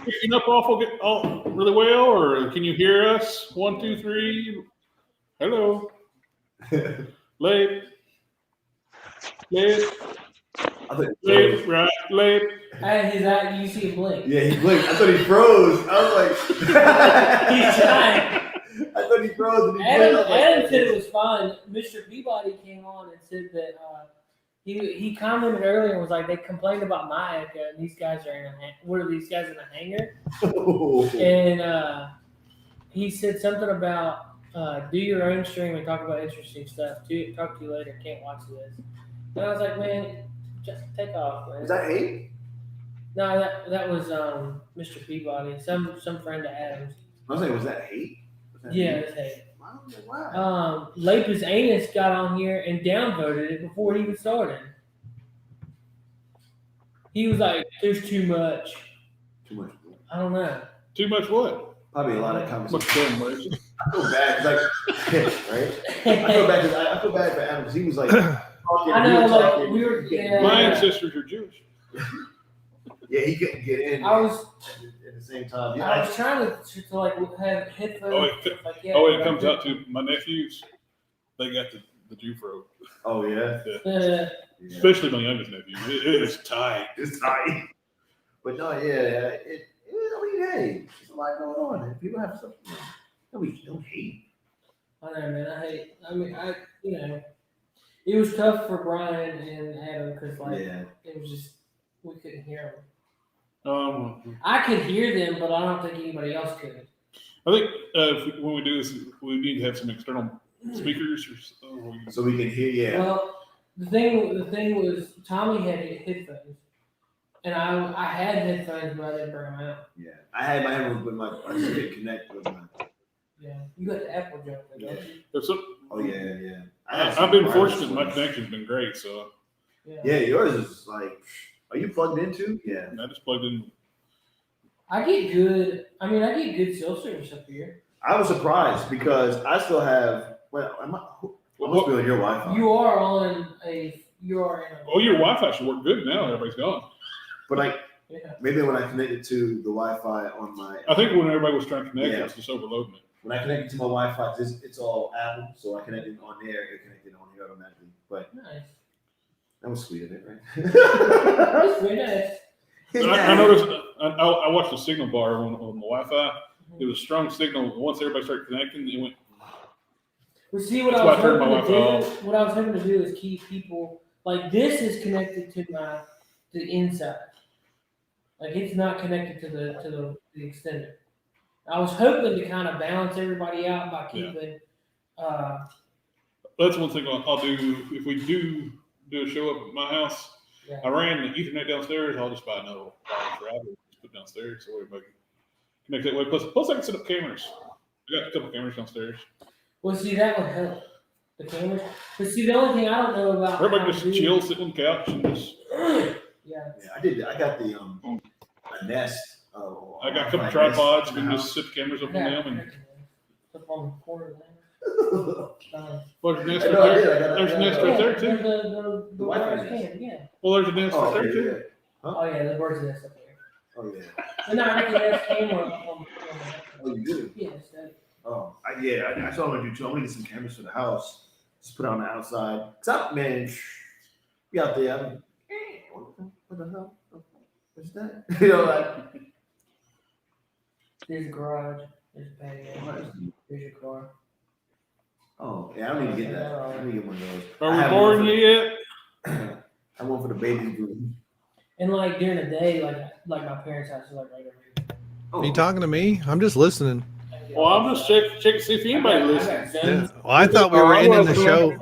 Picking up all really well, or can you hear us? 1, 2, 3. Hello. Late. Right. Late. Hey, he's out. You see him blink. Yeah, he blinked. I thought he froze. I was like, He's trying. I thought he froze. And Adam said it was fine. Mr. Peabody came on and said that he commented earlier and was like, they complained about my echo, and these guys are in a what are these guys in a hangar? And he said something about do your own stream and talk about interesting stuff. Talk to you later. Can't watch this. And I was like, man, just take off, man. Was that hate? No, that was Mr. Peabody, some friend of Adam's. I was like, was that hate? Yeah, it's hate. Wow. Lapis Anus got on here and downvoted it before it even started. He was like, "There's too much." Too much. I don't know. Too much what? Probably a lot of conversation. Much fun, I feel bad, right? I feel bad for Adam because he was like, talking, I know, we were. My ancestors are Jewish. Yeah, he couldn't get in. I was at the same time. Yeah, I was trying to like have headphones. It comes out to my nephews. They got the Jew throat. Oh yeah. Yeah. Especially my youngest nephew. It is tight. It's tight. But no, yeah. I mean, hey, there's a lot going on. And people have stuff. Don't hate. I know, man. It was tough for Brian and Adam because it was just we couldn't hear them. I could hear them, but I don't think anybody else could. I think when we do this, we need to have some external speakers so we can hear. Yeah. Well, the thing was Tommy had headphones, and I had headphones, but I didn't bring them out. Yeah, I had my headphones, but I just didn't connect with my. Yeah, you got the Apple jump, don't you? Oh yeah. I've been fortunate. My connection's been great, so. Yeah, yours is like. Are you plugged into? Yeah. I just plugged in. I get good cell service up here. I was surprised because I still have. Well, I must be on your Wi-Fi. You are in a. Oh, your Wi-Fi should work good now. Everybody's gone. But maybe when I connected to the Wi-Fi on my. I think when everybody was trying to connect, it's just overloading it. When I connected to my Wi-Fi, it's all Apple, so I connected on there. It connected on here automatically. But nice. That was sweet of it, right? That's very nice. I noticed. I watched the signal bar on the Wi-Fi. It was a strong signal. Once everybody started connecting, it went. Well, see what I was hoping to do is keep people like this is connected to the inside. Like it's not connected to the extender. I was hoping to kind of balance everybody out by keeping. That's one thing I'll do if we do a show up at my house. Yeah. I ran the Ethernet downstairs. I'll just buy another router, just put downstairs so everybody can connect that way. Plus I can set up cameras. I got a couple cameras downstairs. Well, see, that would help the cameras. But see, the only thing I don't know about everybody just chill, sit on the couch, and just. Yeah, I did. I got the a Nest. I got a couple tripods. We can just set the cameras up on them and. Up on the corner there. Well, there's a nest right there. There's a nest right there too. The wireless cam, yeah. Well, there's a nest right there too. Huh? Oh yeah, the bird's nest up there. Oh yeah. And now I can have camera on Oh, you do? Yeah, so. Oh, I saw what I do too. I'm gonna get some cameras for the house. Just put it on the outside. Cause be out there. What the hell? What's that? You know, like, There's a garage. There's a patio. There's your car. oh, yeah, I need to get that. I need to get one of those. Are I we have boring one you yet? I want for the baby's room. And like during the day, like my parents' house is like right over here. Oh, Are you talking to me? I'm just listening. Well, I'm just checking to see if anybody listens. Yeah. Well, I thought we were ending the show.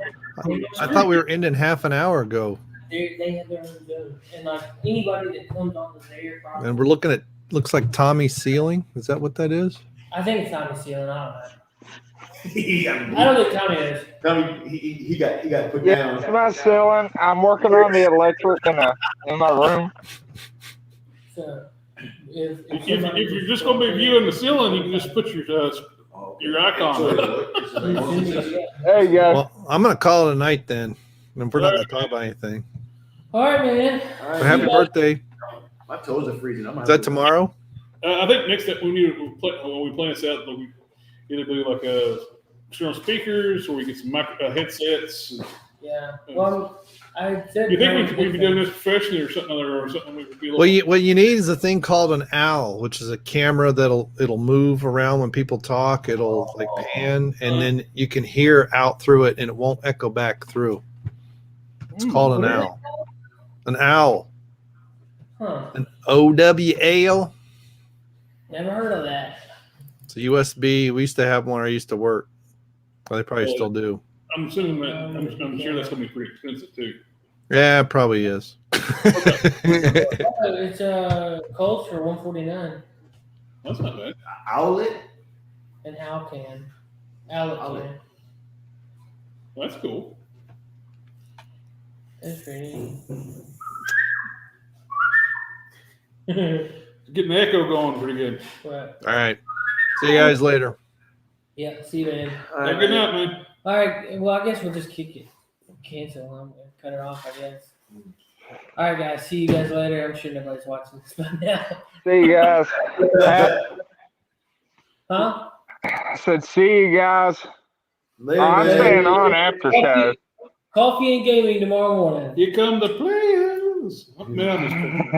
I thought we were ending half an hour ago, They have their own zone, and like anybody that comes on the Zaire property, and we're looking at looks like Tommy's ceiling. Is that what that is? I think it's Tommy's ceiling. I don't know. I I don't think Tommy is. Tommy, he got put Yeah, down. it's my ceiling. I'm working on the electric in my room. So if If you're just going to be viewing the ceiling, you can just put your icon there. There you go. Well, I'm gonna call it a night then. And we're not gonna talk about anything. all right, man. But happy birthday! My toes are freezing. Is that tomorrow? I think next step when we plan this out, we either do like external speakers or we get some headsets. Yeah. Well, I said. You think we'd be doing this professionally or something we could be Well, what you need is a thing called an owl, which is a camera it'll move around when people talk. It'll like pan, and then you can hear out through it, and it won't echo back through. It's called an owl. An owl. Huh. An OWL. Never heard of that. It's a USB. We used to have one where I used to work. Well, they probably still do. I'm assuming that I'm sure that's going to be pretty expensive too. Yeah, it probably is. It's Colts for $149. That's not bad. Owlet? An Alcan. Owlet. Well, that's cool. That's pretty neat. Getting the echo going pretty good. Right. All right. See you guys later. Yeah. See you, man. Have a good night, man. All right. Well, I guess we'll just kick it. Cancel. I'm gonna cut it off, I guess. All right, guys. See you guys later. I'm sure nobody's watching this by now. See you guys. Huh? I said, see you guys. Later, I'm man. staying on after show. Coffee and gaming tomorrow morning. Here come the players. Man, I'm just